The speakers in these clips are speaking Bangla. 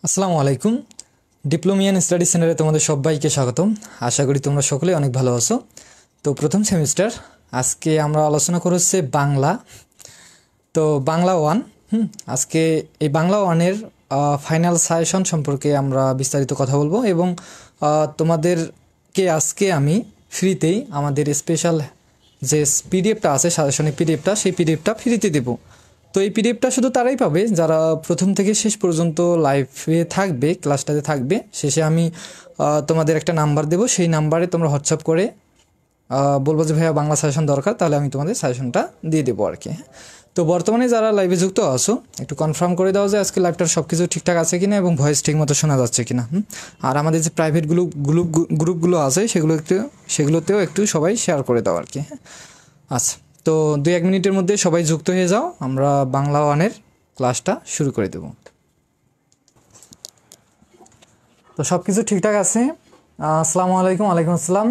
আসসালামু আলাইকুম। ডিপ্লোমিয়ান স্টাডি সেন্টারে তোমাদের সবাইকে স্বাগতম। আশা করি তোমরা সকলে অনেক ভালো আছো। তো প্রথম সেমিস্টার আজকে আমরা আলোচনা করছি বাংলা। তো বাংলা ওয়ান আজকে এই বাংলা ওয়ানের ফাইনাল সাজেশন সম্পর্কে আমরা বিস্তারিত কথা বলবো এবং তোমাদেরকে আজকে আমি ফ্রিতেই আমাদের স্পেশাল যে পিডিএফটা আছে সাজেশনের পিডিএফটা সেই পিডিএফটা ফ্রিতে দেবো। তো এই পিডিএফটা শুধু তারাই পাবে যারা প্রথম থেকে শেষ পর্যন্ত লাইভে থাকবে, ক্লাসটাতে থাকবে। শেষে আমি তোমাদের একটা নাম্বার দেবো, সেই নাম্বারে তোমরা হোয়াটসঅ্যাপ করে বলবো যে ভাইয়া বাংলা সাজেশন দরকার, তাহলে আমি তোমাদের সাজেশনটা দিয়ে দেবো আর কি। তো বর্তমানে যারা লাইভে যুক্ত আছো একটু কনফার্ম করে দাও যে আজকে লাইভটার সব কিছু ঠিকঠাক আছে কিনা এবং ভয়েস ঠিক মতো শোনা যাচ্ছে কিনা। আর আমাদের যে প্রাইভেট গ্রুপগুলো আছে সেগুলোতেও একটু সবাই শেয়ার করে দাও আর কি। আচ্ছা, তো 2-1 মিনিটের মধ্যে সবাই যুক্ত হয়ে যাও, আমরা বাংলা ওয়ানের ক্লাসটা শুরু করে দেব। তো সব কিছু ঠিকঠাক আছে? আসসালামু আলাইকুম। ওয়ালাইকুম আসসালাম।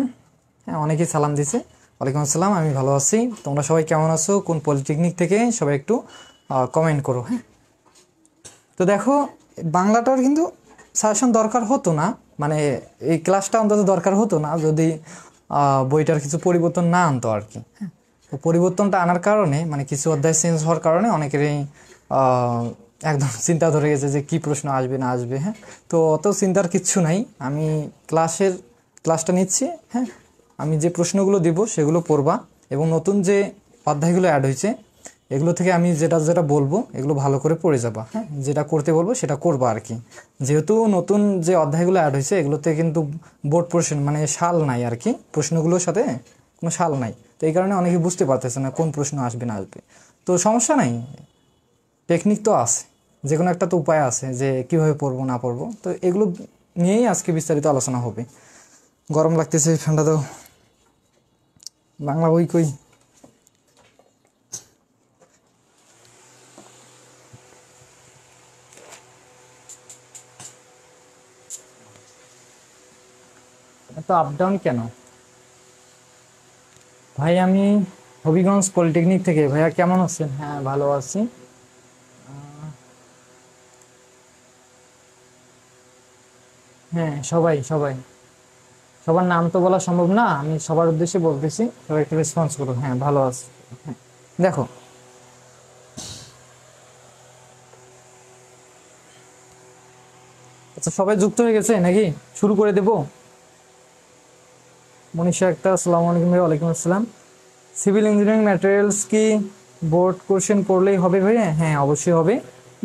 হ্যাঁ, অনেকেই সালাম দিছে। ওয়ালাইকুম আসসালাম, আমি ভালো আছি। তোমরা সবাই কেমন আছো, কোন পলিটেকনিক থেকে, সবাই একটু কমেন্ট করো। হ্যাঁ, তো দেখো বাংলাটার কিন্তু সাজেশন দরকার হতো না, মানে এই ক্লাসটা অন্তত দরকার হতো না যদি বইটার কিছু পরিবর্তন না আনতো আর কি। হ্যাঁ, তো পরিবর্তনটা আনার কারণে মানে কিছু অধ্যায় চেঞ্জ হওয়ার কারণে অনেকেরই একদম চিন্তা ধরে গেছে যে কি প্রশ্ন আসবে না আসবে। হ্যাঁ, তো অত চিন্তার কিচ্ছু নাই, আমি ক্লাসটা নিচ্ছি। হ্যাঁ, আমি যে প্রশ্নগুলো দিব সেগুলো পড়বা এবং নতুন যে অধ্যায়গুলো অ্যাড হয়েছে এগুলো থেকে আমি যেটা বলবো এগুলো ভালো করে পড়ে যাবা। হ্যাঁ, যেটা করতে বলবো সেটা করবা আর কি। যেহেতু নতুন যে অধ্যায়গুলো অ্যাড হয়েছে এগুলোতে কিন্তু বোর্ড প্রশ্ন মানে সাল নাই আর কি, প্রশ্নগুলোর সাথে কোনো সাল নাই। তো এই কারণে অনেকে বুঝতে পারতেছে না কোন প্রশ্ন আসবে না আসবে। তো সমস্যা নাই, টেকনিক তো আছে, যে কোনো একটা তো উপায় আছে যে কীভাবে পড়বো না পড়বো। তো এগুলো নিয়েই আজকে বিস্তারিত আলোচনা হবে। গরম লাগতেছে, ঠান্ডা দাও। বাংলা বই কই? এত আপ ডাউন কেন ভাই? আমি হবিগঞ্জ পলিটেকনিক থেকে। ভাইয়া কেমন আছেন? হ্যাঁ, ভালো আছি। হ্যাঁ, সবাই সবার নাম তো বলা সম্ভব না, আমি সবার উদ্দেশ্যে বলতেছি, সবাই একটু রেসপন্স করুন। হ্যাঁ, ভালো আছে। হ্যাঁ, দেখো আচ্ছা, সবাই যুক্ত হয়ে গেছে নাকি? শুরু করে দেব। মনীষা একটা, আসসালামু আলাইকুম। ভাই ওয়ালাইকুম আসসালাম। সিভিল ইঞ্জিনিয়ারিং ম্যাটেরিয়ালস কি বোর্ড কোশ্চেন পড়লেই হবে ভাই? হ্যাঁ, অবশ্যই হবে,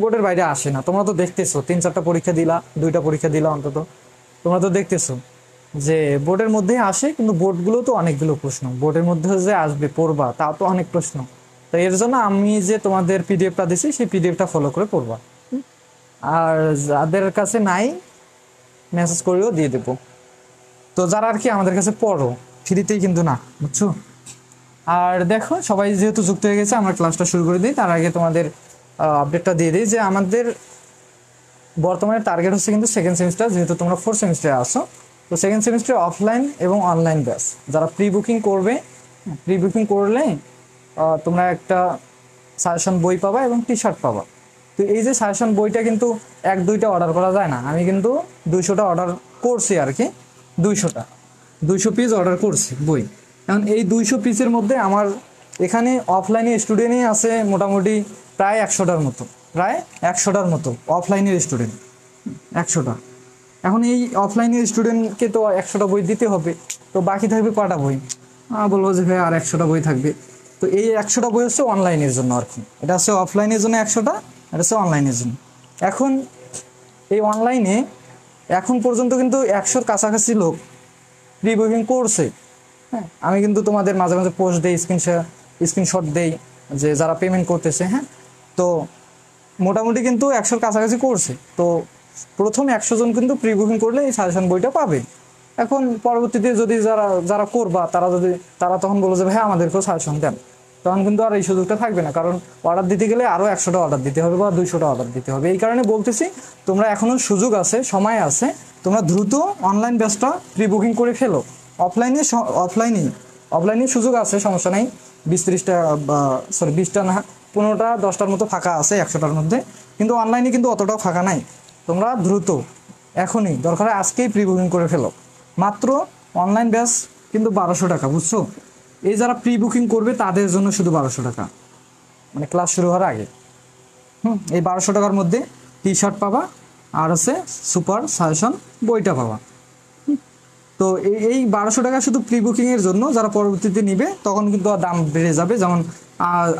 বোর্ডের বাইরে আসে না। তোমরা তো দেখতেছো 3-4টা পরীক্ষা দিলা, 2টা পরীক্ষা দিলা অন্তত, তোমরা তো দেখতেছো যে বোর্ডের মধ্যে আসে, কিন্তু বোর্ডগুলো তো অনেকগুলো প্রশ্ন, বোর্ডের মধ্যে যে আসবে পড়বা তাও তো অনেক প্রশ্ন। তো এর জন্য আমি যে তোমাদের পিডিএফটা দিছি সেই পিডিএফটা ফলো করে পড়বা। আর যাদের কাছে নাই মেসেজ করেও দিয়ে দেবো। তো যারা আর কি আমাদের কাছে পড়ো, ফ্রিতেই কিন্তু না, বুঝছো? আর দেখো সবাই যেহেতু যুক্ত হয়ে গেছে, আমরা ক্লাসটা শুরু করে দিই। তার আগে তোমাদের আপডেটটা দিয়ে দিই যে আমাদের বর্তমানে টার্গেট হচ্ছে কিন্তু সেকেন্ড সেমিস্টার, যেহেতু তোমরা 4th সেমিস্টারে আসো। তো সেকেন্ড সেমিস্টারে অফলাইন এবং অনলাইন ব্যাচ যারা প্রি বুকিং করবে, প্রি বুকিং করলে তোমরা একটা সাজেশন বই পাবা এবং টি শার্ট পাবা। তো এই যে সাজেশন বইটা কিন্তু 1-2টা অর্ডার করা যায় না, আমি কিন্তু 200টা অর্ডার করছি আর কি। 200 পিস অর্ডার করছি বই। এখন এই 200 পিসের মধ্যে আমার এখানে অফলাইনে স্টুডেন্টই আছে মোটামুটি প্রায় 100টার মতো অফলাইনের স্টুডেন্ট, 100টা। এখন এই অফলাইনের স্টুডেন্টকে তো 100টা বই দিতে হবে, তো বাকি থাকবে কটা বই? বলবো যে ভাই আর 100টা বই থাকবে। তো এই 100টা বই হচ্ছে অনলাইনের জন্য আর কি, এটা হচ্ছে অফলাইনের জন্য 100টা, এটা হচ্ছে অনলাইনের জন্য। এখন এই অনলাইনে এখন পর্যন্ত কিন্তু 100-র কাছাকাছি লোক প্রি বুকিং করছে। হ্যাঁ, আমি কিন্তু তোমাদের মাঝে মাঝে পোস্ট দেই, স্ক্রিনশট দেই যে যারা পেমেন্ট করতেছে। হ্যাঁ, তো মোটামুটি কিন্তু 100-র কাছাকাছি করছে। তো প্রথম 100 জন কিন্তু প্রি বুকিং করলে এই সাজেশন বইটা পাবে। এখন পরবর্তীতে যদি যারা করবা তারা তখন বলবো যে ভাই আমাদেরকেও সাজেশন দেন, তখন কিন্তু আর এই সুযোগটা থাকবে না, কারণ অর্ডার দিতে গেলে আরও 100টা অর্ডার দিতে হবে বা 200টা অর্ডার দিতে হবে। এই কারণে বলতেছি তোমরা এখনও সুযোগ আছে, সময় আছে, তোমরা দ্রুত অনলাইন ব্যাচটা প্রি বুকিং করে ফেলো। অফলাইনে সুযোগ আছে, সমস্যা নাই। 20-30টা সরি 20টা না, 15টা 10টার মতো ফাঁকা আছে 100টার মধ্যে, কিন্তু অনলাইনে কিন্তু অতটাও ফাঁকা নাই। তোমরা দ্রুত এখনই দরকার হয় আজকেই প্রি বুকিং করে ফেলো। মাত্র অনলাইন ব্যাচ কিন্তু 1200 টাকা, বুঝছো? এই যারা প্রি বুকিং করবে তাদের জন্য শুধু 1200 টাকা, মানে ক্লাস শুরু হওয়ার আগে। এই 1200 টাকার মধ্যে টি শার্ট পাবা, আর আছে সুপার সাজেশন বইটা পাবা। তো এই 1200 টাকা শুধু প্রি বুকিংয়ের জন্য, যারা পরবর্তীতে নিবে তখন কিন্তু দাম বেড়ে যাবে। যেমন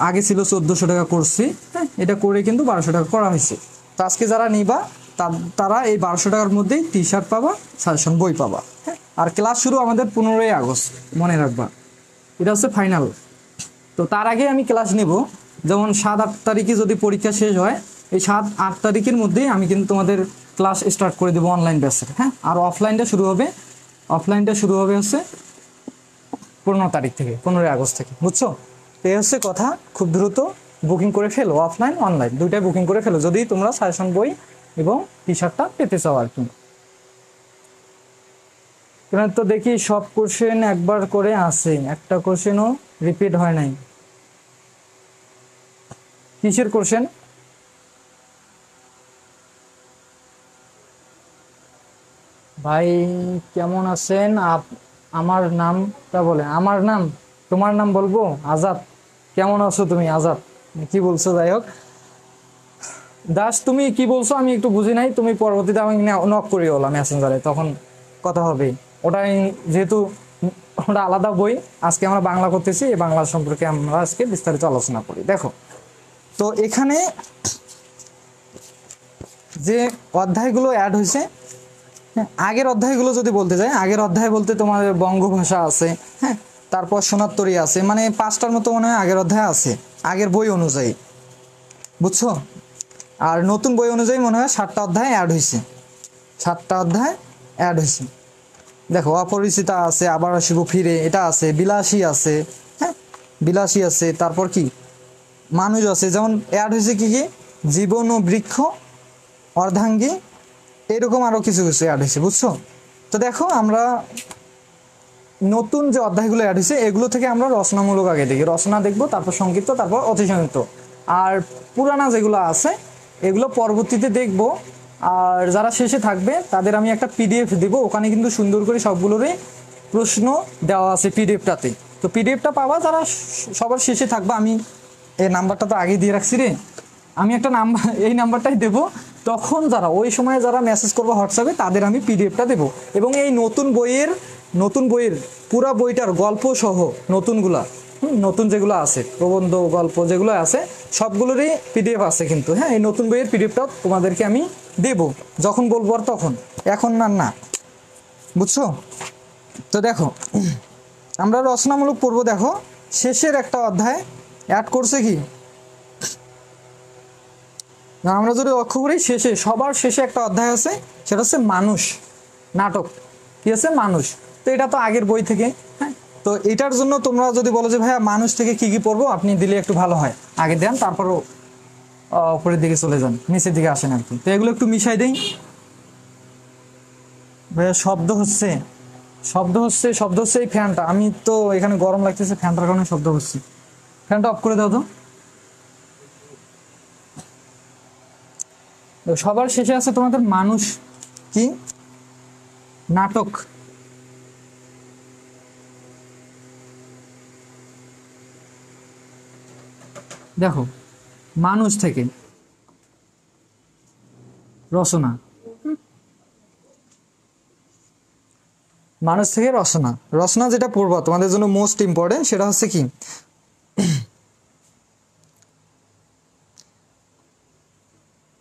আগে ছিল 1400 টাকা করছি, হ্যাঁ, এটা করে কিন্তু 1200 টাকা করা হয়েছে। তো আজকে যারা নিবা তারা এই 1200 টাকার মধ্যেই টি শার্ট পাবা, সাজেশন বই পাবা, হ্যাঁ। আর ক্লাস শুরু আমাদের 15ই আগস্ট, মনে রাখবা, এটা হচ্ছে ফাইনাল। তো তার আগে আমি ক্লাস নিব, যেমন 7-8 তারিখে যদি পরীক্ষা শেষ হয়, এই 7-8 তারিখের মধ্যেই আমি কিন্তু তোমাদের ক্লাস স্টার্ট করে দেবো অনলাইন ব্যাচের, হ্যাঁ। আর অফলাইনটা শুরু হবে হচ্ছে 15 তারিখ থেকে, 15ই আগস্ট থেকে, বুঝছো? তো এই হচ্ছে কথা। খুব দ্রুত বুকিং করে ফেলো, অফলাইন অনলাইন দুইটাই বুকিং করে ফেলো, যদি তোমরা সাজেশন বই এবং টি শার্টটা পেতে চাও আর কি। এখানে তো দেখি সব কোশ্চেন একবার করে আসে, একটা কোশ্চেনও রিপিট হয় নাই। কিসের কোশ্চেন? ভাই কেমন আছেন? আমার নামটা বলে। আমার নাম, তোমার নাম বলবো? আজাদ। কেমন আছো তুমি আজাদ? কি বলছো? যাই হোক দাস, তুমি কি বলছো আমি একটু বুঝি নাই। তুমি পরবর্তীতে আমি নক করি হলাম মেসেঞ্জারে, তখন কথা হবে। ওটাই যেহেতু ওটা আলাদা বই, আজকে আমরা বাংলা করতেছি, এই বাংলা সম্পর্কে আমরা আজকে বিস্তারিত আলোচনা করি। দেখো, তো এখানে যে অধ্যায়গুলো অ্যাড হয়েছে, আগের অধ্যায়গুলো যদি বলতে যাই, আগের অধ্যায় বলতে তোমার বঙ্গভাষা আছে, হ্যাঁ, তারপর সোনারতরী আছে, মানে 5টার মতো মনে হয় আগের অধ্যায় আছে, আগের বই অনুযায়ী, বুঝছো? আর নতুন বই অনুযায়ী মনে হয় 7টা অধ্যায় অ্যাড হয়েছে, 7টা অধ্যায় অ্যাড হয়েছে। দেখো, অপরিচিতা আছে, আবার আসিব ফিরে, এটা আছে, বিলাসী আছে, হ্যাঁ, বিলাসী আছে, তারপর কি মানুষ আছে। যেমন অ্যাড হয়েছে কি কি, জীবন ও বৃক্ষ, অর্ধাঙ্গী, এরকম আরো কিছু কিছু অ্যাড হয়েছে, বুঝছো? তো দেখো, আমরা নতুন যে অধ্যায়গুলো অ্যাড হয়েছে এগুলো থেকে আমরা রচনামূলক আগে দেখি, রচনা দেখবো, তারপর সংক্ষিপ্ত, তারপর অতি সংক্ষিপ্ত। আর পুরানা যেগুলো আছে এগুলো পরবর্তীতে দেখবো। আর যারা শেষে থাকবে তাদের আমি একটা পিডিএফ দেব, ওখানে কিন্তু সুন্দর করে সবগুলোরই প্রশ্ন দেওয়া আছে পিডিএফটাতে। তো পিডিএফটা পাবা যারা সবার শেষে থাকবে। আমি এই নাম্বারটা তো আগে দিয়ে রাখছি রে, আমি একটা নাম্বার, এই নাম্বারটাই দেবো। তখন যারা ওই সময় যারা মেসেজ করবো হোয়াটসঅ্যাপে, তাদের আমি পিডিএফটা দেবো। এবং এই নতুন বইয়ের পুরা বইটার গল্প সহ নতুনগুলা, নতুন যেগুলো আছে, প্রবন্ধ গল্প যেগুলো আছে সবগুলোরই পিডিএফ আছে কিন্তু, হ্যাঁ। এই নতুন বইয়ের পিডিএফটাও তোমাদেরকে আমি দেবো যখন বলবো, আর তখন, এখন না, বুঝছো? তো দেখো, আমরা রচনামূলক পড়বো। দেখো, শেষের একটা অধ্যায় অ্যাড করছে কি, আমরা যদি লক্ষ্য করি, সবার শেষে একটা অধ্যায় আছে, সেটা হচ্ছে মানুষ নাটক। কি আছে? মানুষ। তো এটা তো আগের বই থেকে, হ্যাঁ। তো এটার জন্য তোমরা যদি বলো যে ভাইয়া মানুষ থেকে কি কি পড়বো, আপনি দিলে একটু ভালো হয়, আগে দেন, তারপরও উপরের দিকে চলে যান, নিচের দিকে আসেন আর কি। তো এগুলো একটু মিশাই দেই। ভাইয়া শব্দ হচ্ছে এই ফ্যানটা। আমি তো এখানে গরম লাগতেছে, ফ্যানটার কারণে শব্দ হচ্ছে। ফ্যানটা অফ করে দাও তো। সবার শেষে আছে তোমাদের মানুষ কি নাটক। দেখো, মানুষ থেকে রচনা, মানুষ থেকে রচনা যেটা পড়বা তোমাদের জন্য মোস্ট ইম্পর্টেন্ট, সেটা হচ্ছে কি,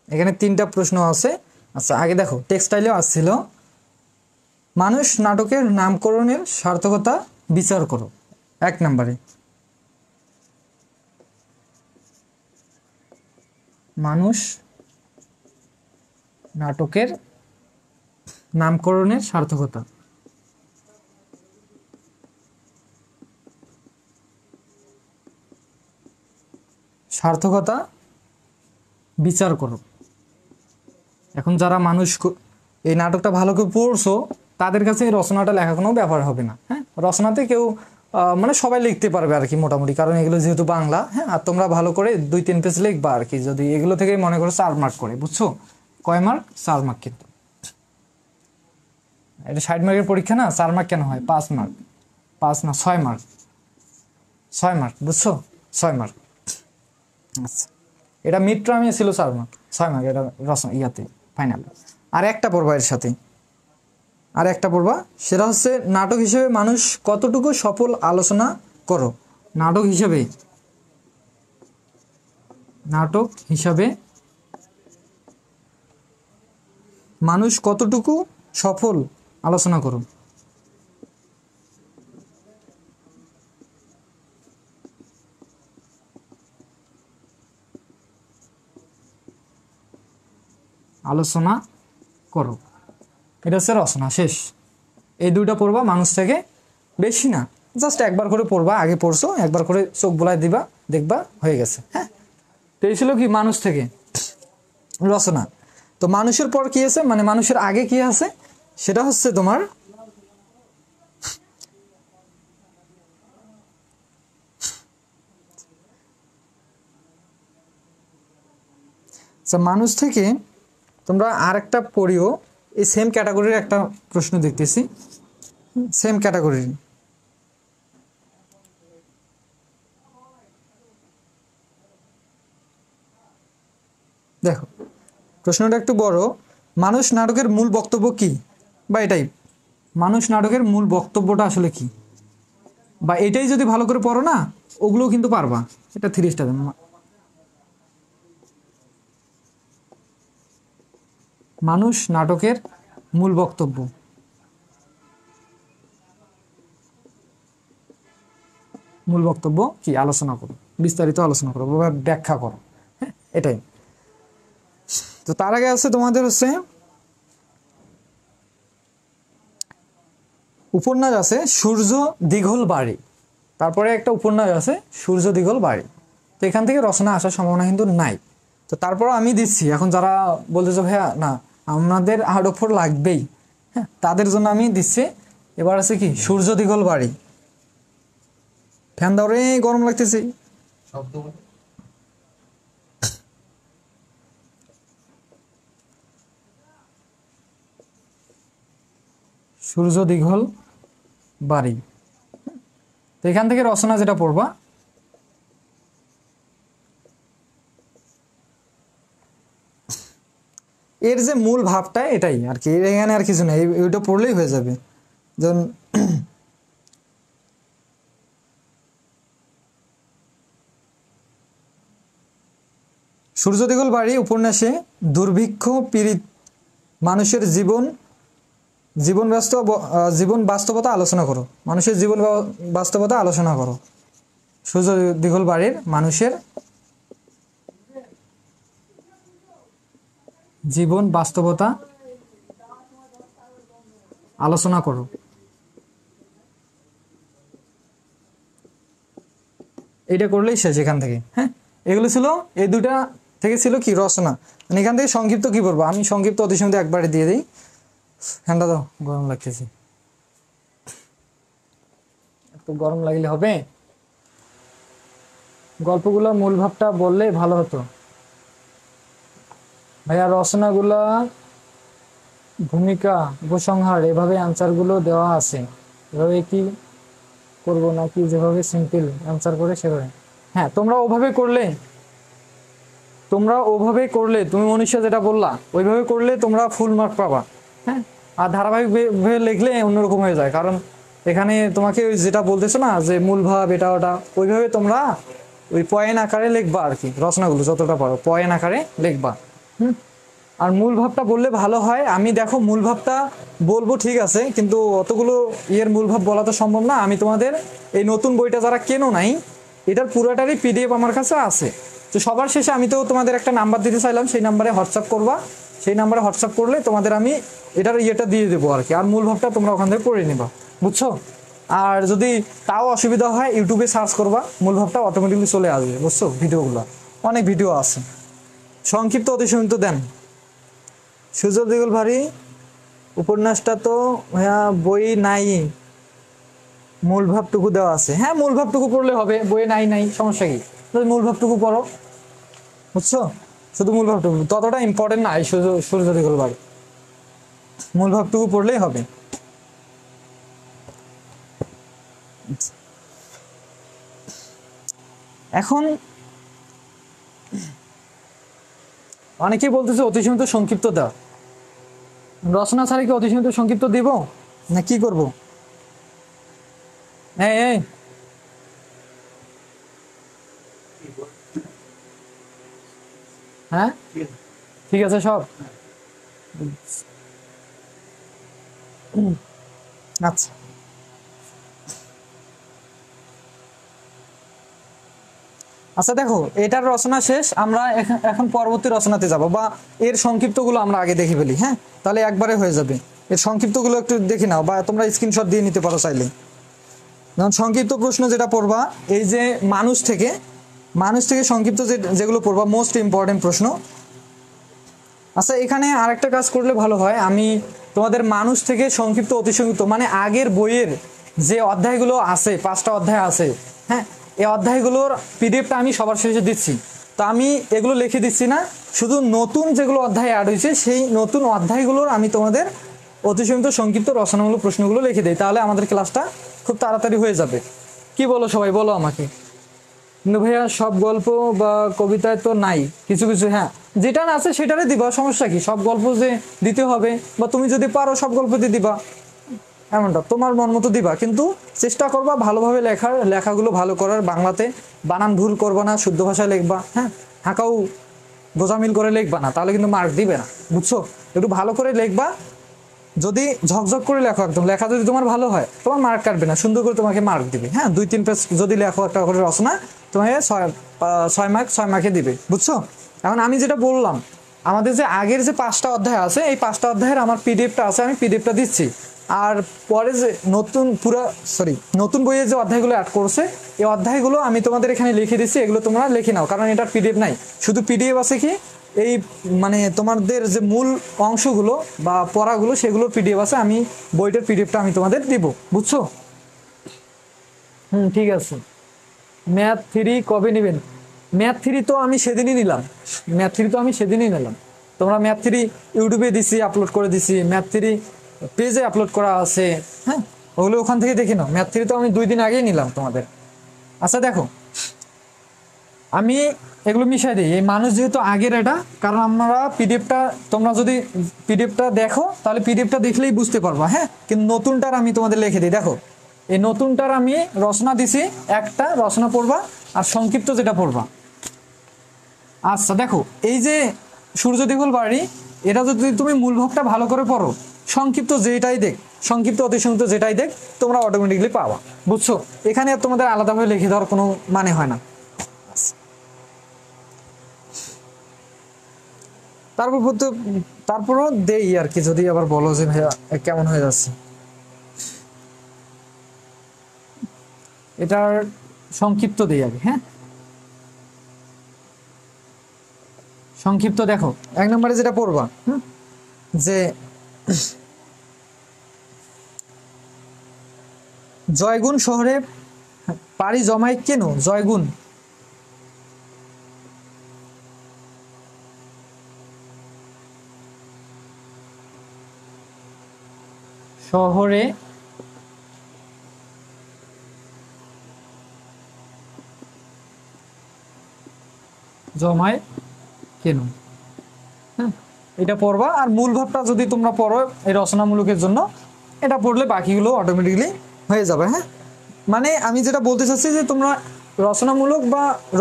এখানে 3টা প্রশ্ন আছে। আচ্ছা, আগে দেখো, টেক্সটাইলেও আসছিল, মানুষ নাটকের নামকরণের সার্থকতা বিচার করো। 1 নম্বরে মানুষ নাটকের নামকরণের সার্থকতা। বিচার করো। এখন যারা মানুষ এই নাটকটা ভালো করে পড়ছো, তাদের কাছে এই রচনাটা লেখা কোনো ব্যাপার হবে না, হ্যাঁ। রচনাতে কেউ মানে সবাই লিখতে পারবে আর কি মোটামুটি, কারণ এগুলো যেহেতু বাংলা, হ্যাঁ। আর তোমরা ভালো করে 2-3 পেজ লিখবা আর কি, যদি এগুলো থেকে মনে করো 4 মার্ক করে, বুঝছো? কয় মার্ক? 4 মার্ক। কিন্তু এটা 60 মার্কের পরীক্ষা না, 4 মার্ক কেন হয়? 5 মার্ক, 5 না 6 মার্ক, 6 মার্ক, বুঝছো? 6 মার্ক। আচ্ছা, এটা মিড টার্মে ছিল 4 মার্ক, 6 মার্ক এটা রচনা ইয়াতে ফাইনাল। আর একটা পড়বা এর সাথে, আর একটা পড়বা, সেটা হচ্ছে নাটক হিসেবে মানুষ কতটুকু সফল আলোচনা করো। নাটক হিসেবে, নাটক হিসাবে মানুষ কতটুকু সফল আলোচনা করো। আলোচনা করো, এটা হচ্ছে রচনা। শেষ। এই দুইটা পড়বা মানুষ থেকে, বেশি না, জাস্ট একবার করে পড়বা। আগে পড়ছো, একবার করে চোখ বোলায় দিবা, দেখবা হয়ে গেছে। হ্যাঁ, তো এই ছিল কি মানুষ থেকে রচনা। তো মানুষের পর কি আছে, মানে মানুষের আগে কি আছে, সেটা হচ্ছে তোমার মানুষ থেকে তোমরা আর একটা পড়িও, এই সেম ক্যাটাগরির একটা প্রশ্ন দেখতেছি, সেম ক্যাটাগরির। দেখো প্রশ্নটা একটু বড়। মানুষ নাটকের মূল বক্তব্য কি, বা এটাই মানুষ নাটকের মূল বক্তব্যটা আসলে কি, বা এটাই যদি ভালো করে পড়ো না, ওগুলো কিন্তু পারবা। এটা 3 স্টার। মানুষ নাটকের মূল বক্তব্য, মূল বক্তব্য কি, আলোচনা করো, বিস্তারিত আলোচনা করো বা ব্যাখ্যা করো। হ্যাঁ, এটাই। তো তার আগে আছে তোমাদের হচ্ছে উপন্যাস আছে সূর্য দীঘল বাড়ি, তারপরে একটা উপন্যাস আছে সূর্য দীঘল বাড়ি। তো এখান থেকে রচনা আসার সম্ভাবনা কিন্তু নাই। তো তারপর আমি দিচ্ছি, এখন যারা বলতেছো ভাইয়া না আমাদের আউট অফ 4 লাগবেই, হ্যাঁ, তাদের জন্য আমি দিচ্ছি। এবার আছে কি সূর্য দীঘল বাড়ি। ফ্যান দাও রে, গরম লাগতেছে। সূর্য দীঘল বাড়ি। তো এখান থেকে রচনা যেটা পড়বা, এর যে মূল ভাবটা এটাই আর কি, এখানে আর কিছু নেই, ওইটা পড়লেই হয়ে যাবে। যেমন সূর্য দীঘল বাড়ি উপন্যাসে দুর্ভিক্ষ পীড়িত মানুষের জীবন বাস্তবতা আলোচনা করো। মানুষের জীবন বাস্তবতা আলোচনা করো। সূর্য দীঘল বাড়ির মানুষের জীবন বাস্তবতা আলোচনা করো। এইটা করলেই শেষ এখান থেকে। হ্যাঁ, এগুলো ছিল, এই দুটা থেকে ছিল কি রচনা। মানে এখান থেকে সংক্ষিপ্ত কি করবো, আমি সংক্ষিপ্ত অতি সীমিত একবারে দিয়ে দিই। ঠান্ডা দাও, গরম লাগতেছে। একটু গরম লাগলে হবে? গল্পগুলোর মূল ভাবটা বললে ভালো হতো ভাইয়া। রচনাগুলা ভূমিকা উপসংহার এভাবে অ্যান্সারগুলো দেওয়া আছে, এভাবে কি করব নাকি যেভাবে সিম্পল অ্যান্সার করে সেভাবে? হ্যাঁ, তোমরা ওভাবে করলে তুমি মনীষা যেটা বললা ওইভাবে করলে তোমরা ফুল মার্ক পাবা। হ্যাঁ, আর ধারাবাহিক ভাবে লিখলে অন্যরকম হয়ে যায়, কারণ এখানে তোমাকে ওই যেটা বলতেছো না যে মূল ভাব এটা ওটা, ওইভাবে তোমরা ওই পয়েন্ট আকারে লিখবা আর কি। রচনাগুলো যতটা পারো পয়েন্ট আকারে লিখবা। আর মূল ভাবটা বললে ভালো হয়। আমি দেখো মূল ভাবটা বলবো ঠিক আছে, কিন্তু অতগুলো মূল ভাব বলা তো সম্ভব না। আমি তোমাদের এই নতুন বইটা যারা কেনো নাই, এটার পুরাটারই পিডিএফ আমার কাছে আছে। তো সবার শেষে আমি তো তোমাদের একটা নাম্বার দিতে চাইলাম, সেই নাম্বারে হোয়াটসঅ্যাপ করবা। সেই নাম্বারে হোয়াটসঅ্যাপ করলে তোমাদের আমি এটার দিয়ে দেবো আর কি। আর মূল ভাবটা তোমরা ওখান থেকে পড়ে নিবা, বুঝছো? আর যদি তাও অসুবিধা হয় ইউটিউবে সার্চ করবা, মূল ভাবটা অটোমেটিকলি চলে আসবে, বুঝছো? ভিডিওগুলো অনেক ভিডিও আছে। সংক্ষিপ্ত অতি সংক্ষিপ্ত দেন। সূর্য দীঘল বাড়ি উপন্যাসটা তো বই নাই, মূল ভাবটুকু দেওয়া আছে। হ্যাঁ, মূল ভাবটুকু পড়লে হবে, বইয়ে নাই সমস্যা কি, মূল ভাবটুকু পড়ো, বুঝছো? শুধু মূল ভাবটুকু, ততটা ইম্পর্টেন্ট না এই সূর্য দিগল বাড়ি, মূল ভাবটুকু পড়লেই হবে। এখন অনেকেই বলতেছে অতিসীমিত সংক্ষিপ্ত দাও, রচনা ছাড়া কি অতিসীমিত সংক্ষিপ্ত দিব না কি করব? এই হ্যাঁ ঠিক আছে সব। আচ্ছা আচ্ছা দেখো, এটার রচনা শেষ, আমরা এখন পরবর্তী রচনাতে যাব, বা এর সংক্ষিপ্তগুলো আমরা আগে দেখে ফেলি। হ্যাঁ, তাহলে একবারে হয়ে যাবে। এর সংক্ষিপ্তগুলো একটু দেখে নাও, বা তোমরা স্ক্রিনশট দিয়ে নিতে পারো চাইলে। যেমন সংক্ষিপ্ত প্রশ্ন যেটা পড়বা, এই যে মানুষ থেকে সংক্ষিপ্ত যেগুলো পড়বা, মোস্ট ইম্পর্টেন্ট প্রশ্ন। আচ্ছা এখানে আরেকটা কাজ করলে ভালো হয়, আমি তোমাদের মানুষ থেকে সংক্ষিপ্ত অতি সংক্ষিপ্ত মানে আগের বইয়ের যে অধ্যায়গুলো আছে, 5টা অধ্যায় আছে, হ্যাঁ, এই অধ্যায়গুলোর পিডিএফটা আমি সবার শেষে দিচ্ছি। তো আমি এগুলো লিখে দিচ্ছি না, শুধু নতুন যেগুলো অধ্যায় অ্যাড হয়েছে সেই নতুন অধ্যায়গুলোর আমি তোমাদের অতি সংক্ষিপ্ত সংক্ষিপ্ত রচনামূলক প্রশ্নগুলো লিখে দিই, তাহলে আমাদের ক্লাসটা খুব তাড়াতাড়ি হয়ে যাবে। কি বলো সবাই, বলো আমাকে। কিন্তু ভাইয়া সব গল্প বা কবিতায় তো নাই, কিছু কিছু, হ্যাঁ যেটা না আছে সেটারে দিবা, সমস্যা কি? সব গল্প যে দিতে হবে, বা তুমি যদি পারো সব গল্প দিয়ে দিবা, এমনটা তোমার মন মতো দিবা, কিন্তু চেষ্টা করবা ভালোভাবে লেখাগুলো ভালো করার, বাংলাতে বানান ভুল করবা না, শুদ্ধ ভাষায় লিখবা, হ্যাঁ, হাঁকাও গোজামিল করে লিখবা না, তাহলে কিন্তু মার্ক দিবে না, বুঝছো? একটু ভালো করে লিখবা, যদি ঝকঝক করে লেখো, একদম লেখা যদি তোমার ভালো হয় তোমার মার্ক কাটবে না, সুন্দর করে তোমাকে মার্ক দিবে। হ্যাঁ, 2-3 পেজ যদি লেখো একটা করে রচনা, তোমাকে 6 মার্কে দিবে, বুঝছো? এখন আমি যেটা বললাম, আমাদের যে আগের যে 5টা অধ্যায় আছে, এই 5টা অধ্যায়ের আমার পিডিএফটা আছে, আমি পিডিএফটা দিচ্ছি। আর পরে যে নতুন বইয়ে যে অধ্যায়গুলো অ্যাড করছে, এই অধ্যায়গুলো আমি তোমাদের এখানে লিখে দিচ্ছি, এগুলো তোমরা লিখে নাও, কারণ এটার পিডিএফ নাই, শুধু পিডিএফ আছে কি এই মানে তোমাদের যে মূল অংশগুলো বা পড়াগুলো সেগুলোর পিডিএফ আছে, আমি বইটার পিডিএফটা আমি তোমাদের দিব, বুঝছো? ঠিক আছে। ম্যাথ 3 কবে নেবেন? ম্যাথ 3 তো আমি সেদিনই নিলাম, তোমরা ম্যাথ 3 ইউটিউবে দিছি, আপলোড করে দিছি, ম্যাথ 3 পেজে আপলোড করা আছে, হ্যাঁ, ওগুলো ওখান থেকে দেখে নাও। ম্যাথ 3 তো আমি 2 দিন আগেই নিলাম তোমাদের। আচ্ছা দেখো, আমি এগুলো মিশাই দিই, এই মানুষ যেহেতু আগের, এটা কারণ আমরা পিডিএফটা, তোমরা যদি পিডিএফটা দেখো তাহলে পিডিএফটা দেখলেই বুঝতে পারবা, হ্যাঁ, কিন্তু নতুনটার আমি তোমাদের লিখে দিই। দেখো, এই নতুনটার আমি রচনা দিছি, একটা রচনা পড়বা আর সংক্ষিপ্ত যেটা পড়বা। আচ্ছা দেখো, এই যে সূর্য দিগল বাড়ি, এটা যদি তুমি মূল ভাবটা ভালো করে পড়ো, সংক্ষিপ্ত অতি সংক্ষিপ্ত যেটাই দেখ তোমরা অটোমেটিকলি পাবা, বুঝছো? এখানে তোমাদের আলাদাভাবে লিখে দেওয়ার কোনো মানে হয় না। তারপরও দেই আর কি, যদি আবার বলো যে ভাইয়া কেমন হয়ে যাচ্ছে। এটার সংক্ষিপ্ত দেই আগে, হ্যাঁ, সংক্ষিপ্ত দেখো, 1 নম্বরে যেটা পড়বা, যে জয়গুণ শহরে পাড়ি জমায় কেন? জয়গুণ শহরে জমায় কেন? হ্যাঁ, এটা পড়বা, আর মূল ভাবটা যদি তোমরা পড়ো এই রচনামূলকের জন্য, এটা পড়লে বাকিগুলো অটোমেটিকলি হয়ে যাবে। হ্যাঁ, মানে আমি যেটা বলতে চাচ্ছি যে তোমরা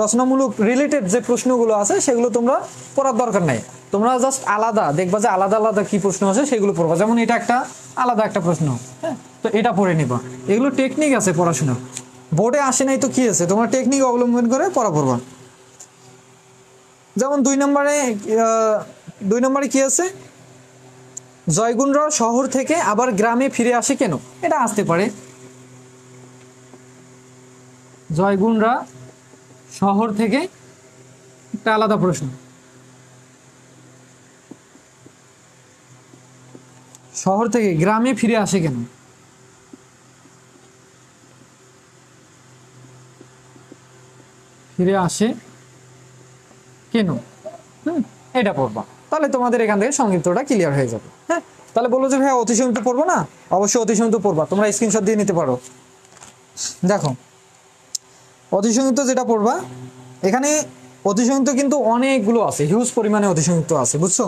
রচনামূলক রিলেটেড যে প্রশ্নগুলো আছে সেগুলো তোমরা পড়ার দরকার নাই, তোমরা জাস্ট আলাদা দেখবা যে আলাদা আলাদা কি প্রশ্ন আছে সেগুলো পড়বা, যেমন এটা একটা আলাদা একটা প্রশ্ন, হ্যাঁ, তো এটা পড়ে নিবা। এগুলো টেকনিক আছে পড়াশোনা, বোর্ডে আসে নাই তো কি আছে, তোমরা টেকনিক অবলম্বন করে পড়বা। যেমন 2 নম্বরে কি আছে, জয়গুণরা শহর থেকে আবার গ্রামে ফিরে আসে কেন? এটা আসতে পারে, জয়গুণরা শহর থেকে, একটা আলাদা প্রশ্ন, শহর থেকে গ্রামে ফিরে আসে কেন? ফিরে আসে কেন? এটা পড়বা, তাহলে তোমাদের এখান থেকে সংক্ষিপ্তটা ক্লিয়ার হয়ে যাবে। হ্যাঁ, তাহলে বলো যে ভাই অতি সংক্ষিপ্ত পড়বো না, অবশ্যই অতি সংক্ষিপ্ত পড়বা, তোমরা স্ক্রিনশট দিয়ে নিতে পারো। দেখো অতি সংক্ষিপ্ত যেটা পড়বা, এখানে অতি সংক্ষিপ্ত কিন্তু অনেকগুলো আছে, হিউজ পরিমাণে অতি সংক্ষিপ্ত আছে, বুঝছো?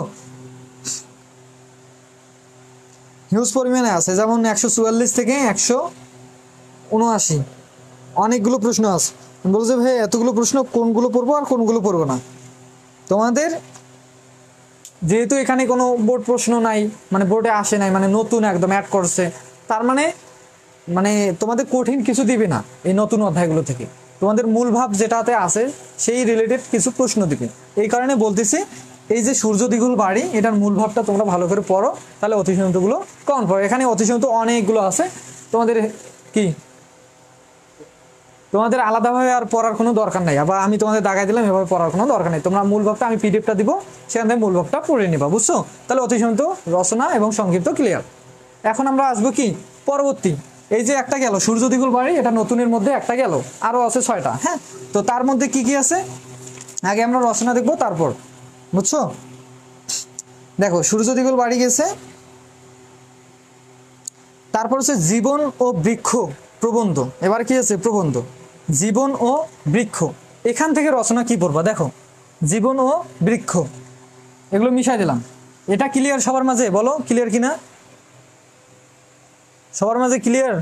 হিউজ পরিমাণে আছে, যেমন 144 থেকে 179 অনেকগুলো প্রশ্ন আছে। বলছে ভাই এতগুলো প্রশ্ন কোনগুলো পড়বো আর কোনগুলো পড়বো না? তোমাদের যেহেতু এখানে কোনো বোর্ড প্রশ্ন নাই, মানে বোর্ডে আসে নাই, মানে নতুন একদম অ্যাড করছে, তার মানে মানে তোমাদের কঠিন কিছু দিবে না এই নতুন অধ্যায়গুলো থেকে, তোমাদের মূল ভাব যেটাতে আছে সেই রিলেটেড কিছু প্রশ্ন দিবে। এই কারণে বলতেছি এই যে সূর্য দ্বিগুণ বাড়ি, এটার মূল ভাবটা তোমরা ভালো করে পড়ো, তাহলে অতিসংহিতগুলো কম পড়ো। এখানে অতিসংহিত অনেকগুলো আছে, তোমাদের কি তোমাদের আলাদাভাবে আর পড়ার কোনো দরকার নাই, আবার আমি তোমাদের দাগাই দিলাম এভাবে পড়ার কোনো দরকার নেই। তোমরা মূল ভাবটা আমি পিডিএফটা দিব, সেখান থেকে মূল ভাবটা পড়ে নিবা, বুঝছো? তাহলে অতিসংহিত, রচনা এবং সংক্ষিপ্ত ক্লিয়ার। এখন আমরা আসবো কি পরবর্তী, এই যে একটা গেল সূর্য দ্বিগুণ বাড়ি, এটা নতুনের মধ্যে একটা গেল, আরো আছে 6টা। হ্যাঁ, তো তার মধ্যে কি কি আছে আগে আমরা রচনা দেখবো, তারপর, বুঝছো? দেখো সূর্য দ্বিগুণ বাড়ি গেছে, তারপর হচ্ছে জীবন ও বৃক্ষ প্রবন্ধ। এবার কি আছে প্রবন্ধ, জীবন ও বৃক্ষ, এখান থেকে রচনা কি পড়বা? দেখো জীবন ও বৃক্ষ এগুলো মিশাই দিলাম। এটা ক্লিয়ার সবার মাঝে? বলো ক্লিয়ার কিনা, সবার মাঝে ক্লিয়ার?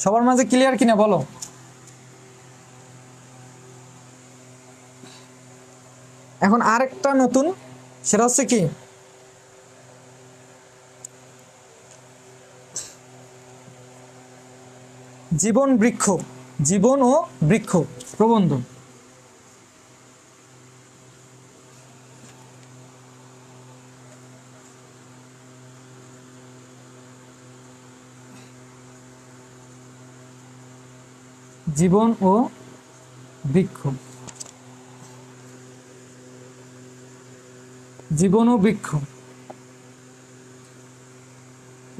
সবার মাঝে ক্লিয়ার কিনা বলো? এখন আরেকটা নতুন, সেটা হচ্ছে কি জীবন বৃক্ষ, জীবন ও বৃক্ষ প্রবন্ধ। জীবন ও বৃক্ষ, জীবন ও বৃক্ষ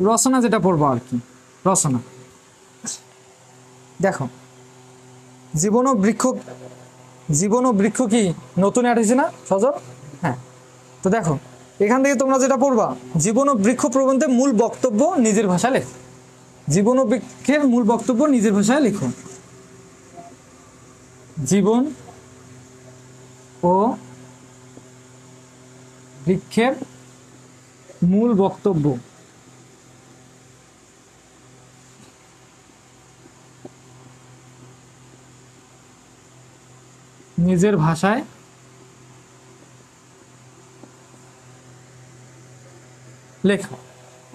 রচনা যেটা পড়বো আর কি, রচনা। দেখো জীবন ও বৃক্ষ, জীবন ও বৃক্ষ কি নতুন অ্যাড হয়েছে না সজল? হ্যাঁ, তো দেখো এখান থেকে তোমরা যেটা পড়বা, জীবন ও বৃক্ষ প্রবন্ধে মূল বক্তব্য নিজের ভাষায় লেখো। জীবন ও বৃক্ষের মূল বক্তব্য নিজের ভাষায় লিখো। জীবন ও বৃক্ষের মূল বক্তব্য নিজের ভাষায় লেখো।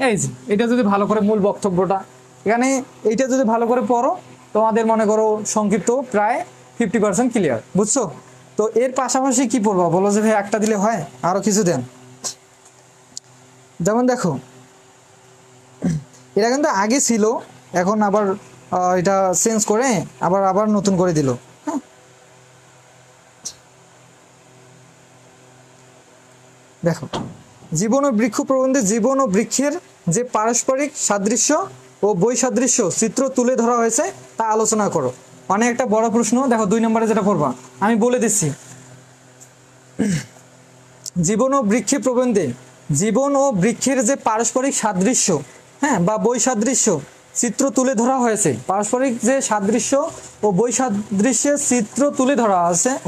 এই যে এটা যদি ভালো করে মূল বক্তব্যটা, এখানে এইটা যদি ভালো করে পড়ো, তোমাদের মনে করো সংক্ষিপ্ত প্রায় 50% ক্লিয়ার, বুঝছো? তো এর পাশাপাশি কি পড়বা বলো যে ভাই একটা দিলে হয়, আরো কিছু দেন। যেমন দেখো এটা কিন্তু আগে ছিল, এখন আবার এটা চেঞ্জ করে আবার আবার নতুন করে দিল। হ্যাঁ, দেখো জীবন ও বৃক্ষ প্রবন্ধে জীবন ও বৃক্ষের যে পারস্পরিক সাদৃশ্য ও বৈসাদৃশ্য চিত্র তুলে ধরা হয়েছে তা আলোচনা করো। মানে একটা বড় প্রশ্ন। দেখো 2 নম্বরে যেটা পড়বা আমি বলে দিচ্ছি, জীবন ও বৃক্ষে প্রবন্ধে জীবন ও বৃক্ষের যে পারস্পরিক সাদৃশ্য, হ্যাঁ, বা বৈসাদৃশ্য চিত্র তুলে ধরা হয়েছে, পারস্পরিক যে সাদৃশ্য ও বৈসাদৃশ্যের চিত্র তুলে ধরা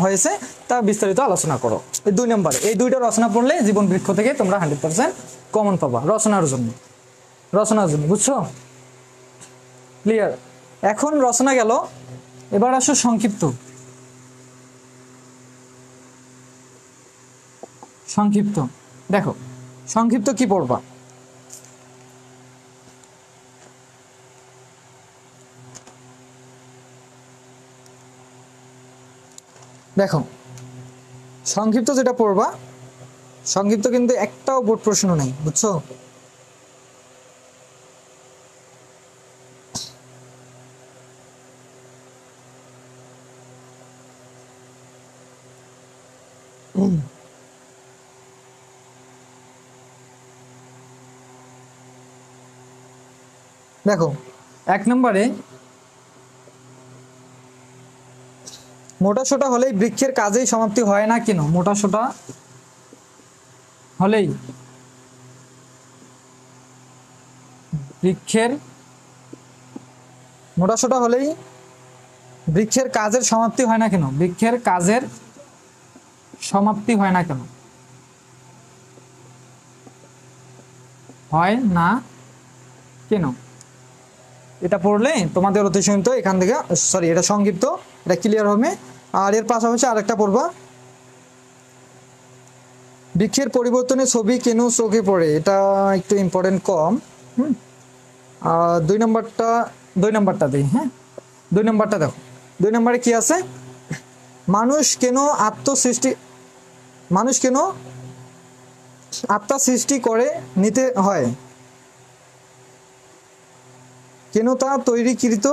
হয়েছে তা বিস্তারিত আলোচনা করো। এই 2 নম্বরে এই দুইটা রচনা পড়লে জীবন বৃক্ষ থেকে তোমরা 100% কমন পাবা রচনার জন্য, রচনার জন্য, বুঝছো? ক্লিয়ার? এখন রচনা গেল, এবার আসো সংক্ষিপ্ত। সংক্ষিপ্ত দেখো সংক্ষিপ্ত কি পড়বা? দেখো সংক্ষিপ্ত যেটা পড়বা, সংক্ষিপ্ত কিন্তু একটাও বোর্ড প্রশ্ন নেই, বুঝছো? দেখো 1 নম্বরে মোটাসোটা হলেই বৃক্ষের কাজেই সমাপ্তি হয় না কেন? মোটাসোটা হলেই বৃক্ষের মোটাসোটা হলেই বৃক্ষের কাজের সমাপ্তি হয় না কেন? বৃক্ষের কাজের সমাপ্তি হয় না কেন? হয় না কেন? এটা পড়লে তোমাদের অতি সংক্ষিপ্ত এখান থেকে, সরি এটা সংক্ষিপ্ত, এটা ক্লিয়ার হবে। আর এর পাশাপাশি আরেকটা পড়বা, বৃক্ষের পরিবর্তনে ছবি কেন চোখে পড়ে? এটা একটু ইম্পর্টেন্ট কম। আর দুই নম্বরটা দিই। হ্যাঁ, 2 নম্বরটা দেখো। 2 নম্বরে কি আছে? মানুষ কেন আত্মা সৃষ্টি করে নিতে হয়? কেন তা তৈরিকৃত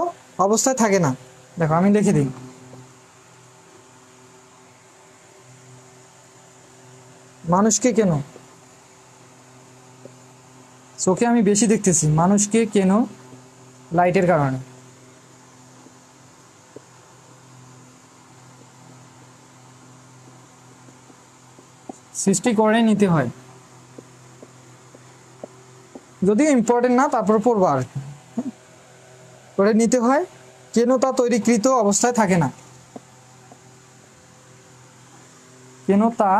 অবস্থায় থাকে না? দেখো আমি লিখে দিই, মানুষকে কেন, চোখে আমি বেশি দেখতেছি, মানুষকে কেন? লাইটের কারণে। সৃষ্টি করে নিতে হয়, যদিও ইম্পর্টেন্ট না, তারপর পড়বো আর কি। করে নিতে হয়, কেন তা তৈরিকৃত অবস্থায় থাকে না? কেন তা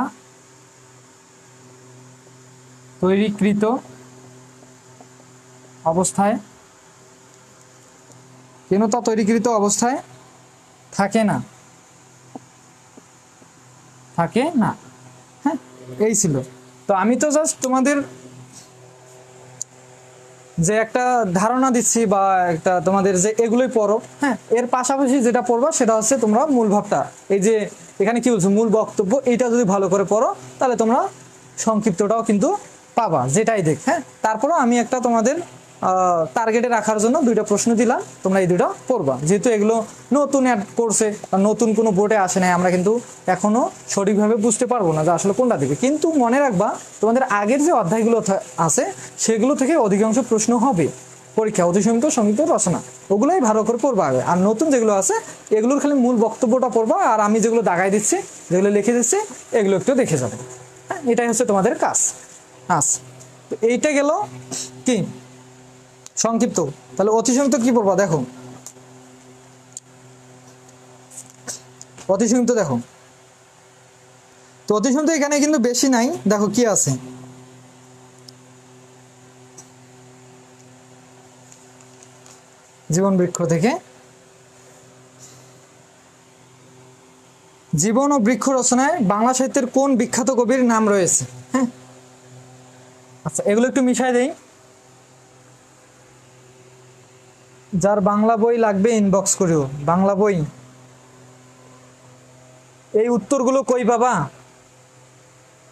তৈরিকৃত অবস্থায়, কেন তা তৈরিকৃত অবস্থায় থাকে না? থাকে না। হ্যাঁ, এই ছিল। তো আমি তো জাস্ট তোমাদের যে একটা ধারণা দিচ্ছি, বা একটা তোমাদের যে এগুলোই পড়ো। হ্যাঁ, এর পাশাপাশি যেটা পড়বা সেটা হচ্ছে তোমরা মূল ভাবটা, এই যে এখানে কি বলছো মূল বক্তব্য, এইটা যদি ভালো করে পড়ো তাহলে তোমরা সংক্ষিপ্তটাও কিন্তু পাবা, যেটাই দেখ। হ্যাঁ, তারপরও আমি একটা তোমাদের টার্গেটে রাখার জন্য 2টা প্রশ্ন দিলাম, তোমরা এই 2টা পড়বা। যেহেতু এগুলো নতুন অ্যাড করছে, নতুন কোনো বোর্ডে আসে নাই, আমরা কিন্তু এখনো সঠিকভাবে বুঝতে পারবো না যে আসলে কোনটা দিবে। কিন্তু মনে রাখবা, তোমাদের আগের যে অধ্যায়গুলো আছে সেগুলো থেকে অধিকাংশ প্রশ্ন হবে পরীক্ষা, অতি সংক্ষিপ্ত, সংক্ষিপ্ত, রচনা, ওগুলোই ভালো করে পড়বা আগে। আর নতুন যেগুলো আছে এগুলোর খালি মূল বক্তব্যটা পড়বা, আর আমি যেগুলো দাগাই দিচ্ছি, যেগুলো লিখে দিচ্ছি, এগুলো একটু দেখে যাবে। হ্যাঁ, এটাই হচ্ছে তোমাদের কাজ। আচ্ছা, তো এইটা গেল কি সংক্ষিপ্ত। তাহলে অতি সংক্ষিপ্ত কি পড়বা? দেখো অতি সংক্ষিপ্ত, দেখো তো অতি সংক্ষিপ্ত এখানে কিন্তু বেশি নাই। দেখো কি আছে, জীবন বৃক্ষ থেকে, জীবন ও বৃক্ষ রচনায় বাংলা সাহিত্যের কোন বিখ্যাত কবির নাম রয়েছে? হ্যাঁ, আচ্ছা এগুলো একটু মিশাই দেই। যার বাংলা বই লাগবে ইনবক্স করিও, বাংলা বই। এই উত্তরগুলো কই পাবা?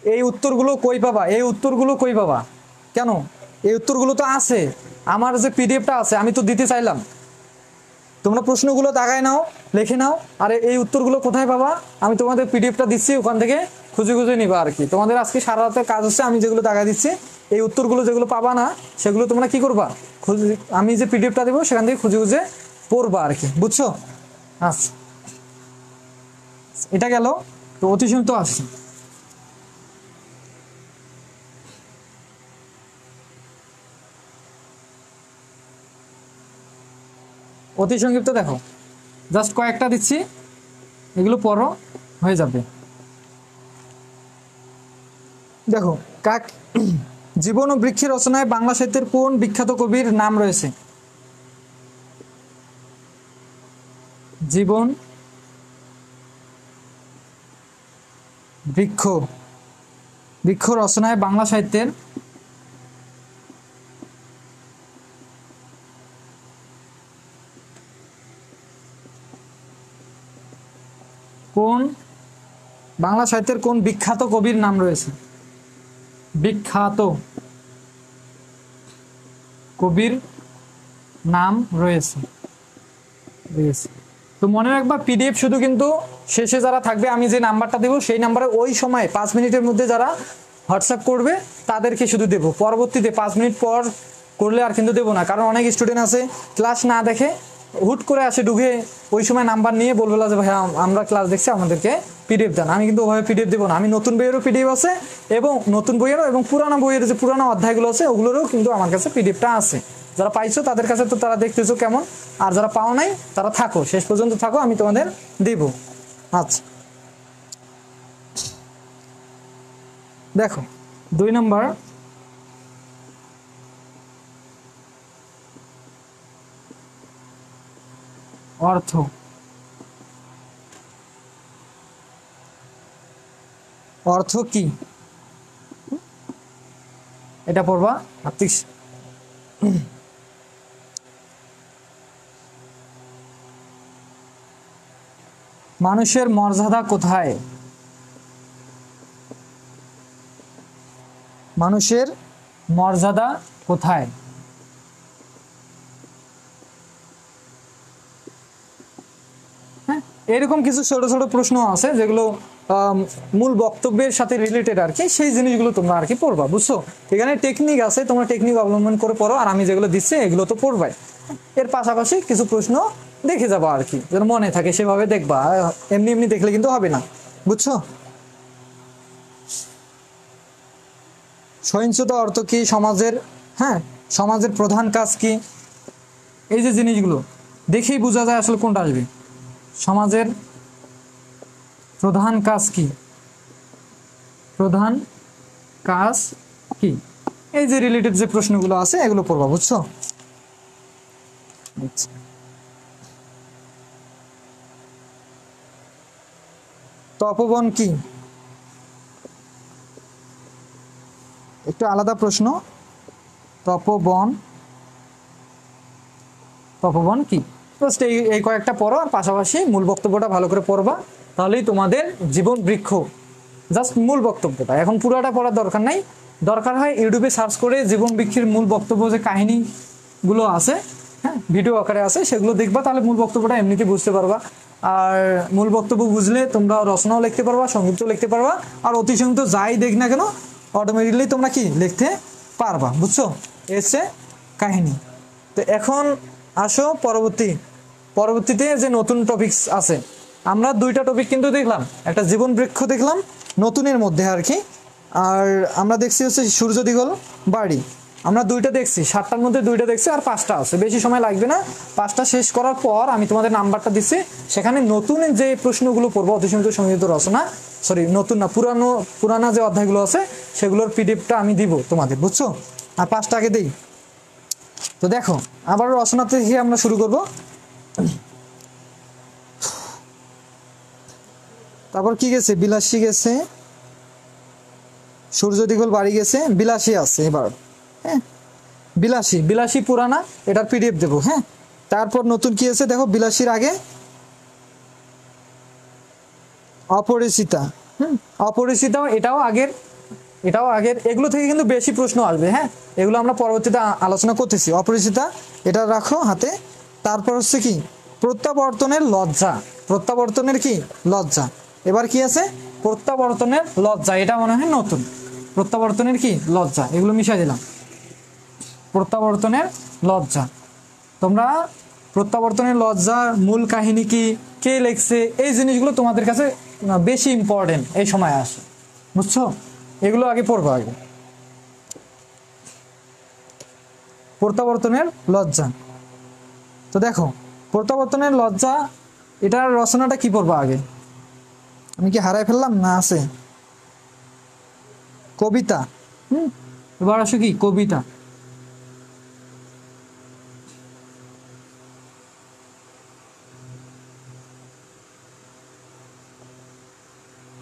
এই উত্তরগুলো কই পাবা? এই উত্তরগুলো কই পাবা? কেন? এই উত্তরগুলো তো আছে, আমার যে পিডিএফটা আছে আমি তো দিতে চাইলাম। তোমরা প্রশ্নগুলো দাগায় নাও, লিখে নাও, আর এই উত্তরগুলো কোথায় পাবা? আমি তোমাদের পিডিএফটা দিচ্ছি, ওখান থেকে খুঁজে খুঁজে নিবা আর কি। তোমাদের আজকে সারা রাতের কাজ হচ্ছে আমি যেগুলো দাগায় দিচ্ছি, এই উত্তরগুলো যেগুলো পাবা না সেগুলো তোমরা কি করবা? আমি যে পিডিএফটা দেবো সেখান থেকে খুঁজে খুঁজে পড়বা আর কি, বুঝছো? আচ্ছা, এটা গেল। তো অতি সংক্ষিপ্ত আসছে, অতি সংক্ষিপ্ত দেখো, জাস্ট কয়েকটা দিচ্ছি, এগুলো পড়ো, হয়ে যাবে। দেখো কাক, জীবন ও বৃক্ষের রচনায় বাংলা সাহিত্যের কোন বিখ্যাত কবির নাম রয়েছে? জীবন বৃক্ষ, বৃক্ষ রচনায় বাংলা সাহিত্যের কোন, বাংলা সাহিত্যের কোন বিখ্যাত কবির নাম রয়েছে? বিখ্যাত কবির নাম রয়েছে। তো মনে রাখবা, পিডিএফ শুধু কিন্তু শেষে যারা থাকবে, আমি যে নাম্বারটা দেবো সেই নাম্বারে ওই সময় 5 মিনিটের মধ্যে যারা হোয়াটসঅ্যাপ করবে তাদেরকে শুধু দেবো। পরবর্তীতে 5 মিনিট পর করলে আর কিন্তু দেবো না, কারণ অনেক স্টুডেন্ট আছে ক্লাস না দেখে হুট করে আসে ঢুকে ওই সময় নাম্বার নিয়ে বলবে যে ভাই আমরা ক্লাস দেখছি আমাদেরকে পিডিএফ দেন। আমি কিন্তু ওভাবে পিডিএফ দেবো না, আমি নতুন বইয়েরও পিডিএফ আছে এবং নতুন বইয়েরও এবং পুরানো বইয়ের যে পুরানো অধ্যায়গুলো আছে ওগুলোরও কিন্তু আমার কাছে পিডিএফটা আছে। যারা পাইছো তাদের কাছে তো তারা দেখতেছো কেমন, আর যারা পাও নাই তারা থাকো, শেষ পর্যন্ত থাকো, আমি তোমাদের দিব। আচ্ছা দেখো 2 নম্বর, অর্থ। অর্থ কি এটা পড়বা। মানুষের মর্যাদা কোথায়? মানুষের মর্যাদা কোথায়? হ্যাঁ, এরকম কিছু ছোট ছোট প্রশ্ন আছে যেগুলো মূল বক্তব্যের সাথে রিলেটেড আর কি, সেই জিনিসগুলো তোমরা আর কি পড়বা, বুঝছো? এখানে টেকনিক আছে, তোমরা টেকনিক অবলম্বন করে পড়ো, আর আমি যেগুলো দিচ্ছি এগুলো তো পড়বাই। এর পাশাপাশি কিছু প্রশ্ন দেখে যাবো আর কি, যেন মনে থাকে সেভাবে দেখবা, এমনি এমনি দেখলে কিন্তু হবে না, বুঝছো? সহিংসতা অর্থ কি? সমাজের, হ্যাঁ, সমাজের প্রধান কাজ কি? এই যে জিনিসগুলো দেখেই বোঝা যায় আসলে কোনটা আসবে। সমাজের প্রধান কাজ কি? প্রধান কাজ কি? এই যে রিলেটেড যে প্রশ্নগুলো আছে এগুলো পড়বা, বুঝছো? তপবন কি? একটু আলাদা প্রশ্ন। তপবন, তপবন কি? জাস্ট এই কয়েকটা পড়ো, আর পাশাপাশি মূল বক্তব্যটা ভালো করে পড়বা, তাহলেই তোমাদের জীবন বৃক্ষ, জাস্ট মূল বক্তব্যটা, এখন পুরোটা পড়ার দরকার নাই। দরকার হয় ইউটিউবে সার্চ করে জীবন বৃক্ষের মূল বক্তব্য যে কাহিনীগুলো আছে, হ্যাঁ, ভিডিও আকারে আছে, সেগুলো দেখবা, তাহলে মূল বক্তব্যটা এমনিতে বুঝতে পারবা। আর মূল বক্তব্য বুঝলে তোমরা রচনাও লিখতে পারবা, সংক্ষিপ্ত লিখতে পারবা, আর অতি সংক্ষিপ্ত যাই দেখ না কেন অটোমেটিকলি তোমরা কি লিখতে পারবা, বুঝছো? এসে কাহিনী। তো এখন আসো পরবর্তীতে যে নতুন টপিকস আছে, আমরা 2টা টপিক কিন্তু দেখলাম, একটা জীবন বৃক্ষ দেখলাম নতুনের মধ্যে আর কি, আর আমরা দেখছি হচ্ছে সূর্য দিগল বাড়ি, আমরা 2টা দেখছি, 7টার মধ্যে 2টা দেখছি, আর 5টা আছে, বেশি সময় লাগবে না। 5টা শেষ করার পর আমি তোমাদের নাম্বারটা দিচ্ছি, সেখানে নতুন যে প্রশ্নগুলো পড়বো, অতিসীমিত সংযোজিত রচনা, সরি নতুন না, পুরানা যে অধ্যায়গুলো আছে সেগুলোর পিডিএফটা আমি দিব তোমাদের, বুঝছো? আর 5টা আগে দিই। তো দেখো আবার রচনা থেকে আমরা শুরু করব। তারপর কি গেছে? বিলাসী গেছে, সূর্য দিগল বাড়ি গেছে, বিলাসী আছে এবার, হ্যাঁ, বিলাসী পুরানা, এটার পিডিএফ দেবো, হ্যাঁ। তারপর নতুন কি আছে দেখো, বিলাসীর আগে অপরিচিতা, অপরিচিতাও, এটাও আগের, এগুলো থেকে কিন্তু বেশি প্রশ্ন আসবে, হ্যাঁ, এগুলো আমরা পরবর্তীতে আলোচনা করতেছি। অপরিচিতা এটা রাখো হাতে। তারপর হচ্ছে কি, প্রত্যাবর্তনের লজ্জা, প্রত্যাবর্তনের কি লজ্জা, এবার কি আছে? প্রত্যাবর্তনের লজ্জা, এটা মনে হয় নতুন, প্রত্যাবর্তনের কি লজ্জা, এগুলো মিশাই দিলাম। প্রত্যাবর্তনের লজ্জা, তোমরা প্রত্যাবর্তনের লজ্জার মূল কাহিনী কি, কে লিখছে, এই জিনিসগুলো তোমাদের কাছে বেশি ইম্পর্টেন্ট এই সময় আসে, বুঝছো? এগুলো আগে পড়বো। আগে প্রত্যাবর্তনের লজ্জা, তো দেখো প্রত্যাবর্তনের লজ্জা এটার রচনাটা কি পড়বো আগে? আমি কি হারাই ফেললাম না আছে? কবিতা, এবার আসো কি কবিতা।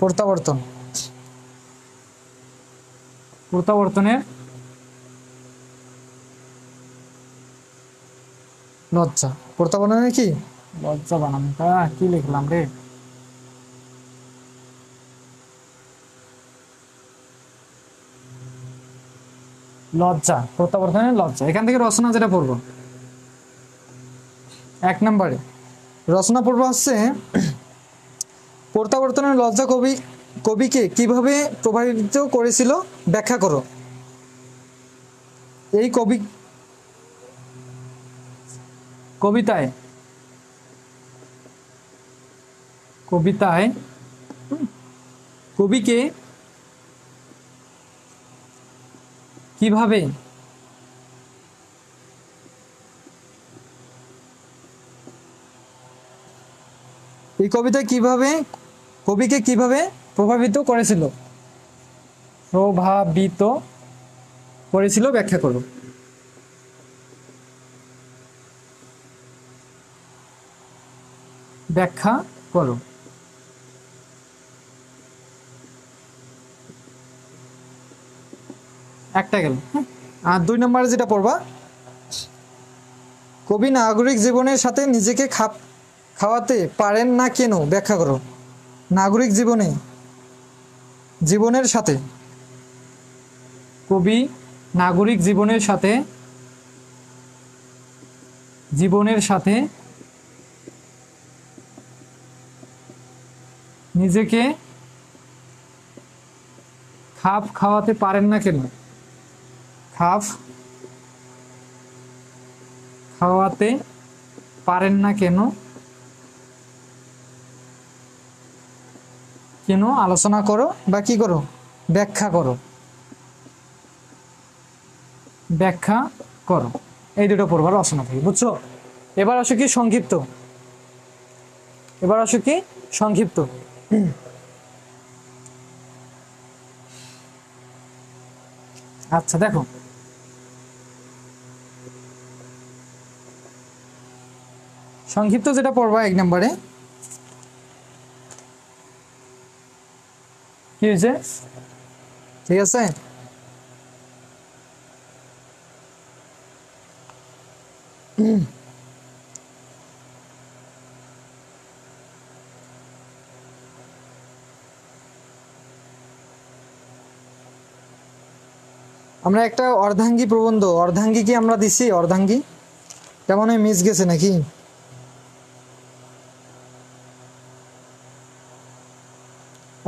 প্রত্যাবর্তনের লজ্জা, প্রত্যাবর্তনের কি লজ্জা, বানানটা কি লিখলাম রে? লজ্জা, প্রত্যাবর্তনের লজ্জা, এখান থেকে রচনা যেটা পড়বো 1 নম্বরে রচনা পড়বো হচ্ছে প্রত্যাবর্তনের লজ্জা কবিকে কিভাবে প্রভাবিত করেছিল ব্যাখ্যা করো। এই কবিতায় কবিতায় কবিকে কিভাবে এই কবিতায় কবিকে কিভাবে প্রভাবিত করেছিল? প্রভাবিত করেছিল ব্যাখ্যা করো। ব্যাখ্যা করো। একটা গেল। আর 2 নম্বরে যেটা পড়বা, কবি নাগরিক জীবনের সাথে নিজেকে খাওয়াতে পারেন না কেন ব্যাখ্যা করো। নাগরিক জীবনের সাথে, কবি নাগরিক জীবনের সাথে নিজেকে খাপ খাওয়াতে পারেন না কেন? খাপ খাওয়াতে পারেন না কেন আলোচনা করো বা কি করো? ব্যাখ্যা করো। ব্যাখ্যা করো। এই দুটো পড়বা রচনা থেকে, বুঝছো? এবার আসো কি সংক্ষিপ্ত। আচ্ছা দেখো, সংক্ষিপ্ত যেটা পড়বা 1 নম্বরে, কি হয়েছে? ঠিক আছে, আমরা একটা অর্ধাঙ্গী প্রবন্ধ, অর্ধাঙ্গী কি আমরা দিছি? অর্ধাঙ্গী কেমন মিস গেছে নাকি?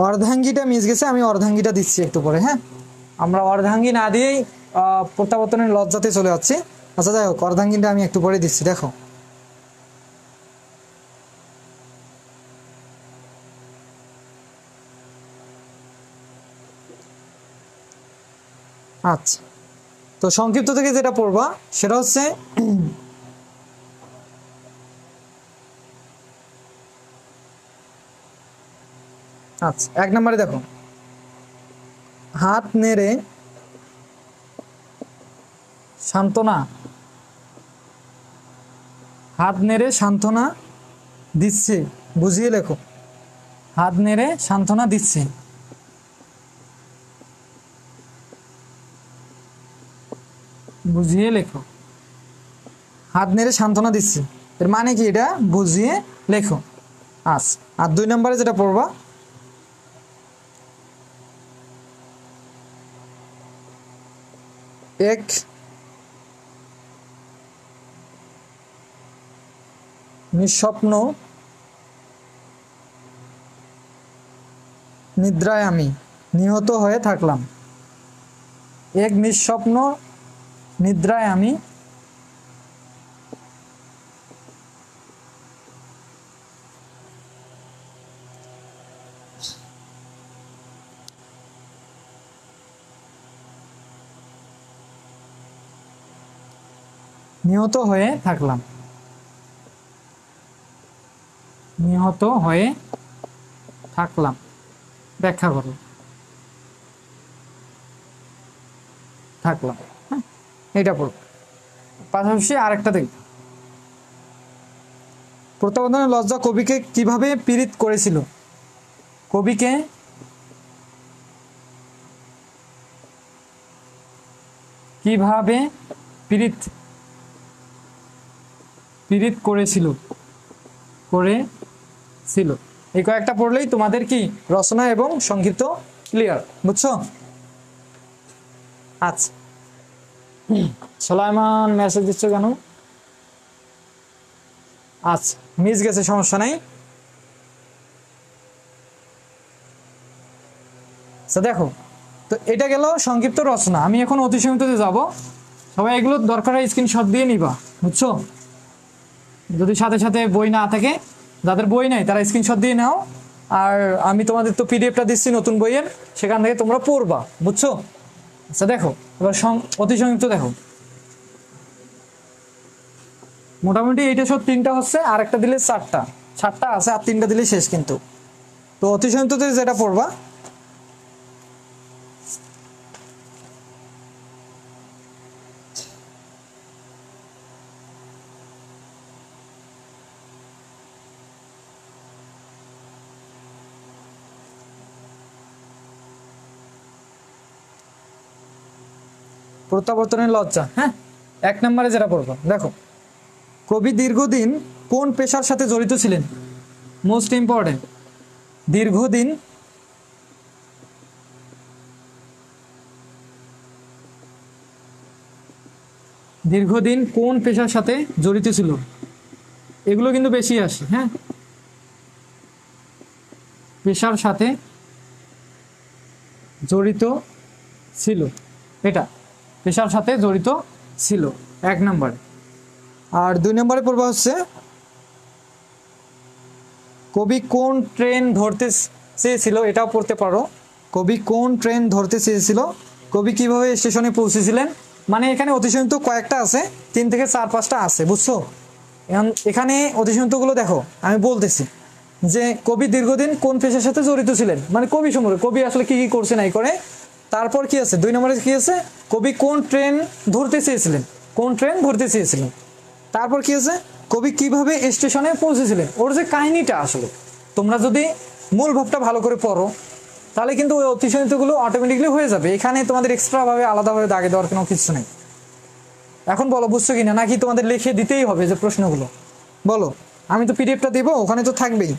অর্ধাঙ্গীটা মিস গেছে, আমি অর্ধাঙ্গীটা দিচ্ছি একটু পরে। হ্যাঁ, আমরা অর্ধাঙ্গী না দিয়েই প্রত্যাবর্তনের লজ্জাতে চলে যাচ্ছি। আচ্ছা যাই হোক, অর্ধাঙ্গীটা আমি একটু পরে দিচ্ছি, দেখো। আচ্ছা, তো সংক্ষিপ্ত থেকে যেটা পড়বা সেটা হচ্ছে আচ্ছা 1 নম্বরে দেখো, হাত নেড়ে সান্ত্বনা দিচ্ছে, বুঝিয়ে লেখো। হাত নেড়ে সান্ত্বনা দিচ্ছে, বুঝিয়ে লেখো। হাত নেড়ে সান্ত্বনা দিচ্ছে, এর মানে কি? এটা বুঝিয়ে লেখো। আচ্ছা, আর 2 নম্বরে যেটা পড়বা, এক নিঃস্বপ্ন নিদ্রায় আমি নিহত হয়ে থাকলাম। এক নিঃস্বপ্ন নিদ্রায় আমি নিহত হয়ে থাকলাম। নিহত হয়ে থাকলাম, ব্যাখ্যা করো। থাকলাম, হ্যাঁ, এটা পড়ো। পাশাপাশি আরেকটা দেখ, প্রত্যাবর্তনের লজ্জা কবিকে কিভাবে পীড়িত করেছিল? কবিকে কিভাবে পীড়িত করেছিল এই কয়েকটা পড়লেই তোমাদের কি রচনা এবং সংক্ষিপ্ত ক্লিয়ার, বুঝছো? আচ্ছা, সুলাইমান মেসেজ দিচ্ছ কেন? আচ্ছা, মিস গেছে, সমস্যা নাই। আচ্ছা দেখো, তো এটা গেল সংক্ষিপ্ত রচনা। আমি এখন অতি সীমিততে যাব, সবাই এগুলো দরকার হয় স্ক্রিনশট দিয়ে নিবা, বুঝছো? যদি সাথে সাথে বই না থাকে যাদের বই নাই তারা স্ক্রিনশট দিয়ে নাও, আর আমি তোমাদের তো পিডিএফটা দিচ্ছি নতুন বইয়ের, সেখান থেকে তোমরা পড়বা, বুঝছো? আচ্ছা দেখো এবার অতি সংযুক্ত দেখো, মোটামুটি এইটা সব 3টা হচ্ছে, আর একটা দিলে 4টা, 7টা আছে, আর 3টা দিলে শেষ। কিন্তু তো অতি সংযুক্ততে যেটা পড়বা, প্রত্যাবর্তনের লজ্জা, হ্যাঁ 1 নম্বরে যেটা পড়বা দেখো, কবি দীর্ঘদিন কোন পেশার সাথে জড়িত ছিলেন? মোস্ট ইম্পর্টেন্ট, দীর্ঘদিন দীর্ঘদিন কোন পেশার সাথে জড়িত ছিল? এগুলো কিন্তু বেশি আসে, হ্যাঁ পেশার সাথে জড়িত ছিল, এটা পেশার সাথে জড়িত ছিল 1 নম্বরে। আর 2 নম্বরে পড়বা হচ্ছে, কবি কোন ট্রেন ধরতে চেয়েছিল? এটাও পড়তে পারো, কবি কোন ট্রেন ধরতে চেয়েছিল, কবি কিভাবে স্টেশনে পৌঁছেছিলেন। মানে এখানে অতিসংযুক্ত কয়েকটা আছে, 3 থেকে 4-5টা আছে, বুঝছো? এখানে অতিসংযুক্তগুলো দেখো, আমি বলতেছি যে কবি দীর্ঘদিন কোন পেশার সাথে জড়িত ছিলেন, মানে কবি সম্পর্কে, কবি আসলে কি কি করছে নাই করে। তারপর কি আছে 2 নম্বরে কি আছে, কবি কোন ট্রেন ধরতে চেয়েছিলেন, কোন ট্রেন ধরতে চেয়েছিলেন। তারপর কি আছে, কবি কিভাবে স্টেশনে পৌঁছেছিলেন, ওর যে কাহিনীটা, আসলে তোমরা যদি মূল ভাবটা ভালো করে পড়ো তাহলে কিন্তু ওই অতিসংযুক্তগুলো অটোমেটিকলি হয়ে যাবে। এখানে তোমাদের এক্সট্রা ভাবে আলাদাভাবে দাগে দেওয়ার কোনো কিছু নেই। এখন বলো বুঝছো কিনা, নাকি তোমাদের লিখে দিতেই হবে যে প্রশ্নগুলো? বলো, আমি তো পিডিএফটা দেবো, ওখানে তো থাকবেই।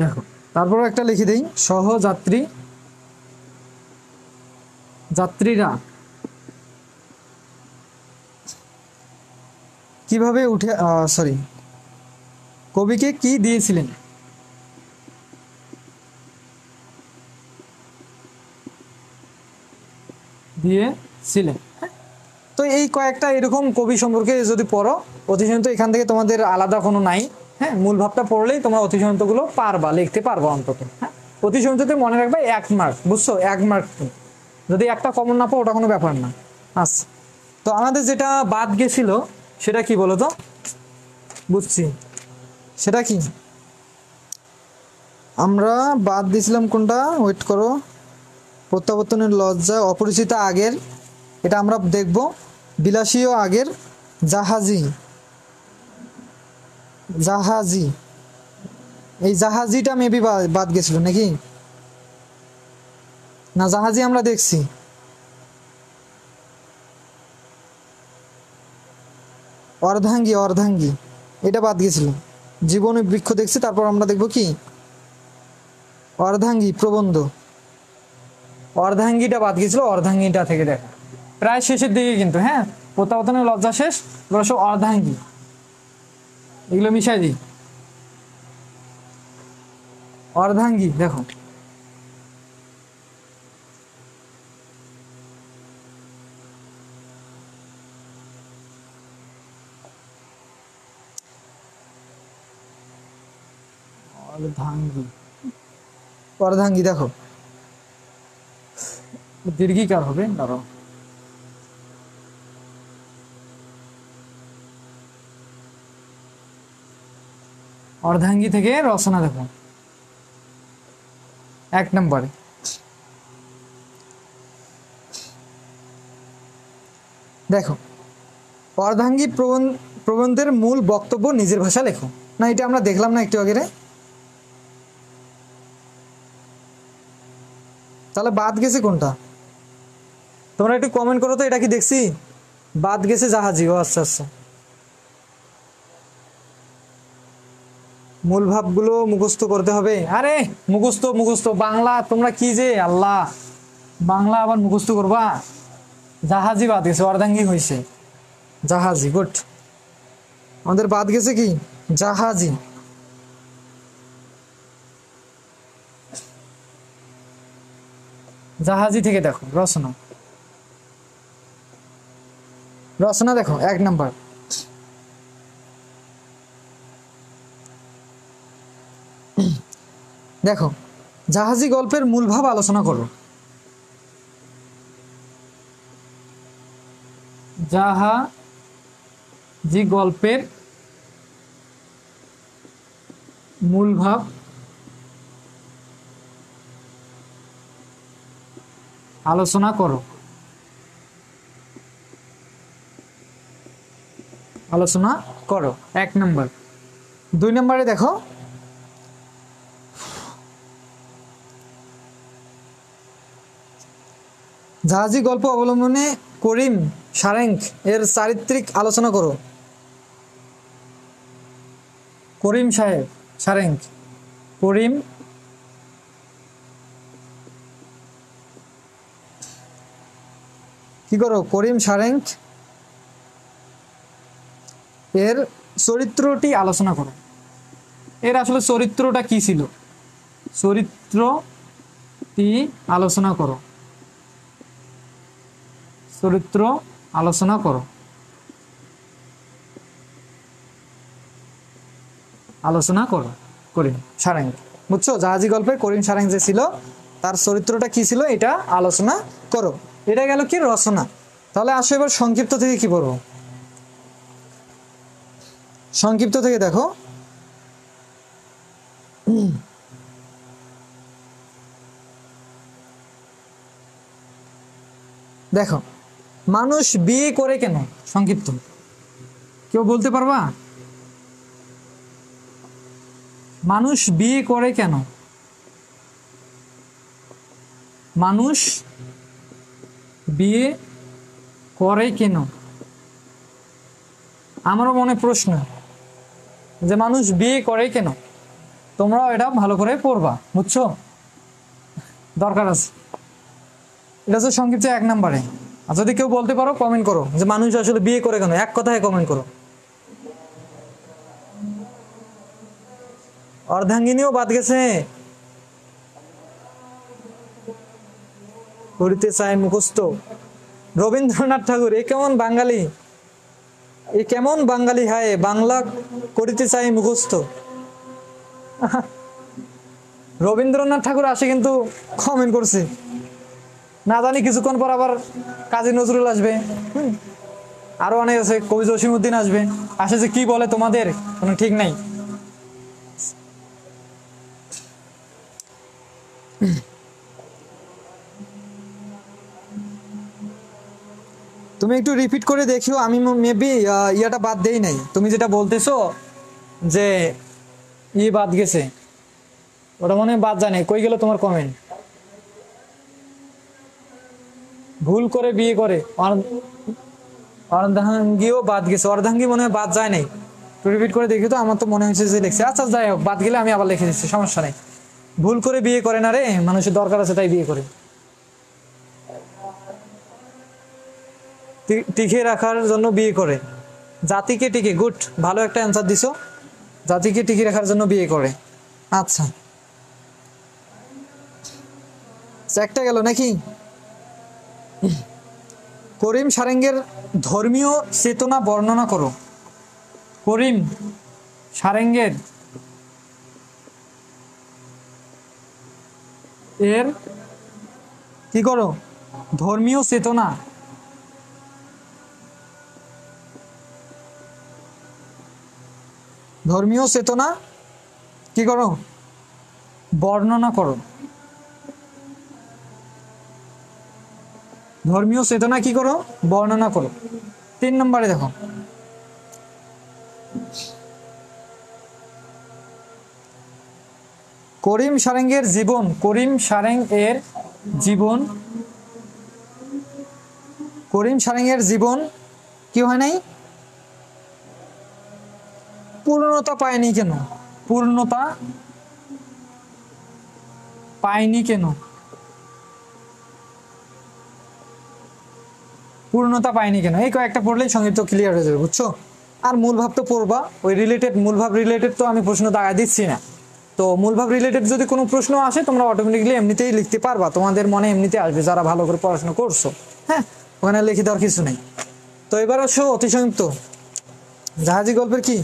দেখো তারপরও একটা লিখে দেই, যাত্রীরা কিভাবে উঠে, সরি, কবিকে কি দিয়েছিলেন? দিয়েছিলেন, তো এই কয়েকটা এরকম কবি সম্পর্কে যদি পড়ো, অতিসংযুক্ত এখান থেকে তোমাদের আলাদা কোনো নাই, হ্যাঁ মূল ভাবটা পড়লেই তোমরা অতিসংযুক্তগুলো পারবা, লিখতে পারবা অন্তত। হ্যাঁ অতিসংযুক্ততে মনে রাখবে 1 মার্ক, বুঝছো? 1 মার্ক, যদি একটা কমন না পাও ওটা কোনো ব্যাপার না। আচ্ছা, তো আমাদের যেটা বাদ গেছিল সেটা কি বলো তো? বুঝছি, সেটা কি আমরা বাদ দিয়েছিলাম কোনটা, ওয়েট করো, প্রত্যাবর্তনের লজ্জা, অপরিচিত আগের, এটা আমরা দেখব, বিলাসী ও আগের, জাহাজি, জাহাজি, এই জাহাজিটা মেবি বাদ গেছিল নাকি? না, জাহাজি আমরা দেখছি। অর্ধাঙ্গী, অর্ধাঙ্গী এটা বাদ গেছিল। জীবনী বৃক্ষ দেখছি, তারপর আমরা দেখব কি অর্ধাঙ্গী প্রবন্ধ, অর্ধাঙ্গীটা বাদ গেছিল, অর্ধাঙ্গীটা থেকে দেখা প্রায় শেষের দিকে কিন্তু, হ্যাঁ প্রত্যাবর্তনের লজ্জা শেষ, সব অর্ধাঙ্গী, এগুলো মিশাই দিই। অর্ধাঙ্গী দেখো, অর্ধাঙ্গী, অর্ধাঙ্গী দেখো, দীর্ঘিকার হবে, দাঁড়াও, অর্ধাঙ্গী থেকে রচনা দেখো 1 নম্বরে। দেখো, অর্ধাঙ্গী প্রবন্ধের মূল বক্তব্য নিজের ভাষা লেখো, না এটা আমরা দেখলাম না একটু আগে? তাহলে বাদ গেছে কোনটা? তোমরা একটু কমেন্ট করো তো, এটা কি দেখছি বাদ গেছে? জাহাজি, ও আচ্ছা আচ্ছা, মূল ভাবগুলো মুখস্থ করতে হবে। আরে মুখস্থ মুখস্থ বাংলা, তোমরা কি যে আল্লাহ, বাংলা আবার মুখস্থ করবা? জাহাজি বাদ গেছে, অর্ধাঙ্গী হয়েছে জাহাজি, গুড। আমাদের বাদ গেছে কি জাহাজি। জাহাজি থেকে দেখো রচনা, রচনা দেখো 1 নাম্বার, দেখো জাহাজি গল্পের মূল ভাব আলোচনা করো। জাহাজি গল্পের মূল ভাব আলোচনা করো। আলোচনা করো 1 নাম্বার। 2 নম্বরে দেখো জাহাজি গল্প অবলম্বনে করিম সারেঙ্গ এর চারিত্রিক আলোচনা করো। করিম সারেঙ্গ, করিম কি করো, করিম সারেঙ্গ এর চরিত্রটি আলোচনা করো। এর আসলে চরিত্রটা কি ছিল, চরিত্রটি আলোচনা করো। চরিত্র আলোচনা করো। আলোচনা করো করিম সারেঙ্গ, বুঝছো? জাহাজি গল্পে করিম সারেঙ্গ যে ছিল তার চরিত্রটা কি ছিল এটা আলোচনা করো। এটা গেল কি রচনা। তাহলে আসো এবার সংক্ষিপ্ত থেকে কি পড়বো। সংক্ষিপ্ত থেকে দেখো দেখো মানুষ বিয়ে করে কেন, সংক্ষিপ্ত কেউ বলতে পারবা? মানুষ বিয়ে করে কেন? মানুষ বিয়ে করে কেন? আমারও মনে প্রশ্ন যে মানুষ বিয়ে করে কেন, তোমরাও এটা ভালো করে পড়বা, বুঝছো? দরকার আছে। এটা হচ্ছে সংক্ষিপ্ত 1 নম্বরে। আর যদি কেউ বলতে পারো কমেন্ট করো যে মানুষ আসলে বিয়ে করে কেন, এক কথায় কমেন্ট করো। অর্ধাঙ্গিনীও বাদ গেছে, করিতে চায় মুখস্থ। রবীন্দ্রনাথ ঠাকুর, এ কেমন বাঙালি, এ কেমন বাঙালি, হায় বাংলা করিতে চায় মুখস্থ। রবীন্দ্রনাথ ঠাকুর আসে কিন্তু কমেন্ট করছে, না জানি কিছুক্ষণ পর আবার কাজী নজরুল আসবে, আরো অনেক আছে, কবি জসিমউদ্দিন আসবে, আসে যে কি বলে তোমাদের কোনো ঠিক নাই। তুমি একটু রিপিট করে দেখিও, আমি মেবি ইয়াটা বাদ দেই নাই। তুমি যেটা বলতেছো যে বাদ গেছে, ওটা মনে হয় বাদ যায় নাই। কই গেল তোমার কমেন্ট? ভুল করে বিয়ে করে, অর্ধাঙ্গীও বাদ গেছে। অর্ধাঙ্গী মনে হয় বাদ যায় নাই, রিপিট করে দেখি তো। আমার তো মনে হয়েছে যে লিখছে। আচ্ছা যাই হোক, বাদ গেলে আমি আবার লিখে দিচ্ছি, সমস্যা নেই। ভুল করে বিয়ে করে না রে, মানুষের দরকার আছে তাই বিয়ে করে। টিকে রাখার জন্য বিয়ে করে, জাতিকে টিকে, গুড, ভালো একটা অ্যান্সার দিছো। জাতিকে টিকে রাখার জন্য বিয়ে করে। আচ্ছা, একটা গেল নাকি? করিম সারেঙ্গের ধর্মীয় চেতনা বর্ণনা করো। করিম সারেঙ্গের এর কি করো, ধর্মীয় চেতনা, ধর্মীয় চেতনা কি করো, বর্ণনা করো। ধর্মীয় চেতনা কি করো, বর্ণনা করো। 3 নম্বরে দেখো করিম সারেঙ্গের জীবন, করিম সারেঙ্গ এর জীবন, করিম সারেঙ্গের জীবন কি হয় নাই, পূর্ণতা পায়নি কেন? পূর্ণতা পায়নি কেন? পূর্ণতা পায়নি কেন? এই কয়েকটা পড়লেই সংক্ষিপ্ত ক্লিয়ার হয়ে যাবে, বুঝছো? আর মূল ভাব তো পড়বা, ওই রিলেটেড, মূল ভাব রিলেটেড তো আমি প্রশ্ন দাগা দিচ্ছি না। তো মূল ভাব রিলেটেড যদি কোনো প্রশ্ন আসে তোমরা অটোমেটিকলি এমনিতেই লিখতে পারবা, তোমাদের মনে এমনিতে আসবে যারা ভালো করে পড়াশোনা করছো। হ্যাঁ, ওখানে লিখে দেওয়ার কিছু নেই। তো এবার আসো অতি সংক্ষিপ্ত, জাহাজি গল্পের কি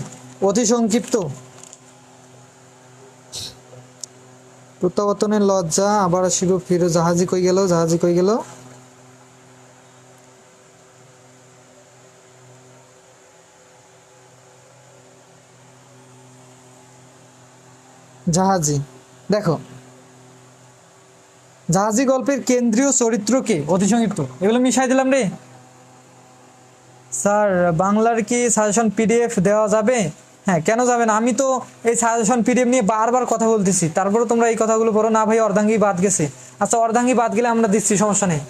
অতি সংক্ষিপ্ত। প্রত্যাবর্তনের লজ্জা, আবার আসিব ফিরে, জাহাজি কই গেল, জাহাজি কই গেল। জাহাজি, দেখো জাহাজি গল্পের কেন্দ্রীয় চরিত্রকে অতি সংক্ষিপ্ত, এগুলো মিশাই দিলাম রে। স্যার বাংলার কি সাজেশন পিডিএফ দেওয়া যাবে? হ্যাঁ, কেন যাবে না, আমি তো এই সাজেশন পিডিএফ নিয়ে বারবার কথা বলতেছি, তারপরে তোমরা এই কথাগুলো বলো না ভাই অর্ধাঙ্গি বাদ গেছে। আচ্ছা অর্ধাঙ্গি বাদ গেলে আমরা দিচ্ছি, সমস্যা নেই।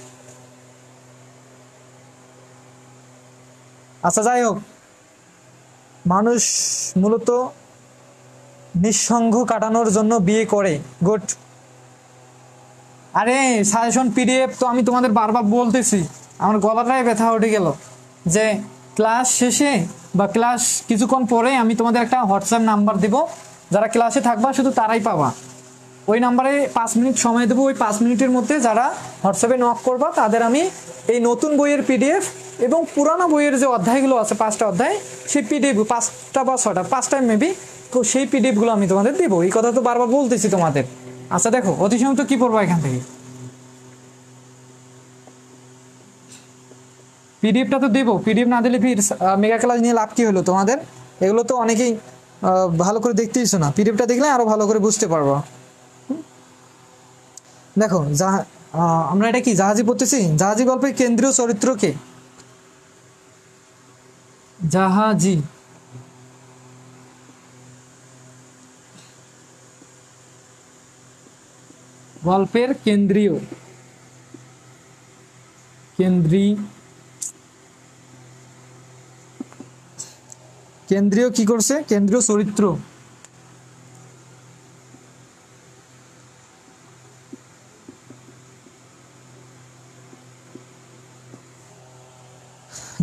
আচ্ছা যাই হোক, মানুষ মূলত নিঃসঙ্গ কাটানোর জন্য বিয়ে করে, গুড। আরে সাজেশন পিডিএফ তো আমি তোমাদের বারবার বলতেছি, আমার গলাটাই ব্যথা উঠে গেল যে ক্লাস শেষে বা ক্লাস কিছুক্ষণ পরে আমি তোমাদের একটা হোয়াটসঅ্যাপ নাম্বার দেব, যারা ক্লাসে থাকবা শুধু তারাই পাবা। ওই নাম্বারে 5 মিনিট সময় দেবো, ওই 5 মিনিটের মধ্যে যারা হোয়াটসঅ্যাপে নক করবা তাদের আমি এই নতুন বইয়ের পিডিএফ এবং পুরানো বইয়ের যে অধ্যায়গুলো আছে 5টা অধ্যায়, সেই পিডিএফ 5টা বা 6টা 5টায় মেবি, তো সেই পিডিএফগুলো আমি তোমাদের দেবো। এই কথা তো বারবার বলতেছি তোমাদের। আচ্ছা দেখো অতি সংক্ষিপ্ত কি পড়বো এখান থেকে, পিডিএফটা তো দেবো, পিডিএফ না দিলে ফির মেগা ক্লাস নিয়ে লাভ কি হলো তোমাদের? এগুলো তো অনেকেই ভালো করে দেখতেইছো না, পিডিএফটা দেখলে আরো ভালো করে বুঝতে পারবো। দেখো আমরা এটা কি জাহাজি পড়তেছি, জাহাজি গল্পের কেন্দ্রীয় চরিত্রকে, জাহাজি গল্পের কেন্দ্রীয় কেন্দ্রীয় কি করছে, কেন্দ্রীয় চরিত্র,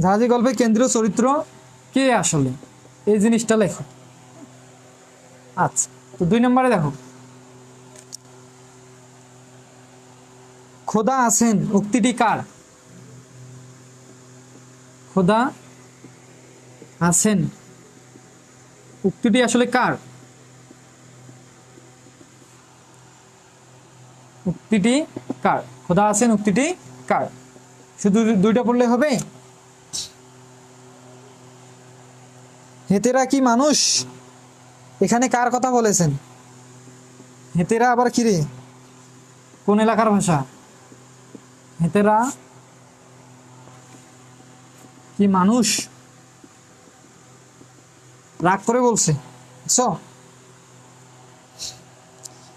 জাহাজি গল্পের কেন্দ্রীয় চরিত্র কে আসলে, এই জিনিসটা লেখো। আচ্ছা তো 2 নম্বরে দেখো, খোদা আছেন উক্তিটি কার? খোদা আছেন উক্তিটি আসলে কার? উক্তিটি কার? খোদা আছেন উক্তিটি কার? শুধু 2টা পড়লে হবে? হেতেরা কি মানুষ, এখানে কার কথা বলেছেন? হেতেরা আবার কি রে, কোন এলাকার ভাষা? হেতেরা কি মানুষ, রাগ করে বলছে।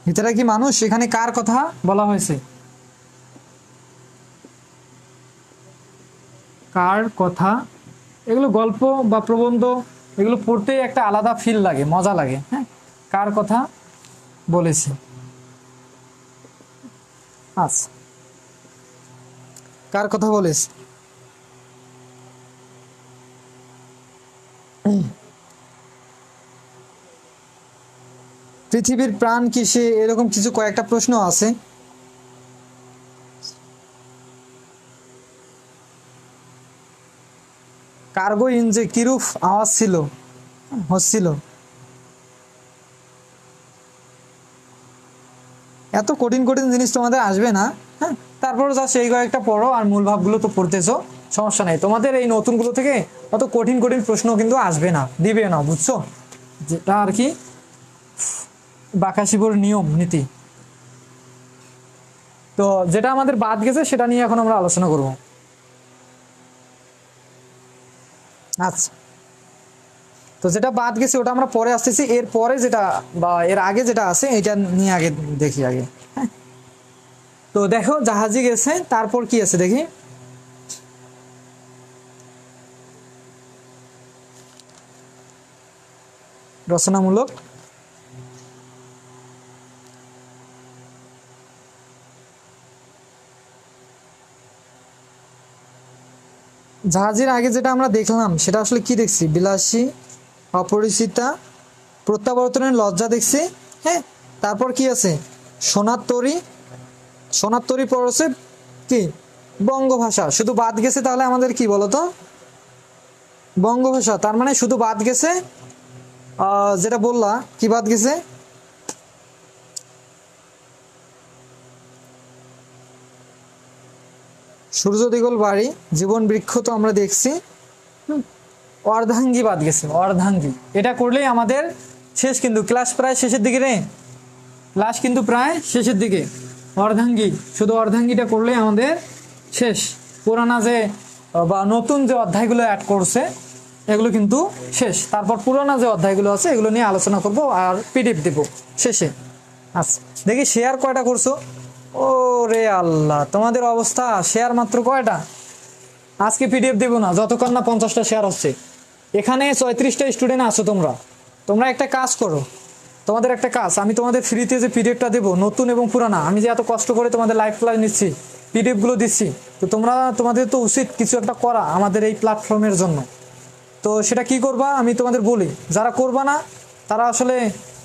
হেতেরা কি মানুষ, এখানে কার কথা বলা হয়েছে? কার কথা, এগুলো গল্প বা প্রবন্ধ, এগুলো পড়তে একটা আলাদা ফিল লাগে, মজা লাগে। হ্যাঁ, কার কথা বলেছে। আচ্ছা কার কথা বলেছে, পৃথিবীর প্রাণ কিসে, এরকম কিছু কয়েকটা প্রশ্ন আছে। কার্গো ইঞ্জে কিরূপ আওয়াজ ছিল, হচ্ছিল? এত কঠিন কঠিন জিনিস তোমাদের আসবে না। হ্যাঁ, তারপরে যা সেই কয়েকটা পড়ো, আর মূল ভাবগুলো তো পড়তেছো, সমস্যা নাই। তোমাদের এই নতুনগুলো থেকে অত কঠিন কঠিন প্রশ্ন কিন্তু আসবে না, দিবে না, বুঝছো? যেটা আর কি বাকাশিবুর নিয়ম নীতি। তো যেটা আমাদের বাদ গেছে সেটা নিয়ে এখন আমরা আলোচনা করব। আচ্ছা তো যেটা বাদ গেছে ওটা আমরা পরে আসতেছি, এর পরে যেটা বা এর আগে যেটা আছে এটা নিয়ে আগে দেখি আগে। হ্যাঁ, তো দেখো জাহাজি গেছে, তারপর কি আছে দেখি। রচনামূলক, জাহাজের আগে যেটা আমরা দেখলাম সেটা আসলে কি দেখছি, বিলাসী, অপরিচিতা, প্রত্যাবর্তনের লজ্জা দেখছি। হ্যাঁ, তারপর কি আছে, সোনার তরী, সোনার তরী পড়ছে কি বঙ্গভাষা। শুধু বাদ গেছে তাহলে আমাদের কি বলতো, বঙ্গভাষা, তার মানে শুধু বাদ গেছে যেটা বললা, কি বাদ গেছে? সূর্য দিগল বাড়ি, জীবন বৃক্ষ তো আমরা দেখছি। অর্ধাঙ্গী বাদ গেছে, অর্ধাঙ্গী। এটা করলেই আমাদের শেষ, কিন্তু ক্লাস প্রায় শেষের দিকে রে, ক্লাস কিন্তু প্রায় শেষের দিকে। অর্ধাঙ্গী, শুধু অর্ধাঙ্গীটা করলেই আমাদের শেষ। পুরানা যে বা নতুন যে অধ্যায়গুলো অ্যাড করছে এগুলো কিন্তু শেষ। তারপর পুরানা যে অধ্যায়গুলো আছে এগুলো নিয়ে আলোচনা করব আর পিডিএফ দেব শেষে। আচ্ছা দেখি শেয়ার কয়টা করছো? ও রে আল্লাহ, তোমাদের অবস্থা, শেয়ার মাত্র কয়টা? আজকে পিডিএফ দেবো না যতক্ষণ না 50টা শেয়ার হচ্ছে। এখানে 34টা স্টুডেন্ট আছো তোমরা। তোমরা একটা কাজ করো, তোমাদের একটা কাজ, আমি তোমাদের ফ্রিতে যে পিডিএফটা দেবো নতুন এবং পুরানা, আমি যে এত কষ্ট করে তোমাদের লাইভ ক্লাস নিচ্ছি, পিডিএফগুলো দিচ্ছি, তো তোমাদের তো উচিত কিছু একটা করা আমাদের এই প্ল্যাটফর্মের জন্য। তো সেটা কি করবা আমি তোমাদের বলি, যারা করবা না তারা আসলে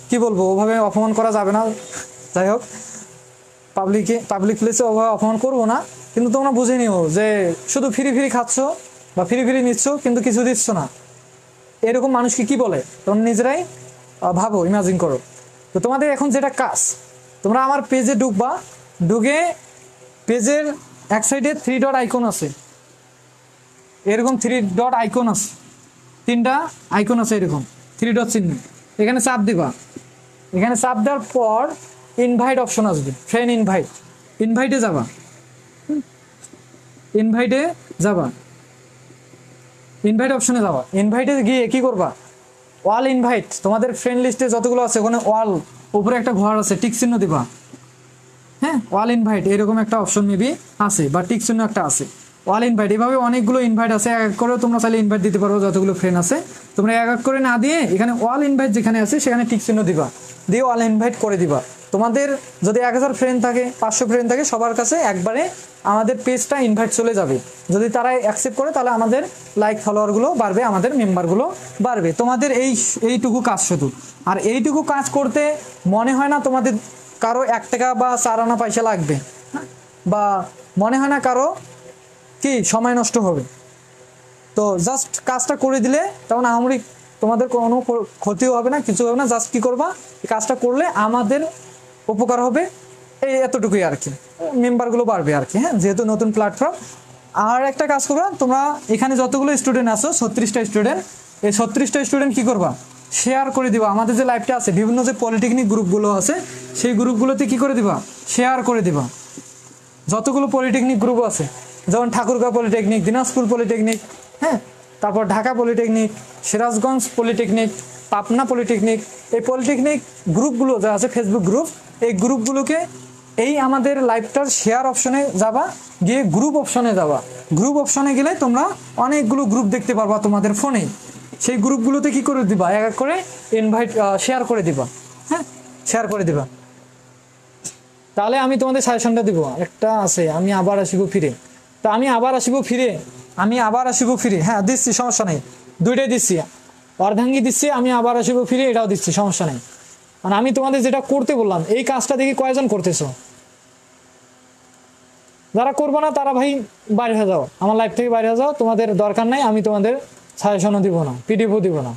কি বলবো, ওভাবে অপমান করা যাবে না। যাই হোক, পাবলিক প্লেসে ওভাবে অপমান করবো না, কিন্তু তোমরা বুঝে নিও যে শুধু ফ্রি ফ্রি খাচ্ছ বা ফ্রি ফ্রি নিচ্ছ কিন্তু কিছু দিচ্ছ না, এরকম মানুষকে কি বলে তোমরা নিজেরাই ভাবো, ইমাজিন করো। তো তোমাদের এখন যেটা কাজ, তোমরা আমার পেজে ঢুকবা, ঢুকে পেজের এক সাইডে 3 ডট আইকন আছে, এরকম 3 ডট আইকন আছে, 3টা আইকন আছে এরকম 3 ডট চিহ্ন, এখানে চাপ দিবা। এখানে চাপ দেওয়ার পর ইনভাইট অপশন আসবে, ফ্রেন্ড ইনভাইট, ইনভাইটে যাবা, ইনভাইটে যাবা, ইনভাইট অপশনে যাবা। ইনভাইটে গিয়ে কি করবা, অল ইনভাইট, তোমাদের ফ্রেন্ড লিস্টে যতগুলো আছে ওখানে অল, উপরে একটা ঘর আছে টিক চিহ্ন দিবা। হ্যাঁ, অল ইনভাইট এরকম একটা অপশন মেবি আছে, বা টিক চিহ্ন একটা আছে, অল ইনভাইট। এভাবে অনেকগুলো ইনভাইট আছে, এক এক করে তোমরা চাইলে ইনভাইট দিতে পারো যতগুলো ফ্রেন্ড আছে। তোমরা এক এক করে না দিয়ে এখানে অল ইনভাইট যেখানে আছে সেখানে টিক চিহ্ন দিবা, দিয়ে অল ইনভাইট করে দিবা। তোমাদের যদি 1000 ফ্রেন্ড থাকে, 500 ফ্রেন্ড থাকে, সবার কাছে একবারে আমাদের পেজটা ইনভাইট চলে যাবে। যদি তারা অ্যাকসেপ্ট করে তাহলে আমাদের লাইক ফলোয়ারগুলো বাড়বে, আমাদের মেম্বারগুলো বাড়বে। তোমাদের এইটুকু কাজ শুধু। আর এইটুকু কাজ করতে মনে হয় না তোমাদের কারো 1 টাকা বা 4 আনা পয়সা লাগবে, বা মনে হয় না কারো কি সময় নষ্ট হবে। তো জাস্ট কাজটা করে দিলে তখন আমারই তোমাদের কোনো ক্ষতিও হবে না, কিছু হবে না। জাস্ট কি করবা, কাজটা করলে আমাদের উপকার হবে, এই এতটুকুই আর কি, মেম্বারগুলো বাড়বে আর কি। হ্যাঁ, যেহেতু নতুন প্ল্যাটফর্ম। আর একটা কাজ করবা, তোমরা এখানে যতগুলো স্টুডেন্ট আছো 36টা স্টুডেন্ট, এই 36টা স্টুডেন্ট কি করবা, শেয়ার করে দিবা। আমাদের যে লাইভটা আছে, বিভিন্ন যে পলিটেকনিক গ্রুপগুলো আছে সেই গ্রুপগুলোতে কি করে দিবা, শেয়ার করে দিবা। যতগুলো পলিটেকনিক গ্রুপ আছে, যেমন ঠাকুরগাঁও পলিটেকনিক, দিনাজপুর পলিটেকনিক, হ্যাঁ, তারপর Dhaka polytechnic, Sirajganj polytechnic, Pabna polytechnic, এই পলিটেকনিক গ্রুপগুলো যা আছে ফেসবুক গ্রুপ, এই গ্রুপগুলোকে এই আমাদের লাইভটার শেয়ার অপশনে যাবা, গিয়ে গ্রুপ অপশনে যাবা। গ্রুপ অপশনে গেলে তোমরা অনেকগুলো গ্রুপ দেখতে পারবা তোমাদের ফোনে। সেই গ্রুপগুলোতে কি করে দিবা, এক এক করে ইনভাইট শেয়ার করে দিবা। হ্যাঁ, শেয়ার করে দিবা। তাহলে আমি তোমাদের সাজেশনটা দিব, একটা আছে আমি আবার আসিব ফিরে। তা আমি আবার আসিব ফিরে, আমি আবার আসিব ফিরে, হ্যাঁ দিচ্ছি, সমস্যা নেই, দুইটাই দিচ্ছি, অর্ধাঙ্গী দিচ্ছি, আমি আবার আসিব ফিরে এটাও দিচ্ছি, সমস্যা নেই। মানে আমি তোমাদের যেটা করতে বললাম এই কাজটা দেখি কয়জন করতেছো। যারা করবো না তারা ভাই বাইরে হয়ে যাও, আমার লাইফ থেকে বাইরে হয়ে যাও, তোমাদের দরকার নাই, আমি তোমাদের সাজেশনও দিব না, পিডিএফও দিব না।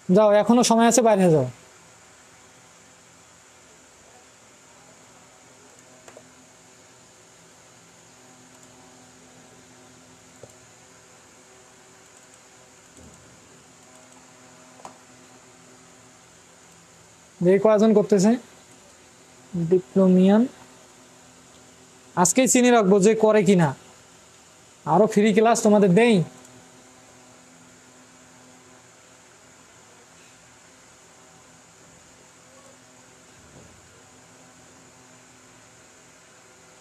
যাও, এখনো সময় আছে, বাইরে হয়ে যাও। যে কয়জন করতেছে ডিপ্লোমিয়ান, আজকেই চিনি রাখবো যে করে কিনা। আরো ফ্রি ক্লাস তোমাদের দেই।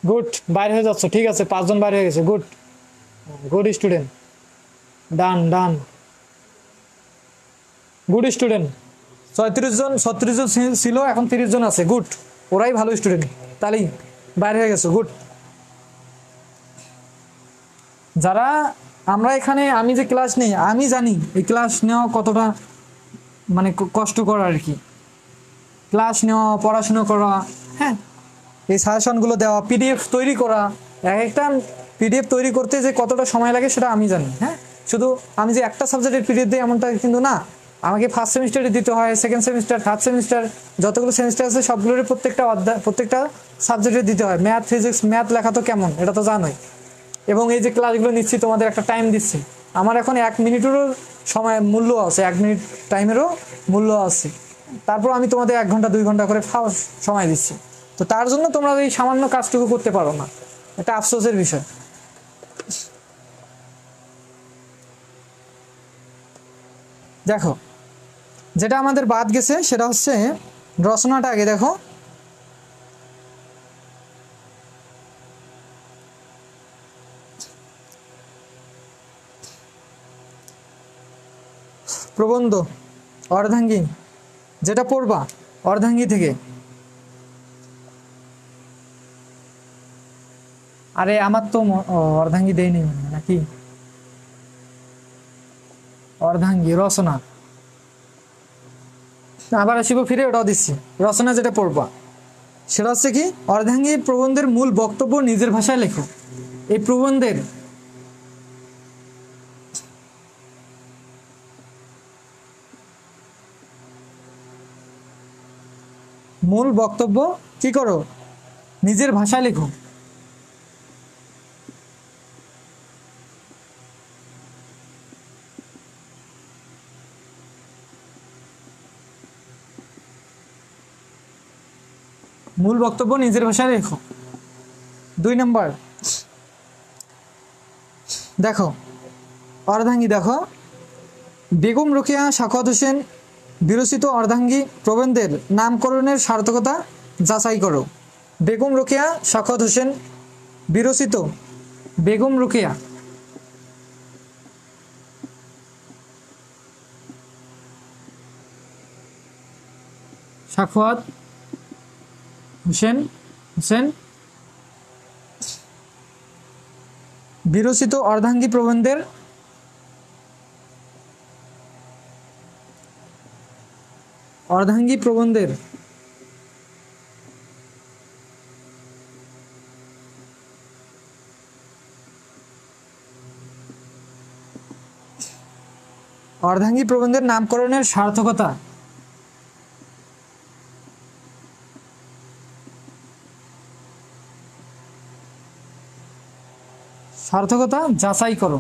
গুড, বাইরে হয়ে যাচ্ছ, ঠিক আছে, 5 জন বাইরে হয়ে গেছে, গুড, গুড স্টুডেন্ট, ডান ডান, গুড স্টুডেন্ট। 36 জন, 36 জন ছিল, এখন 30 জন আছে, গুড, ওরাই ভালো স্টুডেন্ট, তাহলেই বাইরে হয়ে গেছে, গুড। যারা আমরা এখানে, আমি যে ক্লাস নেই আমি জানি এই ক্লাস নেওয়া কতটা মানে কষ্টকর আর কি। ক্লাস নেওয়া, পড়াশুনো করা, হ্যাঁ, এই সাজেশনগুলো দেওয়া, পিডিএফ তৈরি করা। এক একটা পিডিএফ তৈরি করতে যে কতটা সময় লাগে সেটা আমি জানি। হ্যাঁ, শুধু আমি যে একটা সাবজেক্টের পিডিএফ দিই এমনটা কিন্তু না, আমাকে ফার্স্ট সেমিস্টারে দিতে হয়, সেকেন্ড সেমিস্টার, থার্ড সেমিস্টার, যতগুলো সেমিস্টার আছে সবগুলোর প্রত্যেকটা অধ্যায়, প্রত্যেকটা সাবজেক্টে দিতে হয়। ম্যাথ, ফিজিক্স, ম্যাথ লেখা তো কেমন, এটা তো জানোই। এবং এই যে ক্লাসগুলো নিচ্ছি, তোমাদের একটা টাইম দিচ্ছি, আমার এখন 1 মিনিটেরও সময় মূল্য আছে, 1 মিনিট টাইমেরও মূল্য আছে। তারপর আমি তোমাদের 1 ঘন্টা 2 ঘন্টা করে সময় দিচ্ছি। তো তার জন্য তোমরা এই সামান্য কাজটুকু করতে পারো না, এটা আফসোসের বিষয়। দেখো, যেটা আমাদের বাদ গেছে সেটা হচ্ছে রচনাটা। আগে দেখো, প্রবন্ধ, অর্ধাঙ্গী, যেটা পড়বা অর্ধাঙ্গী থেকে। আরে আমার তো অর্ধাঙ্গী দেয়নি নাকি, অর্ধাঙ্গী রচনা, আবার আসিব ফিরে, ওটাও দিচ্ছি। রচনা যেটা পড়বা সেটা হচ্ছে কি, অর্ধাঙ্গী প্রবন্ধের মূল বক্তব্য নিজের ভাষায় লেখো। এই প্রবন্ধের মূল বক্তব্য কি করো, নিজের ভাষায় লেখো। মূল বক্তব্য নিজের ভাষায় লেখো। 2 নম্বর, দেখো অর্ধাঙ্গী, দেখো বেগম রোকেয়া সাখাওয়াত হোসেন বিরচিত অর্ধাঙ্গী প্রবন্ধের নামকরণের সার্থকতা যাচাই করো। বেগম রোকেয়া সাখাওয়াত হোসেন বিরচিত, বেগম রোকেয়া সাখাওয়াত হোসেন বিরচিত অর্ধাঙ্গী প্রবন্ধের অর্ধাঙ্গী প্রবন্ধের অর্ধাঙ্গী প্রবন্ধের নামকরণের সার্থকতা যাচাই করো,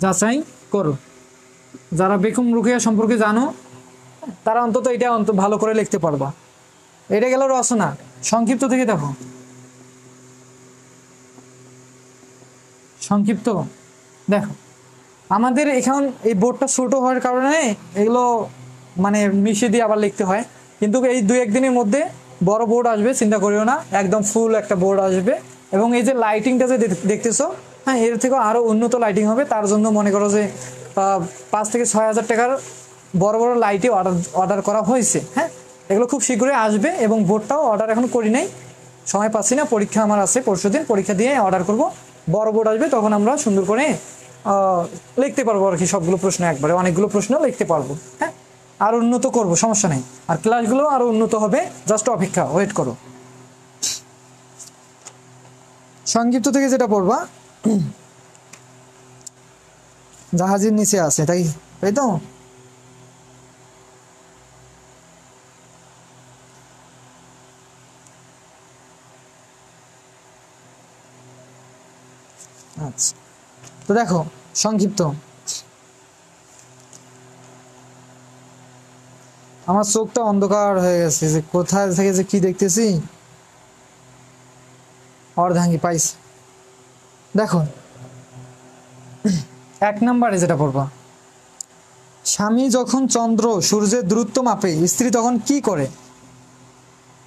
যাচাই করো। যারা বেগম রোকেয়া সম্পর্কে জানো তারা অন্তত এটা ভালো করে লিখতে পারবা। এটা গেল রচনা। সংক্ষিপ্ত থেকে দেখো, সংক্ষিপ্ত দেখো, আমাদের এখন এই বোর্ডটা ছোট হওয়ার কারণে এগুলো মানে মিশিয়ে দিয়ে আবার লিখতে হয়, কিন্তু এই 2-1 দিনের মধ্যে বড় বোর্ড আসবে, চিন্তা করিও না, একদম ফুল একটা বোর্ড আসবে। এবং এই যে লাইটিংটা যে দেখতেছো, হ্যাঁ, এর থেকেও আরও উন্নত লাইটিং হবে। তার জন্য মনে করো যে 5 থেকে 6 হাজার টাকার বড় বড় লাইটই অর্ডার করা হয়েছে। হ্যাঁ, এগুলো খুব শীঘ্রই আসবে। এবং বোর্ডটাও অর্ডার এখন করি নাই, সময় পাচ্ছি না, পরীক্ষা আমার আছে পরশুদিন, পরীক্ষা দিয়ে অর্ডার করব। বড় বোর্ড আসবে, তখন আমরা সুন্দর করে লিখতে পারবো আর কি, সবগুলো প্রশ্ন একবারে, অনেকগুলো প্রশ্ন লিখতে পারবো। হ্যাঁ, আর উন্নত করব, সমস্যা নেই। আর ক্লাসগুলো আরো উন্নত হবে, জাস্ট অপেক্ষা, ওয়েট করো। সংক্ষিপ্ত থেকে যেটা পড়বা, জাহাজের নিচে আছে, তাই তাই তো। আচ্ছা, তো দেখো সংক্ষিপ্ত, আমার চোখটা অন্ধকার হয়ে গেছে, যে কোথায় থেকে যে কি দেখতেছি। অর্ধাঙ্গী পাইছি, দেখো 1 নম্বরে যেটা পড়বা, স্বামী যখন চন্দ্র সূর্যের দূরত্ব মাপে স্ত্রী তখন কি করে।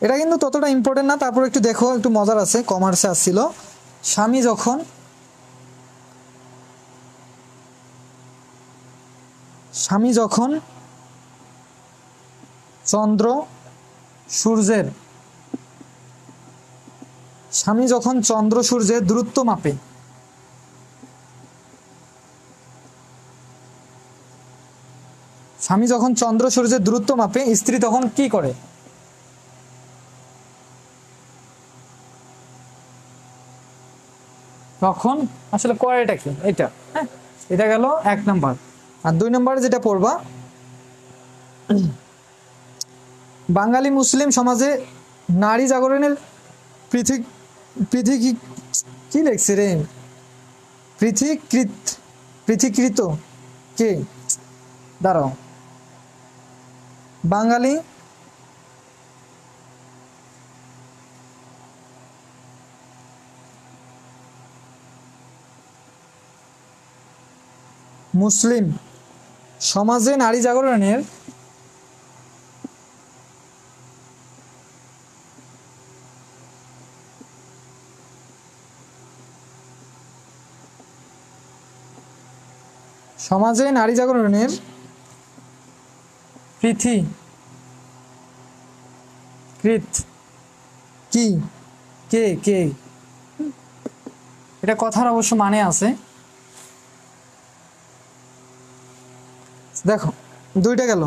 এটা কিন্তু ততটা ইম্পর্টেন্ট না, তারপর একটু দেখো, একটু মজার আছে, কমার্সে আসছিল। স্বামী যখন চন্দ্র সূর্যের দূরত্ব মাপে, স্বামী যখন চন্দ্র সূর্যের দূরত্ব মাপে, স্ত্রী তখন কি করে? তখন আসলে করেটা কি এটা? হ্যাঁ, এটা গেল 1 নাম্বার। আর 2 নাম্বারে যেটা পড়বা, বাঙালি মুসলিম সমাজে নারী জাগরণের পৃথিক পৃথিক কি লেখছে রে, পৃথিকৃত কে? দাঁড়াও, বাঙালি মুসলিম সমাজে নারী জাগরণের সমাজে নারী জাগরণের পৃথিকৃত কি? কে কে? এটা কথার অবশ্য মানে আছে। দেখো 2টা গেল।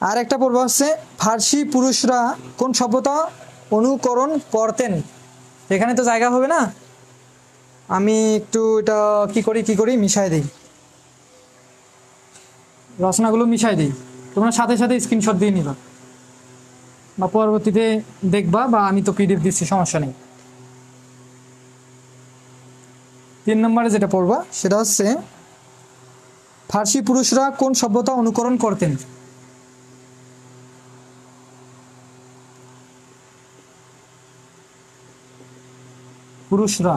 আর একটা পর্ব হচ্ছে ফার্সি পুরুষরা কোন সভ্যতা অনুকরণ করতেন। এখানে তো জায়গা হবে না, আমি একটু এটা কি করি মিশাই দিই, রচনাগুলো মিশাই দিই। তোমরা সাথে সাথে স্ক্রিনশট দিয়ে নিবা বা পরবর্তীতে দেখবা, বা আমি তো পিডিএফ দিচ্ছি, সমস্যা নেই। 3 নম্বরে যেটা পড়বা সেটা হচ্ছে ফার্সি পুরুষরা কোন সভ্যতা অনুকরণ করতেন। পুরুষরা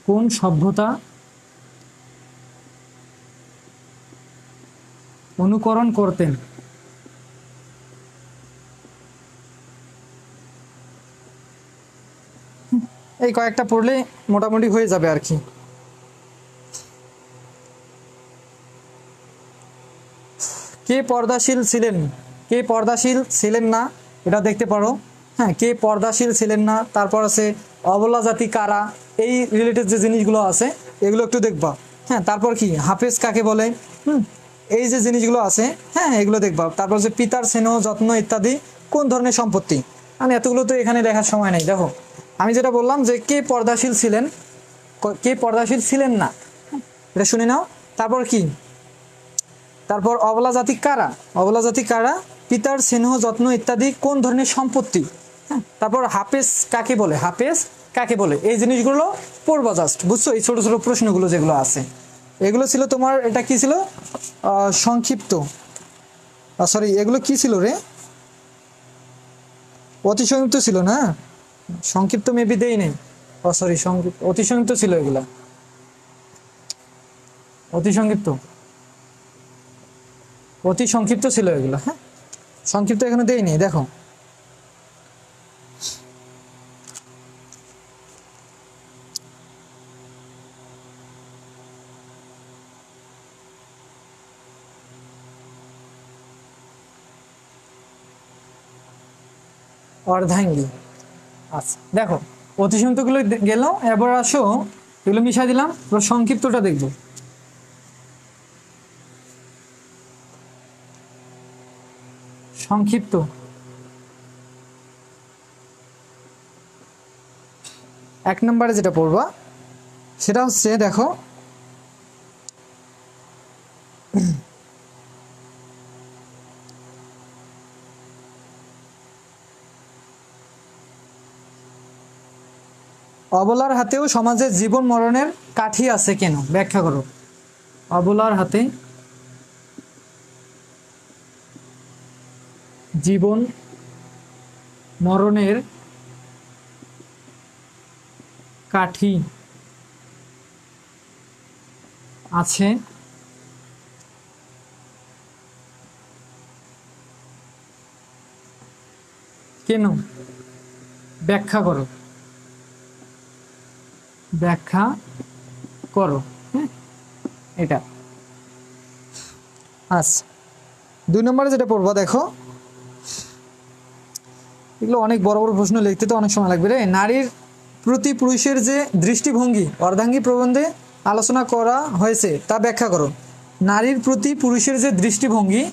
কোন সভ্যতা অনুকরণ করতেন? এই কয়েকটা পড়লে মোটামুটি হয়ে যাবে আর কি। কে পর্দাশীল ছিলেন, কে পর্দাশীল ছিলেন না, এটা দেখতে পারো। হ্যাঁ, কে পর্দাশীল ছিলেন না, তারপর আছে অবলা জাতি কারা, এই রিলেটেড যে জিনিসগুলো আছে এগুলো একটু দেখবা। হ্যাঁ, তারপর কি হাফেজ কাকে বলে, এই যে জিনিসগুলো আছে, হ্যাঁ এগুলো দেখবা। তারপর যে পিতার স্নেহ যত্ন ইত্যাদি কোন ধরনের সম্পত্তি, মানে এতগুলো তো এখানে দেখার সময় নেই। দেখো আমি যেটা বললাম যে কে পর্দাশীল ছিলেন, কে পর্দাশীল ছিলেন না, এটা শুনে নাও। তারপর কি, তারপর অবলা জাতি কারা, অবলা জাতি কারা, পিতার স্নেহ যত্ন ইত্যাদি কোন ধরনের সম্পত্তি। হ্যাঁ, তারপর হাফেজ কাকে বলে, হাফেজ কাকে বলে, এই জিনিসগুলো পড়বা জাস্ট, বুঝছো? এই ছোট ছোট প্রশ্নগুলো যেগুলো আছে এগুলো ছিল তোমার, এটা কি ছিল, সংক্ষিপ্ত, সরি এগুলো কি ছিল রে, অতি সংক্ষিপ্ত ছিল না, সংক্ষিপ্ত মেবি দেই নেই, সরি সংক্ষিপ্ত, অতি সংক্ষিপ্ত ছিল এগুলা, অতি সংক্ষিপ্ত, অতি সংক্ষিপ্ত ছিল এগুলো। হ্যাঁ, সংক্ষিপ্ত এখানে দেইনি, দেখো অর্ধাঙ্গী। আচ্ছা দেখো অতি সংক্ষিপ্তগুলো গেল, এবার আসো এগুলো মিশাই দিলাম, এবার সংক্ষিপ্তটা দেখবো। সংক্ষিপ্ত 1 নম্বরে যেটা পড়বা সেটা হচ্ছে, দেখো অবলার হাতেও সমাজে জীবন মরণের কাঠি আছে কেন, ব্যাখ্যা করো। অবলার হাতে জীবন মরণের কাঠি আছে কেন, ব্যাখ্যা করো, ব্যাখ্যা করো। হ্যাঁ, এটা আচ্ছা 2 নম্বরে যেটা পড়বা, দেখো এগুলো অনেক বড় বড় প্রশ্ন লিখতে তো অনেক সময় লাগবে রে। নারীর প্রতি পুরুষের যে দৃষ্টিভঙ্গি অর্ধাঙ্গী প্রবন্ধে আলোচনা করা হয়েছে তা ব্যাখ্যা করো। নারীর প্রতি পুরুষের যে দৃষ্টিভঙ্গি,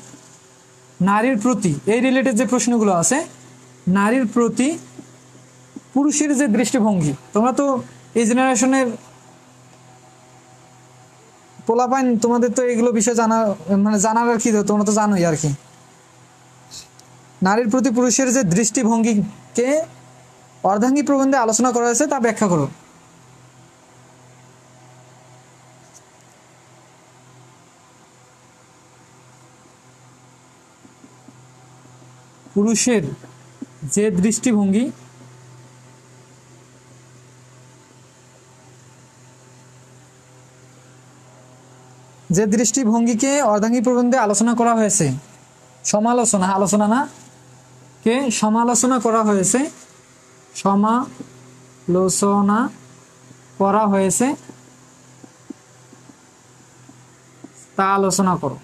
নারীর প্রতি এই রিলেটেড যে প্রশ্নগুলো আছে, নারীর প্রতি পুরুষের যে দৃষ্টিভঙ্গি, তোমরা তো এই জেনারেশনের পোলাপাইন, তোমাদের তো এগুলো বিষয় জানা মানে জানার আর কি, তোমরা তো জানোই আর কি। নারীর প্রতি পুরুষের যে দৃষ্টিভঙ্গিকে অর্ধাঙ্গী প্রবন্ধে আলোচনা করা হয়েছে তা ব্যাখ্যা করো। পুরুষের যে দৃষ্টিভঙ্গি, যে দৃষ্টিভঙ্গিকে অর্ধাঙ্গী প্রবন্ধে আলোচনা করা হয়েছে, সমালোচনা, আলোচনা না, কে সমালোচনা করা হয়েছে, সমালোচনা করা হয়েছে তা আলোচনা করো,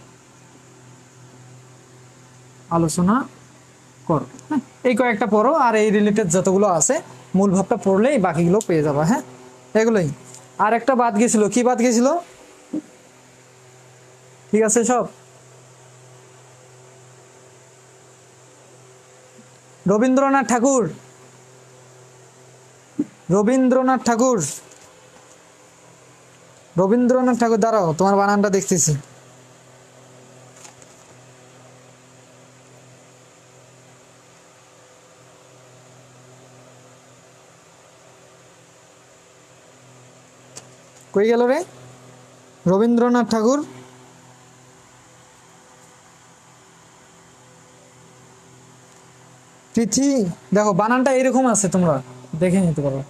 আলোচনা করো। হ্যাঁ, এই কয়েকটা পড়ো আর এই রিলেটেড যতগুলো আছে মূল ভাবটা পড়লেই বাকিগুলো পেয়ে যাবে। হ্যাঁ, এগুলোই। আর একটা বাদ গেছিল, কি বাদ গেছিল? ঠিক আছে সব? রবীন্দ্রনাথ ঠাকুর, রবীন্দ্রনাথ ঠাকুর, রবীন্দ্রনাথ ঠাকুর, দাঁড়াও তোমার বানানটা দেখতেছি। কই গেল রে রবীন্দ্রনাথ ঠাকুর? পৃথি, দেখো বানানটা এরকম আছে, তোমরা দেখে নিতে পারো।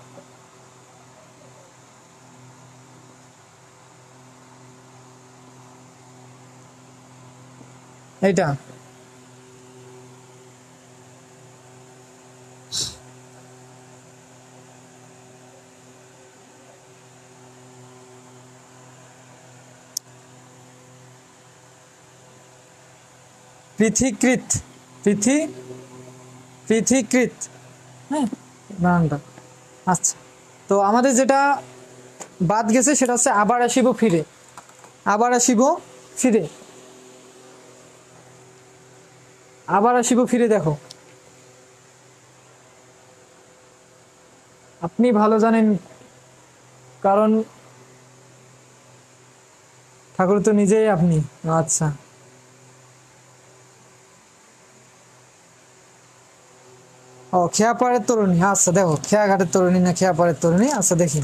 এইটা পৃথিকৃত, পৃথিকৃত। হ্যাঁ, বানানটা। আচ্ছা, তো আমাদের যেটা বাদ গেছে সেটা হচ্ছে আবার আসিব ফিরে, আবার আসিব ফিরে, আবার আসিব ফিরে। দেখো আপনি ভালো জানেন, কারণ ঠাকুর তো নিজেই আপনি। আচ্ছা, ও খেয়াপাড়ের তরুণী। আচ্ছা দেখো, খেয়াঘাটের তরুণী না খেয়াপাড়ের তরুণী। আচ্ছা দেখি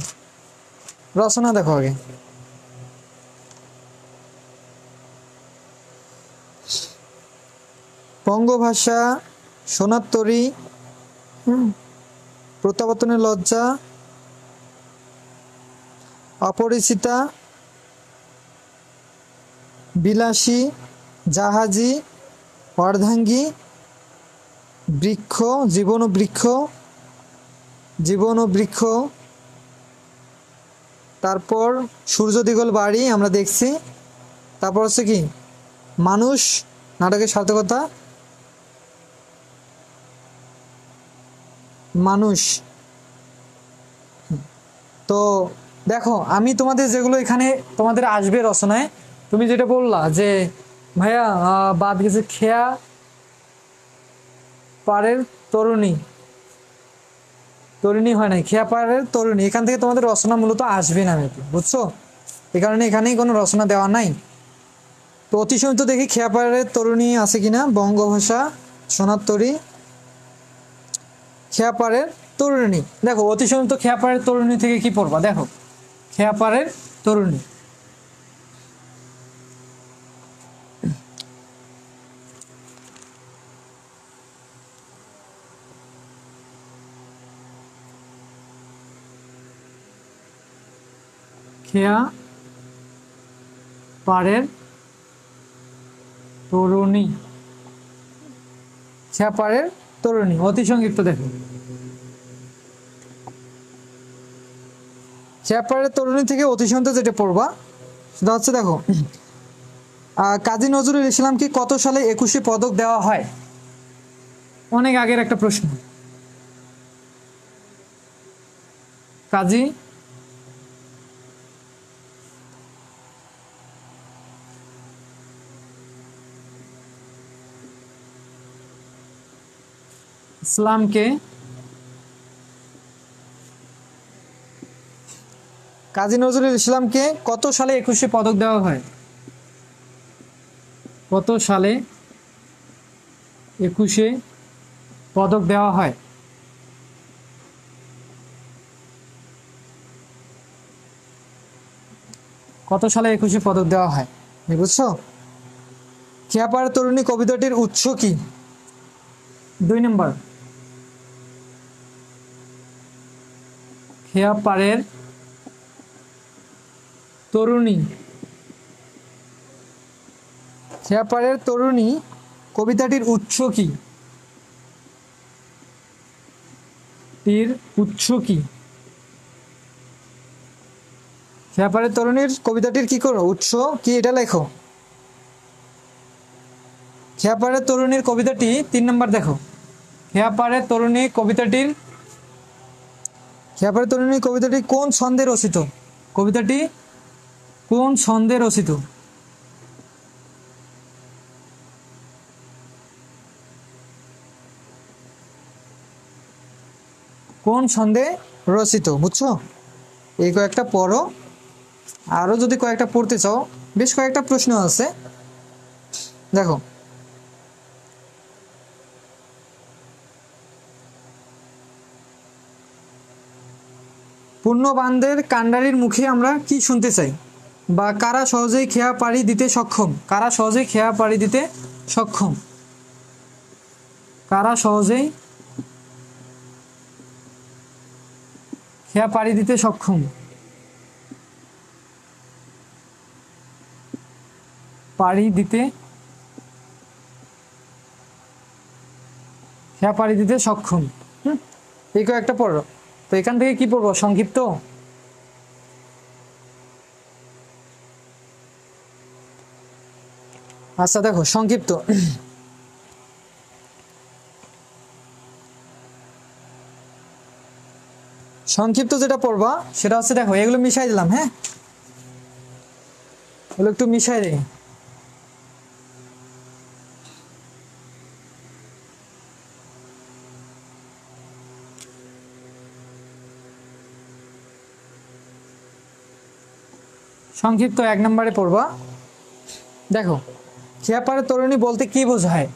রচনা দেখো আগে। বঙ্গভাষা, সোনার তরী, প্রত্যাবর্তনের লজ্জা, অপরিচিতা, বিলাসী, জাহাজী, অর্ধাঙ্গী, বৃক্ষ, জীবন ও বৃক্ষ, জীবন ও বৃক্ষ, তারপর সূর্য দিগল বাড়ি আমরা দেখছি, তারপর হচ্ছে কি মানুষ, নাটকের সার্থকতা, মানুষ। তো দেখো আমি তোমাদের যেগুলো এখানে তোমাদের আসবে রচনায়, তুমি যেটা বললা যে ভাইয়া বাদ গেছে খেয়া পাড়ের তরুণী, তরুণী হয় নাই, খেয়া পাড়ের তরুণী, এখান থেকে তোমাদের রচনা মূলত আসবে না, বুঝছো? এই কারণে এখানেই কোনো রচনা দেওয়া নাই। তো অতিসমিত দেখি খেয়া পাড়ের তরুণী আছে কিনা। বঙ্গভাষা, সোনার তরী, খেয়া পাড়ের তরুণী। দেখো অতিসমিত খেয়া পাড়ের তরুণী থেকে কি পড়বা? দেখো খেয়া পাড়ের তরুণী, খেয়া পাড়ের তরুণী, খেয়া পাড়ের তরুণী অতি সংক্ষিপ্ত। দেখো খেয়া পাড়ের তরুণী থেকে অতি সংক্ষিপ্ত যেটা পড়বা সেটা হচ্ছে, দেখো কাজী নজরুল ইসলামকে কত সালে 21শে পদক দেওয়া হয়? অনেক আগের একটা প্রশ্ন। কাজী ইসলামকে কাজী নজরুল ইসলামকে কত সালে 21শে পদক দেওয়া হয়? কত সালে 21শে পদক দেওয়া হয়? কত সালে 21শে পদক দেওয়া হয় বুঝছো? খেয়াপাড় তরুণী কবিতাটির উৎস কি? 2 নম্বর, খেয়াপাড়ের তরুণী, খেয়াপাড়ের তরুণী কবিতাটির উৎস কি? উৎস কি? খেয়াপাড়ের তরুণীর কবিতাটির কি করো উৎস কি এটা লেখো। খেয়াপাড়ের তরুণীর কবিতাটি 3 নম্বর দেখো। খেয়াপাড়ের তরুণী কবিতাটির কোন ছন্দে রচিত? কবিতাটি কোন ছন্দে রচিত? কোন ছন্দে রচিত বুঝছো? এই কয়েকটা পড়ো, আরো যদি কয়েকটা পড়তে চাও বেশ কয়েকটা প্রশ্ন আছে দেখো। পূর্ণবান্ধের কান্ডারির মুখে আমরা কি শুনতে চাই? বা কারা সহজেই খেয়া পাড়ি দিতে সক্ষম? কারা সহজেই খেয়া পাড়ি দিতে সক্ষম? কারা সহজেই খেয়া পাড়ি দিতে সক্ষম? পাড়ি দিতে, খেয়া পাড়ি দিতে সক্ষম। এই কয়েকটা পড়ো। তো এখান থেকে কি পড়বো? সংক্ষিপ্ত। আচ্ছা দেখো সংক্ষিপ্ত। সংক্ষিপ্ত যেটা পড়বা সেটা হচ্ছে দেখো, এগুলো মিশাই দিলাম। হ্যাঁ, এগুলো একটু মিশাই দিই। সংক্ষিপ্ত 1 নম্বরে পড়বা। দেখো, খেয়াপাড়ের তরুণী বলতে কি বোঝায়?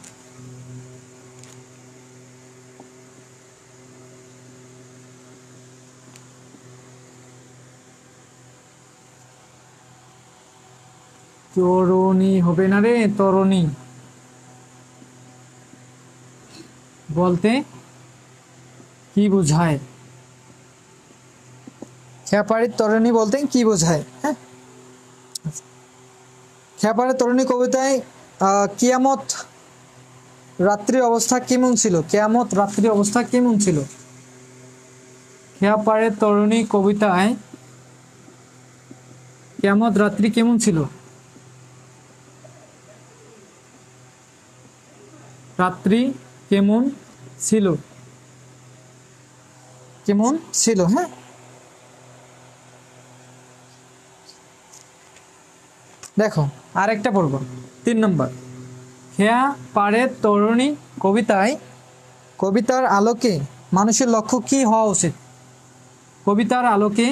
তরুণী হবে না রে, তরুণী বলতে কি বোঝায়? খেয়াপাড়ের তরুণী বলতে কি বোঝায়? হ্যাঁ, খেয়াপাড়ের তরুণী কবিতায় কিয়ামত রাত্রির অবস্থা কেমন ছিল? কিয়ামত রাত্রির অবস্থা কেমন ছিল? খেয়াপাড়ের তরুণী কবিতায় কিয়ামত রাত্রি কেমন ছিল? রাত্রি কেমন ছিল? কেমন ছিল? হ্যাঁ, দেখো আরেকটা পড়বো 3 নম্বর। খেয়াপাড়ের তরুণী কবিতায় কবিতার আলোকে মানুষের লক্ষ্য কি হওয়া উচিত? কবিতার আলোকে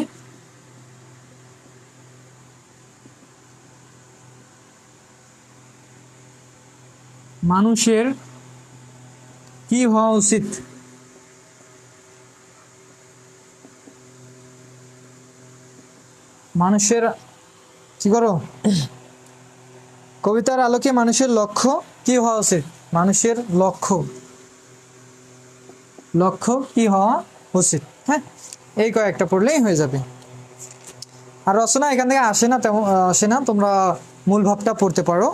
মানুষের কি হওয়া উচিত? মানুষের কি করো? কবিতার আলোকে মানুষের লক্ষ্য কি হওয়া উচিত? মানুষের লক্ষ্য কি হওয়া উচিত? হ্যাঁ, এই কয়েকটা পড়লেই হয়ে যাবে। আর রচনা এখান থেকে আসে না, তেমন আসে না, তোমরা মূল ভাবটা পড়তে পারো।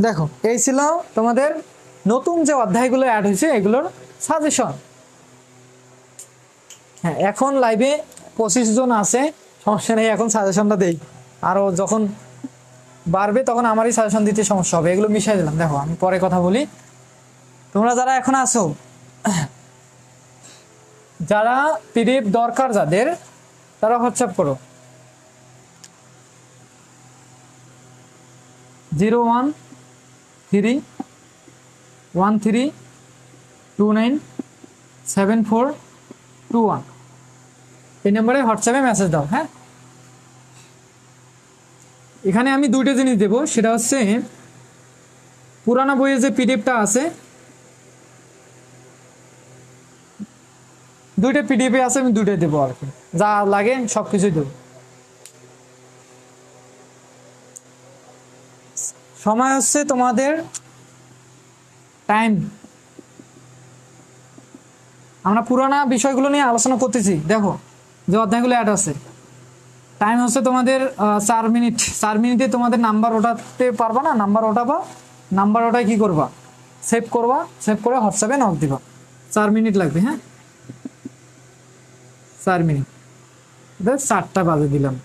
দেখো, এই ছিল তোমাদের নতুন যে অধ্যায়গুলো অ্যাড হয়েছে এগুলোর সাজেশন। হ্যাঁ, এখন লাইভে 25 জন আছে, সমস্যা নেই, এখন সাজেশনটা দেই, আরো যখন বাড়বে তখন আমারই সাজেশন দিতে সমস্যা হবে। এগুলো মিশাই দিলাম, দেখো আমি পরে কথা বলি। তোমরা যারা এখন আসো, যারা পিডিএফ দরকার যাদের, তারা হোয়াটসঅ্যাপ করো 01313297421 এই নম্বরে হোয়াটসঅ্যাপে মেসেজ দাও। হ্যাঁ, এখানে আমি দুইটা জিনিস দেবো, সেটা হচ্ছে পুরানা বইয়ের যে পিডিএফটা আছে, দুইটা পিডিএফে আছে, আমি দুইটাই দেবো আর কি, যা লাগে সব কিছুই দেবো। সময় হচ্ছে তোমাদের টাইম, আমরা পুরানা বিষয়গুলো নিয়ে আলোচনা করতেছি, দেখো যে অধ্যায়গুলো অ্যাড আছে। টাইম হচ্ছে তোমাদের 4 মিনিট, 4 মিনিটে তোমাদের নাম্বার ওঠাতে পারবা না, নাম্বার ওঠাবা, নাম্বার ওঠায় কি করবা, সেভ করবা, সেভ করে হোয়াটসঅ্যাপে নক দিবা। 4 মিনিট লাগবে। হ্যাঁ, 4 মিনিট, 4টা বাজে দিলাম,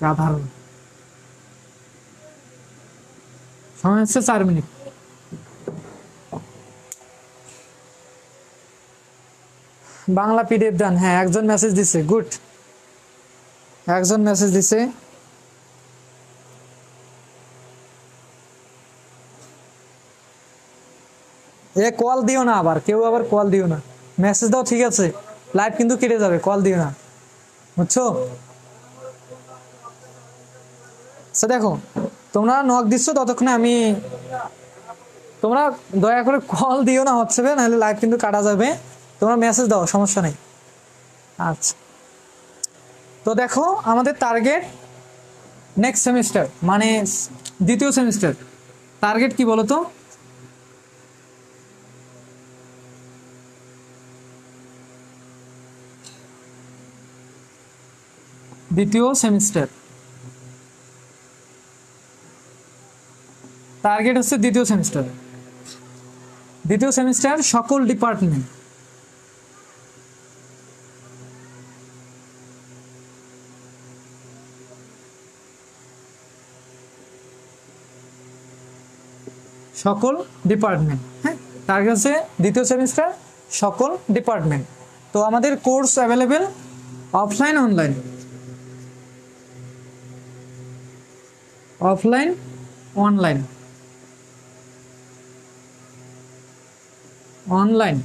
গাধার সময় হচ্ছে 4 মিনিট। বাংলা পিডিএফ ডান। হ্যাঁ, একজন মেসেজ দিছে, গুড, একজন মেসেজ দিছে। এ কল দিও না, আবার কেউ আবার কল দিও না, মেসেজ দাও, ঠিক আছে, লাইভ কিন্তু কেটে যাবে, কল দিও না, বুঝছো? আচ্ছা দেখো, তোমরা নক দিচ্ছ ততক্ষণে আমি, তোমরা দয়া করে কল দিও না হোয়াটসঅ্যাপে, নাহলে লাইভ কিন্তু কাটা যাবে। তোমরা মেসেজ দাও, সমস্যা নেই। আচ্ছা, তো দেখো আমাদের টার্গেট নেক্সট সেমিস্টার, মানে দ্বিতীয় সেমিস্টার টার্গেট কি বলো তো? দ্বিতীয় সেমিস্টার টার্গেট হচ্ছে দ্বিতীয় সেমিস্টার, দ্বিতীয় সেমিস্টার সকল ডিপার্টমেন্ট, সকল ডিপার্টমেন্ট। হ্যাঁ, টার্গেট হচ্ছে দ্বিতীয় সেমিস্টার সকল ডিপার্টমেন্ট। তো আমাদের course available offline online, offline online, online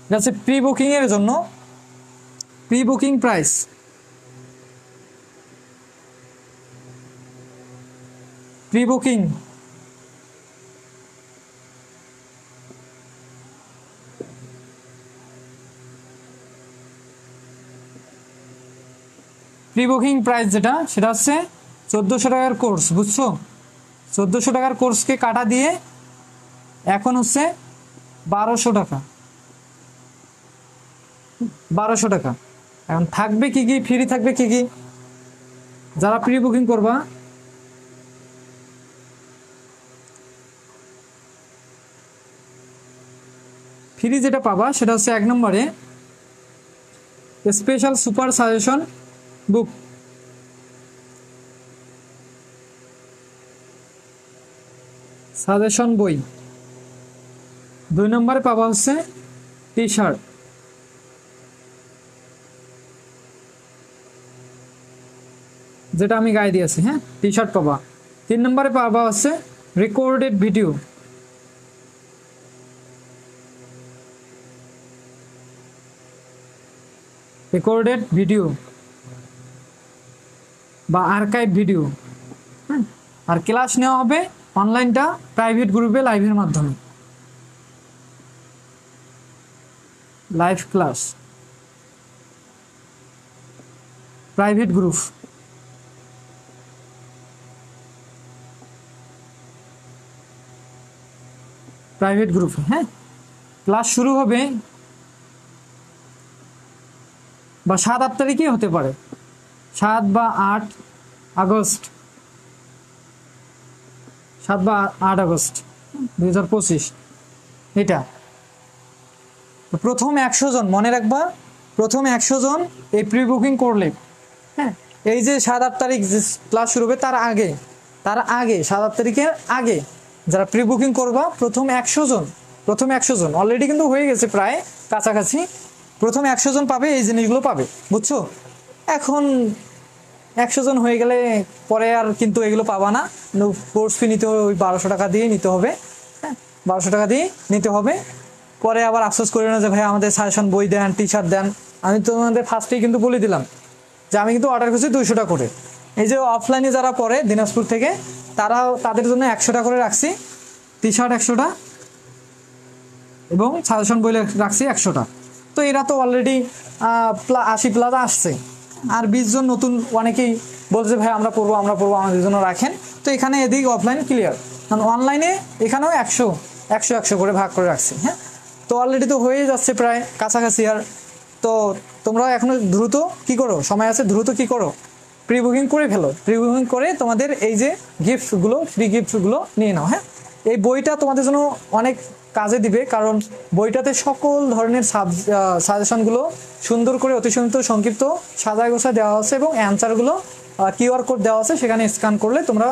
এটা হচ্ছে প্রি বুকিং এর জন্য, pre booking price pre booking pre booking price যেটা, সেটা হচ্ছে 1400 টাকার কোর্স, বুঝছো? 1400 টাকার কোর্সকে কাটা দিয়ে এখন হচ্ছে 1200 টাকা, 1200 টাকা। এখন থাকবে কি কি, ফ্রি থাকবে কি কি, যারা প্রি বুকিং করবা ফ্রি যেটা পাবা সেটা হচ্ছে 1 নম্বরে স্পেশাল সুপার সাজেশন বুক, সাজেশন বই। 2 নম্বরে পাবা হচ্ছে টি শার্ট, যেটা আমি গায়ে দিয়েছি। হ্যাঁ, টি শার্ট পাবা। 3 নম্বরে পাবা হচ্ছে রেকর্ডেড ভিডিও, রেকর্ডেড ভিডিও বা আর্কাইভ ভিডিও। হ্যাঁ, আর ক্লাস নেওয়া হবে অনলাইনটা প্রাইভেট গ্রুপে লাইভের মাধ্যমে, live class, private group. Private গ্রুপে, হ্যাঁ, ক্লাস শুরু হবে বা 7-8 তারিখে হতে পারে, 7 বা 8 আগস্ট, 7 বা 8 আগস্ট 2025। এটা প্রথম 100 জন, মনে রাখবা প্রথম 100 জন এই প্রি বুকিং করলে, হ্যাঁ, এই যে 7-8 তারিখ ক্লাস শুরু হবে তার আগে 7-8 তারিখের আগে যারা প্রি বুকিং করবা প্রথম 100 জন অলরেডি কিন্তু হয়ে গেছে প্রায় কাছাকাছি, প্রথম 100 জন পাবে এই জিনিসগুলো পাবে, বুঝছো? এখন 100 জন হয়ে গেলে পরে আর কিন্তু এগুলো পাবা না, কোর্স ফি নিতে হবে, ওই 1200 টাকা দিয়ে নিতে হবে, হ্যাঁ, 1200 টাকা দিয়ে নিতে হবে। পরে আবার আফসোস করে না যে ভাই আমাদের সাজেশন বই দেন, টি শার্ট দেন। আমি তোমাদের ফার্স্টেই কিন্তু বলে দিলাম যে আমি কিন্তু অর্ডার করছি 200 টাকা করে। এই যে অফলাইনে যারা পড়ে দিনাজপুর থেকে তাদের জন্য 100 টাকা করে রাখছি, টি শার্ট 100টা এবং সাজেশন বই রাখছি 100টা। তো এরা তো অলরেডি 80+ আসছে, আর 20 জন নতুন অনেকেই বলছে ভাই আমরা পড়বো আমাদের জন্য রাখেন। তো এখানে এদিক অফলাইন ক্লিয়ার, কারণ অনলাইনে এখানেও 100 করে ভাগ করে রাখছি, হ্যাঁ। তো অলরেডি তো হয়ে যাচ্ছে প্রায় কাছাকাছি। আর তো তোমরা এখনো দ্রুত কি করো, সময় আছে, দ্রুত কি করো, প্রি বুকিং করে ফেলো। প্রি বুকিং করে তোমাদের এই যে গিফটগুলো, ফ্রি গিফটগুলো নিয়ে নাও, হ্যাঁ। এই বইটা তোমাদের জন্য অনেক কাজে দিবে, কারণ বইটাতে সকল ধরনের সাজেশনগুলো সুন্দর করে অতি সুন্দর সংক্ষিপ্ত সাজায় গোছায় দেওয়া আছে, এবং অ্যান্সারগুলো কিউআর কোড দেওয়া আছে, সেখানে স্ক্যান করলে তোমরা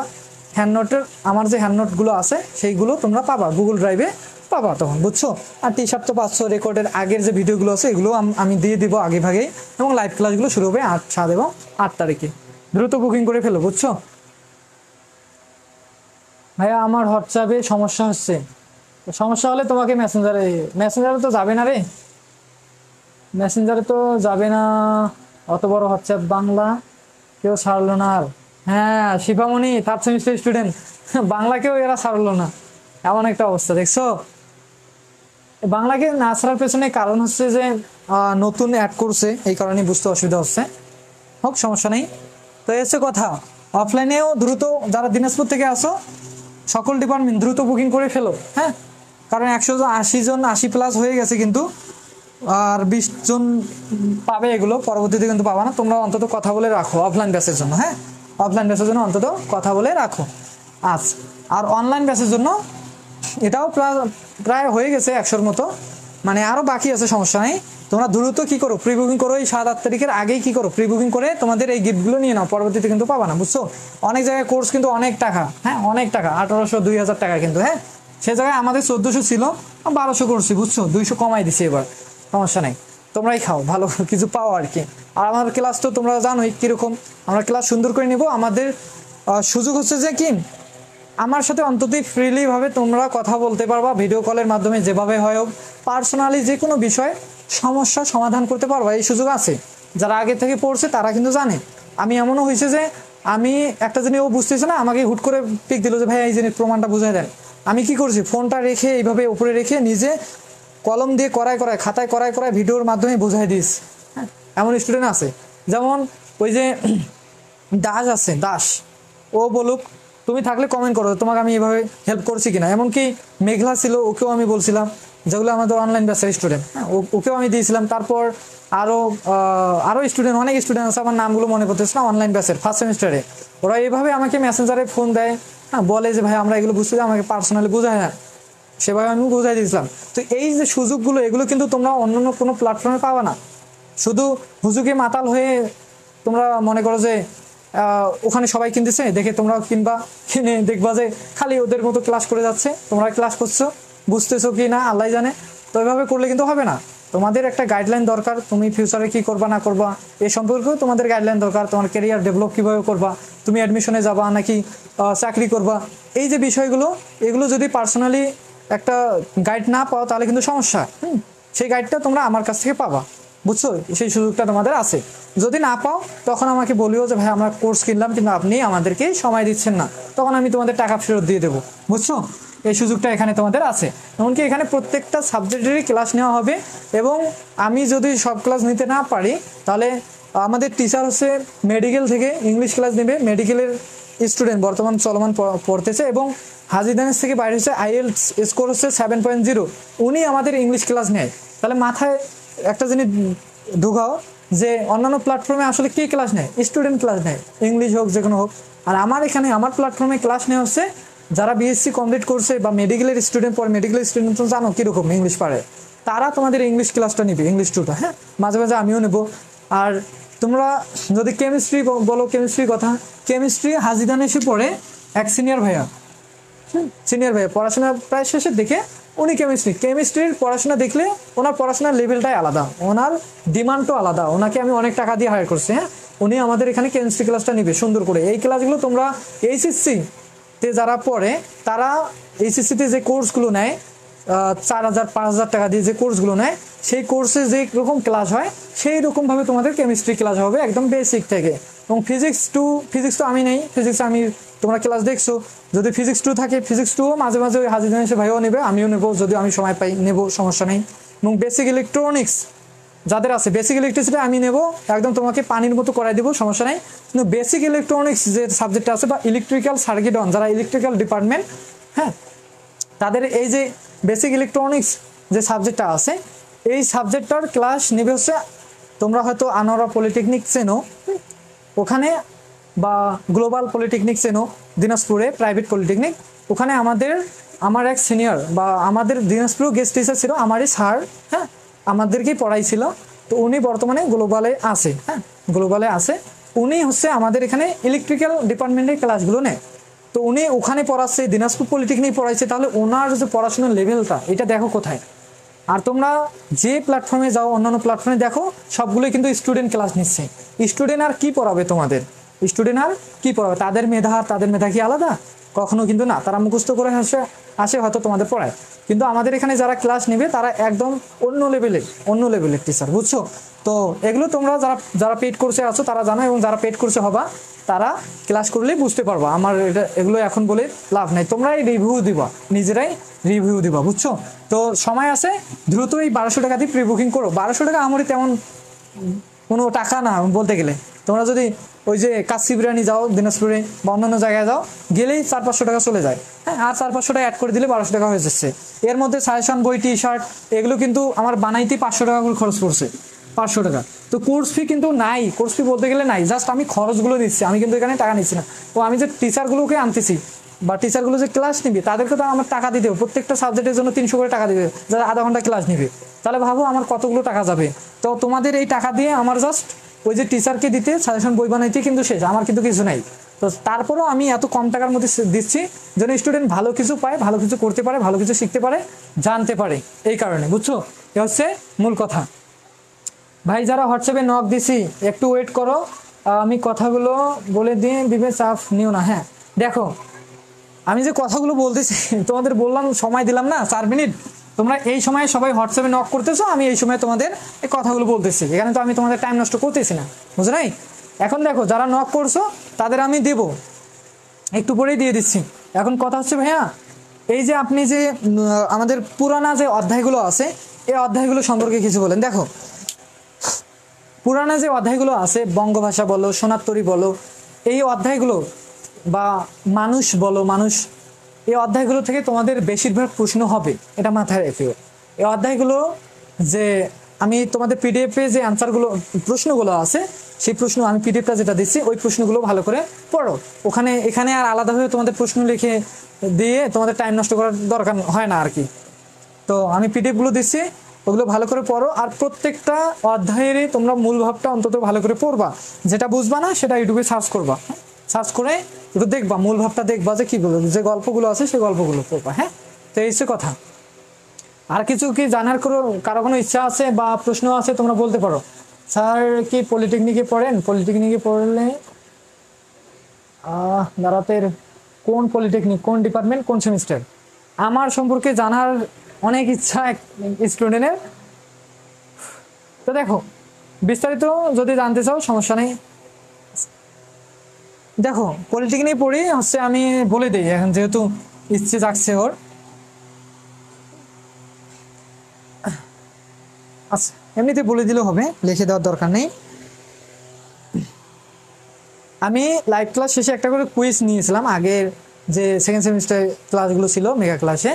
হ্যান্ডনোটের আমার যে হ্যান্ডনোটগুলো আছে সেইগুলো তোমরা পাবা, গুগল ড্রাইভে পাবা তখন, বুঝছো? আর টি শার্ট তো 500 রেকর্ডের আগের যে ভিডিওগুলো আছে এগুলো আমি দিয়ে দিব আগে ভাগেই, এবং লাইভ ক্লাসগুলো শুরু হবে 8, 7 এবং 8 তারিখে। দ্রুত বুকিং করে ফেলো, বুঝছো? ভাইয়া আমার হোয়াটসঅ্যাপে সমস্যা হচ্ছে। সমস্যা হলে তোমাকে মেসেঞ্জারে তো যাবে না রে, মেসেঞ্জারে তো যাবে না, অত বড় হোয়াটসঅ্যাপ বাংলা কেউ ছাড়লো না। আর হ্যাঁ, শিফামণি 3rd সেমিস্টার স্টুডেন্ট, বাংলাকেও এরা ছাড়লো না, এমন একটা অবস্থা দেখছো। বাংলাকে না ছাড়ার পেছনে কারণ হচ্ছে যে নতুন অ্যাড করছে, এই কারণে বুঝতে অসুবিধা হচ্ছে, হোক সমস্যা নেই। তো এই হচ্ছে কথা, অফলাইনেও দ্রুত যারা দিনাজপুর থেকে আসো সকল ডিপার্টমেন্ট দ্রুত বুকিং করে ফেলো, হ্যাঁ, কারণ 180 জন 80+ হয়ে গেছে কিন্তু, আর 20 জন পাবে এগুলো, পরবর্তীতে কিন্তু পাবা না। তোমরা অন্তত কথা বলে রাখো অফলাইন ব্যাচের জন্য, হ্যাঁ, অফলাইন ব্যাচের জন্য অন্তত কথা বলে রাখো। আচ্ছা, আর অনলাইন ব্যাচের জন্য এটাও প্রায় হয়ে গেছে 100-র মতো, মানে আরও বাকি আছে, সমস্যা নেই। তোমরা দ্রুত কি করো, প্রি বুকিং করো, এই 7-8 তারিখের আগেই কি করো, প্রি বুকিং করে তোমাদের এই গিফটগুলো নিয়ে নাও, পরবর্তীতে কিন্তু পাবা না, বুঝছো? অনেক জায়গায় কোর্স কিন্তু অনেক টাকা, হ্যাঁ, অনেক টাকা, 1800-2000 টাকা কিন্তু, হ্যাঁ। সে জায়গায় আমাদের 1400 ছিল, 1200 করছি, বুঝছো? 200 কমাই দিছি এবার, সমস্যা নেই, তোমরাই খাও, ভালো কিছু পাও আর কি। আর আমার ক্লাস তো তোমরা জানোই কীরকম, আমরা ক্লাস সুন্দর করে নিব। আমাদের সুযোগ হচ্ছে যে কি, আমার সাথে অন্তত ফ্রিলি ভাবে তোমরা কথা বলতে পারবা, ভিডিও কলের মাধ্যমে যেভাবে হয় হোক, পার্সোনালি যে কোনো বিষয় সমস্যা সমাধান করতে পারবা, এই সুযোগ আছে। যারা আগে থেকে পড়ছে তারা কিন্তু জানে। আমি এমনও হয়েছে যে আমি একটা জিনিস ও বুঝতেছে না, আমাকে হুট করে পিক দিল যে ভাই এই জিনিস প্রমাণটা বুঝাই দেন। আমি কি করছি, ফোনটা রেখে এইভাবে উপরে রেখে নিজে কলম দিয়ে খাতায় করায় ভিডিওর মাধ্যমে বোঝাই দিস, হ্যাঁ। এমন স্টুডেন্ট আছে, যেমন ওই যে দাস, ও বলুক, তুমি থাকলে কমেন্ট করো তোমাকে আমি এভাবে হেল্প করছি কিনা। এমনকি মেঘলা ছিল, ওকেও আমি বলছিলাম, যেগুলো আমাদের অনলাইন ব্যাচের স্টুডেন্ট, হ্যাঁ, ওকেও আমি দিয়েছিলাম। তারপর আরও স্টুডেন্ট, অনেক স্টুডেন্ট আছে, আমার নামগুলো মনে পড়তেছে না, অনলাইন ব্যাচের 1st সেমিস্টারে, ওরা এইভাবে আমাকে মেসেঞ্জারে ফোন দেয়, হ্যাঁ, বলে যে ভাই আমরা এগুলো বুঝতে, আমাকে পার্সোনালি বোঝায় না, সেভাবে আমি বোঝাই দিয়েছিলাম। তো এই যে সুযোগগুলো, এগুলো কিন্তু তোমরা অন্য কোনো প্ল্যাটফর্মে পাবা না। শুধু হুজুকে মাতাল হয়ে তোমরা মনে করো যে ওখানে সবাই কিনতেছে দেখে তোমরা কিনে দেখবা যে খালি ওদের মতো ক্লাস করে যাচ্ছে, তোমরা ক্লাস করছো, বুঝতেছো কি না আল্লাহ জানে। তো এভাবে করলে কিন্তু হবে না, তোমাদের একটা গাইডলাইন দরকার, তুমি ফিউচারে কি করবা না করবা এই সম্পর্কেও তোমাদের গাইডলাইন দরকার। তোমার ক্যারিয়ার ডেভেলপ কীভাবে করবা, তুমি অ্যাডমিশনে যাবা নাকি চাকরি করবা, এই যে বিষয়গুলো, এগুলো যদি পার্সোনালি একটা গাইড না পাও তাহলে কিন্তু সমস্যা। সেই গাইডটা তোমরা আমার কাছ থেকে পাবা, বুঝছো? সেই সুযোগটা তোমাদের আছে। যদি না পাও তখন আমাকে বলিও যে ভাই আমরা কোর্স কিনলাম কিন্তু আপনি আমাদেরকে সময় দিচ্ছেন না, তখন আমি তোমাদের টাকা ফেরত দিয়ে দেবো, বুঝছো? এই সুযোগটা এখানে তোমাদের আছে। এমনকি এখানে প্রত্যেকটা সাবজেক্টেরই ক্লাস নেওয়া হবে, এবং আমি যদি সব ক্লাস নিতে না পারি তাহলে আমাদের টিচার হচ্ছে মেডিকেল থেকে ইংলিশ ক্লাস নেবে, মেডিকেলের স্টুডেন্ট বর্তমান চলমান পড়তেছে, এবং হাজিদানেস থেকে বাইরে হচ্ছে IELTS স্কোর হচ্ছে 7.0, উনি আমাদের ইংলিশ ক্লাস নেয়। তাহলে মাথায় একটা জিনিস ঢুকাও যে অন্যান্য প্ল্যাটফর্মে আসলে কে ক্লাস নেয়, স্টুডেন্ট ক্লাস নেয়, ইংলিশ হোক যে কোনো হোক। আর আমার এখানে আমার প্ল্যাটফর্মে ক্লাস নেওয়া হচ্ছে যারা BSc কমপ্লিট করছে বা মেডিকেলের স্টুডেন্ট পড়ে, মেডিকেলের স্টুডেন্ট তো জানো কীরকম ইংলিশ পারে, তারা তোমাদের ইংলিশ ক্লাসটা নিবে, ইংলিশ 2টা। হ্যাঁ, মাঝে মাঝে আমিও নেব। আর তোমরা যদি কেমিস্ট্রি বলো, কেমিস্ট্রির কথা, কেমিস্ট্রি হাজিদান এসে পড়ে এক সিনিয়র ভাইয়া, সিনিয়র ভাইয়া পড়াশোনা প্রায় শেষের দিকে, উনি কেমিস্ট্রির পড়াশোনা দেখলে ওনার পড়াশোনার লেভেলটাই আলাদা, ওনার ডিমান্ডও আলাদা। ওনাকে আমি অনেক টাকা দিয়ে হায়ার করছি। হ্যাঁ, উনি আমাদের এখানে কেমিস্ট্রি ক্লাসটা নিবে সুন্দর করে। এই ক্লাসগুলো তোমরা এইচএসসিতে যারা পড়ে তারা এইচএসসিতে যে কোর্সগুলো নেয় 4,000 5,000 টাকা দিয়ে যে কোর্সগুলো নেয়, সেই কোর্সে যে রকম ক্লাস হয় সেই রকমভাবে তোমাদের কেমিস্ট্রি ক্লাস হবে একদম বেসিক থেকে। এবং ফিজিক্স তো আমি নেই, ফিজিক্স আমি তোমরা ক্লাস দেখছো। যদি ফিজিক্স 2 থাকে, ফিজিক্স 2ও মাঝে মাঝে ওই হাজির এসে ভাইও নেবে, আমিও নেবো যদি আমি সময় পাই, নেব, সমস্যা নেই। এবং বেসিক ইলেকট্রনিক্স যাদের আছে, বেসিক ইলেকট্রিসিটি আমি নেব, একদম তোমাকে পানির মতো করাই দেবো, সমস্যা নেই। কিন্তু বেসিক ইলেকট্রনিক্স যে সাবজেক্টটা আছে বা ইলেকট্রিক্যাল সার্কিট অন, যারা ইলেকট্রিক্যাল ডিপার্টমেন্ট, হ্যাঁ, তাদের এই যে বেসিক ইলেকট্রনিক্স যে সাবজেক্টটা আছে, এই সাবজেক্টটার ক্লাস নেবে হচ্ছে, তোমরা হয়তো আনোয়ারা পলিটেকনিক চেনো, ওখানে, বা গ্লোবাল পলিটেকনিক চেনো দিনাজপুরে, প্রাইভেট পলিটেকনিক, ওখানে আমার এক সিনিয়র বা আমাদের দিনাজপুর গেস্ট টিচার ছিল আমারই স্যার। হ্যাঁ, আমাদেরকেই পড়াইছিল। তো উনি বর্তমানে গ্লোবালে আছে। হ্যাঁ, গ্লোবালে আছে। উনি হচ্ছে আমাদের এখানে ইলেকট্রিক্যাল ডিপার্টমেন্টের ক্লাসগুলো নেয়। তো উনি ওখানে পড়াচ্ছে, দিনাজপুর পলিটেকনিক পড়াইছে। তাহলে ওনার যে পড়াশোনার লেভেলটা, এটা দেখো কোথায়। আর তোমরা যে প্ল্যাটফর্মে যাও, অন্যান্য প্ল্যাটফর্মে দেখো, সবগুলোই কিন্তু স্টুডেন্ট ক্লাস নিচ্ছে। স্টুডেন্ট আর কি পড়াবে তোমাদের? তাদের মেধা কি আলাদা? কখনো কিন্তু না। তারা মুখস্থ করে আসে হয়তো তোমাদের পড়ায়, কিন্তু আমাদের এখানে যারা ক্লাস নেবে তারা একদম অন্য লেভেলের টিচার, বুঝছো? তো এগুলো তোমরা যারা পেড কোর্সে আছো তারা জানো, এবং যারা পেড কোর্সে হবা তারা ক্লাস করলেই বুঝতে পারবা। আমার এগুলো এখন বলে লাভ নাই, তোমরাই নিজেরাই রিভিউ দিবা, বুঝছো? তো সময় আছে, দ্রুত এই 1200 টাকা দিয়ে প্রি বুকিং করো। 1200 টাকা আমারই তেমন কোনো টাকা না বলতে গেলে। তোমরা যদি ওই যে কাচ্চি বিরিয়ানি যাও দিনাজপুরে বা অন্যান্য জায়গায় যাও, গেলেই 400-500 টাকা চলে যায়। হ্যাঁ, আর 400-500 টাকা অ্যাড করে দিলে 1200 টাকা হয়ে যাচ্ছে। এর মধ্যে সাজেশন বই, টি শার্ট, এগুলো কিন্তু আমার বানাইতে 500 টাকা করে খরচ পড়ছে, 500 টাকা। তো কোর্স ফি কিন্তু নাই, কোর্স ফি বলতে গেলে নাই, জাস্ট আমি খরচগুলো দিচ্ছি, আমি কিন্তু এখানে টাকা নিচ্ছি না। তো আমি যে টিচারগুলোকে আনতেছি বা টিচারগুলো যে ক্লাস নিবে তাদেরকে তো আমার টাকা দিতে হবে, প্রত্যেকটা সাবজেক্টের জন্য 300 করে টাকা দিবে, যারা আধা ঘন্টা ক্লাস নিবে। তাহলে ভাবো আমার কতগুলো টাকা যাবে। তো তোমাদের এই টাকা দিয়ে আমার জাস্ট ওই যে টিচারকে দিতে, সাজেশন বই বানাইতে কিন্তু শেষ, আমার কিন্তু কিছু নাই। তো তারপরেও আমি এত কম টাকার মধ্যে দিচ্ছি যেন স্টুডেন্ট ভালো কিছু পায়, ভালো কিছু করতে পারে, ভালো কিছু শিখতে পারে, জানতে পারে, এই কারণে, বুঝছো? এ হচ্ছে মূল কথা। ভাই যারা হোয়াটসঅ্যাপে নক দিছি একটু ওয়েট করো, আমি কথাগুলো বলে দিয়ে বিবেক চাপ নিও না। হ্যাঁ, দেখো আমি যে কথাগুলো বলতেছি তোমাদের বললাম, সময় দিলাম না 4 মিনিট, তোমরা এই সময় সবাই হোয়াটসঅ্যাপে নক করতেছো, আমি এই সময় তোমাদের এই কথাগুলো বলতেছি, এখানে তো আমি তোমাদের টাইম নষ্ট করতেছি না, বুঝো নাই? এখন দেখো যারা নক করছো তাদের আমি দেবো, একটু পরেই দিয়ে দিচ্ছি। এখন কথা হচ্ছে ভাইয়া, এই যে আপনি যে আমাদের পুরানা যে অধ্যায়গুলো আছে, এই অধ্যায়গুলো সম্পর্কে কিছু বলেন। দেখো পুরানা যে অধ্যায়গুলো আছে, বঙ্গভাষা বলো, সোনারতরী বলো, এই অধ্যায়গুলো বা মানুষ, এই অধ্যায়গুলো থেকে তোমাদের বেশিরভাগ প্রশ্ন হবে, এটা মাথায় রেখো। এই অধ্যায়গুলো যে আমি তোমাদের পিডিএফে যে আনসারগুলো, প্রশ্নগুলো আছে, সেই প্রশ্ন আমি পিডিএফটা যেটা দিচ্ছি ওই প্রশ্নগুলো ভালো করে পড়ো। এখানে আর আলাদাভাবে তোমাদের প্রশ্ন লিখে দিয়ে তোমাদের টাইম নষ্ট করার দরকার হয় না আর কি। তো আমি পিডিএফগুলো দিচ্ছি, ওগুলো ভালো করে পড়ো। আর প্রত্যেকটা অধ্যায়েরই তোমরা মূল ভাবটা অন্তত ভালো করে পড়বা, যেটা বুঝবা না সেটা ইউটিউবে সার্চ করবা, সার্চ করে একটু দেখবা, মূল ভাবটা দেখবা যে কি বলবো, যে গল্পগুলো আছে সেই গল্পগুলো পড়বা। হ্যাঁ, তো এই হচ্ছে কথা। আর কিছু কি জানার কারো কোনো ইচ্ছা আছে বা প্রশ্ন আছে তোমরা বলতে পারো। স্যার কি পলিটেকনিকে পড়েন? পলিটেকনিকে পড়লে দাঁড়াতের কোন পলিটেকনিক, কোন ডিপার্টমেন্ট, কোন সেমিস্টার? আমার সম্পর্কে জানার অনেক ইচ্ছা স্টুডেন্টের। তো দেখো বিস্তারিত যদি জানতে চাও সমস্যা নেই। দেখো পলিটেকনিক পড়ি হচ্ছে, আমি বলে দিই এখন যেহেতু ইচ্ছে জাগছে ওর। আচ্ছা, এমনিতে বলে দিলেও হবে, লিখে দেওয়ার দরকার নেই। আমি লাইভ ক্লাস শেষে একটা করে কুইজ নিয়েছিলাম, আগের যে সেকেন্ড সেমিস্টার ক্লাসগুলো ছিল মেগা ক্লাসে,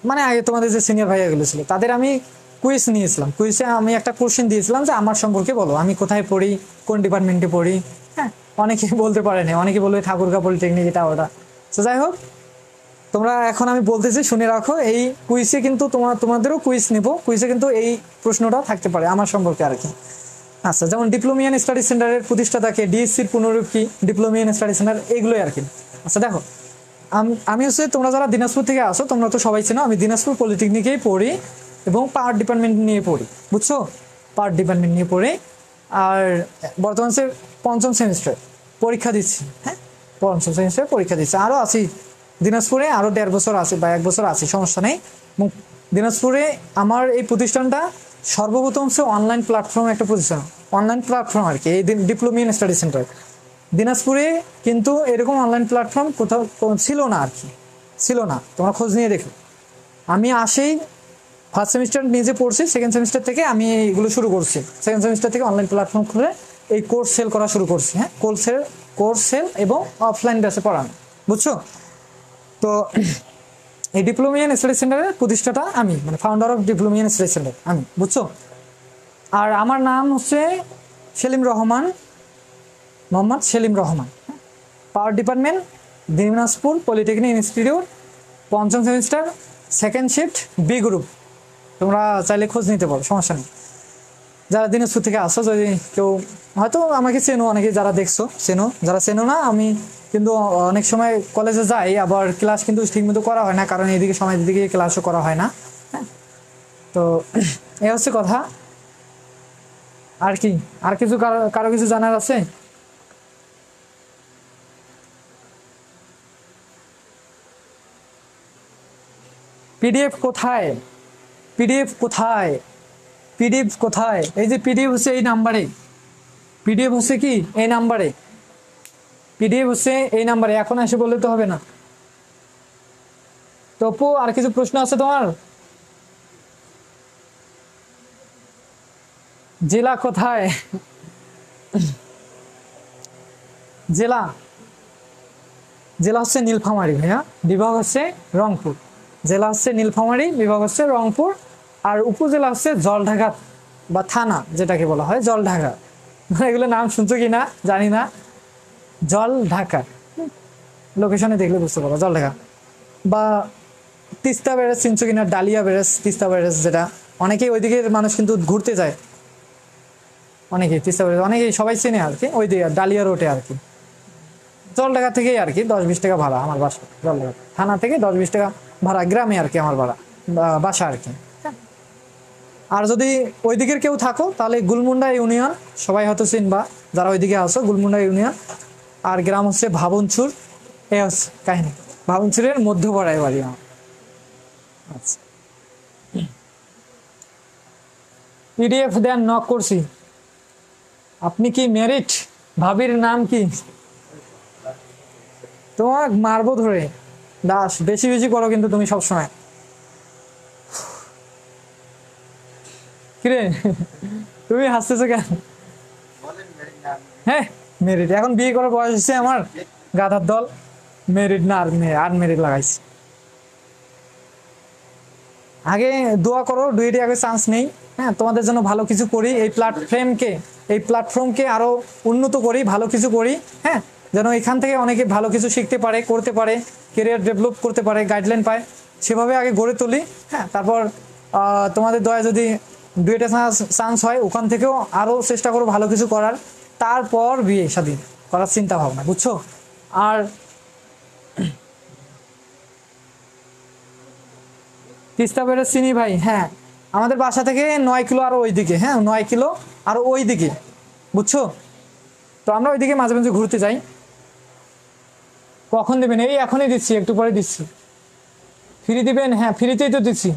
মানে আগে তোমাদের যে সিনিয়র ভাইয়াগুলো ছিল তাদের আমি কুইজ নিয়েছিলাম। কুইজে আমি একটা কোশ্চেন দিয়েছিলাম যে আমার সম্পর্কে বলো, আমি কোথায় পড়ি, কোন ডিপার্টমেন্টে পড়ি। হ্যাঁ, অনেকে বলতে পারেনি, অনেকে বলবে ঠাকুরগাঁ পলিটেকনিক, এটা ওটা। তো যাই হোক, তোমরা এখন আমি বলতেছি শুনে রাখো, এই কুইজে কিন্তু তোমাদেরও কুইজ নেব, কুইজে কিন্তু এই প্রশ্নটা থাকতে পারে আমার সম্পর্কে আর কি। আচ্ছা, যেমন ডিপ্লোমিয়ান স্টাডি সেন্টারের প্রতিষ্ঠাতাকে, ডিএসসির পুনরূপ কি, ডিপ্লোমিয়ান স্টাডি সেন্টার, এগুলোই আর কি। আচ্ছা দেখো, আমি হচ্ছে, তোমরা যারা দিনাজপুর থেকে আসো তোমরা তো সবাই চেনো, আমি দিনাজপুর পলিটেকনিকেই পড়ি এবং পাওয়ার ডিপার্টমেন্ট নিয়ে পড়ি, বুঝছো, পাওয়ার ডিপার্টমেন্ট নিয়ে পড়ি। আর বর্তমান সে পঞ্চম সেমিস্টার পরীক্ষা দিচ্ছি, হ্যাঁ পঞ্চম সেমিস্টার পরীক্ষা দিচ্ছি। আরও আছি দিনাজপুরে, আরও 1.5 বছর আছে বা 1 বছর আছে, সমস্যা নেই। দিনাজপুরে আমার এই প্রতিষ্ঠানটা সর্বপ্রথম হচ্ছে অনলাইন প্ল্যাটফর্ম একটা প্রতিষ্ঠান, অনলাইন প্ল্যাটফর্ম আর কি, এই ডিপ্লোমিয়ান স্টাডি সেন্টার। দিনাজপুরে কিন্তু এরকম অনলাইন প্ল্যাটফর্ম কোথাও ছিল না আর কি, ছিল না, তোমরা খোঁজ নিয়ে দেখো। আমি আসেই ফার্স্ট সেমিস্টার নিজে পড়ছি, সেকেন্ড সেমিস্টার থেকে আমি এগুলো শুরু করছি, সেকেন্ড সেমিস্টার থেকে অনলাইন প্ল্যাটফর্ম খুলে এই কোর্স সেল করা শুরু করছি, হ্যাঁ কোর্স সেল এবং অফলাইন বেসে পড়ানো, বুঝছো। তো এই ডিপ্লোমিয়ান স্টাডি সেন্টারের প্রতিষ্ঠাতা আমি, মানে founder of Diplomian study centre আমি, বুঝছো। আর আমার নাম হচ্ছে Selim Rahman, Mohammad Selim Rahman, power department, Dinajpur polytechnic institute, পঞ্চম semester, second shift, B group. তোমরা চাইলে খোঁজ নিতে পারো, সমস্যা নেই। যারা দিনাজপুর থেকে আসো, যদি কেউ হয়তো আমাকে চেনো, অনেকে যারা দেখছো চেনো, যারা চেনো না, আমি কিন্তু অনেক সময় কলেজে যাই, আবার ক্লাস কিন্তু ঠিকমতো করা হয় না, কারণ এইদিকে সময় দিকে ক্লাসও করা হয় না, হ্যাঁ। তো এই হচ্ছে কথা। আর কি, আর কিছু কারো কিছু জানার আছে? পিডিএফ কোথায়, পিডিএফ কোথায়, পিডিএফ কোথায়? এই যে পিডিএফ হচ্ছে এই নাম্বারে, পিডিএফ হচ্ছে কি এই নাম্বারে, পিডিএফ হচ্ছে এই নাম্বারে, এখন এসে বললে তো হবে না। তো আপু, আর কিছু প্রশ্ন আছে তোমার? জেলা কোথায়? জেলা, জেলা হচ্ছে নীলফামারী ভাইয়া, বিভাগ হচ্ছে রংপুর। জেলা হচ্ছে নীলফামারী, বিভাগ হচ্ছে রংপুর, আর উপজেলা হচ্ছে জলঢাকা বা থানা যেটাকে বলা হয় জলঢাকা। এগুলো নাম শুনছো কি না জানি না, জলঢাকা লোকেশনে দেখলে বুঝতে পারো, জলঢাকা। বা তিস্তা ব্যারেজ চিনছো কিনা, ডালিয়া ব্যারেজ, তিস্তা ব্যারেজ, যেটা অনেকেই ওইদিকের মানুষ কিন্তু ঘুরতে যায়, অনেকেই তিস্তা ব্যারেজ, অনেকেই সবাই চেনে আর কি, ওই দিকে ডালিয়া রোডে আর কি। জলঢাকা থেকেই আর কি 10-20 টাকা ভাড়া আমার বাসা, জলঢাকা থানা থেকে 10-20 টাকা ভাড়া, গ্রামে আর কি আমার ভাড়া, বাসা আর কি। আর যদি ওই দিকের কেউ থাকো তাহলে গুলমুন্ডা ইউনিয়ন, সবাই হয়তো চিনবা যারা ওইদিকে আসো, গুলমুন্ডা ইউনিয়ন। আর গ্রাম হচ্ছে ভাবনছুর, এ হচ্ছে কাহিনী, ভাবনছুরের মধ্যপাড়ায় বাড়ি আমার। আচ্ছা, পিডিএফ দেন, নক করছি। আপনি কি মেরিট? ভাবির নাম কি? তোমার মারবো ধরে, দাস বেশি বেশি করো কিন্তু তুমি সবসময়। কিরে তুমি হাসতেছো কেন? হ্যাঁ মেরিট, এখন বিয়ে করার বয়স হচ্ছে আমার, গাধার দল। মেরিট না, আর মেরিট লাগাইছি। আগে দোয়া করো, ডুয়েটে আগে চান্স নেই, হ্যাঁ তোমাদের জন্য ভালো কিছু করি, এই প্ল্যাটফর্মকে আরো উন্নত করি, ভালো কিছু করি, হ্যাঁ, যেন এখান থেকে অনেকে ভালো কিছু শিখতে পারে, করতে পারে, কেরিয়ার ডেভেলপ করতে পারে, গাইডলাইন পায়, সেভাবে আগে গড়ে তুলি, হ্যাঁ। তারপর তোমাদের দয়া যদি ডুয়েটে চান্স হয়, ওখান থেকেও আরও চেষ্টা করো ভালো কিছু করার, তারপর বিয়ে শাদী করার চিন্তা ভাবনা, বুঝছো। আর তিস্তা ব্যারেজ চিনি ভাই, হ্যাঁ আমাদের বাসা থেকে 9 কিলো আরো ওইদিকে, হ্যাঁ 9 কিলো আরো ওইদিকে, বুঝছো। তো আমরা ওইদিকে মাঝে মাঝে ঘুরতে যাই। কখন দেবেন? এই এখনই দিচ্ছি, একটু পরে দিচ্ছি। ফ্রি দিবেন? হ্যাঁ ফ্রিতেই তো দিচ্ছি।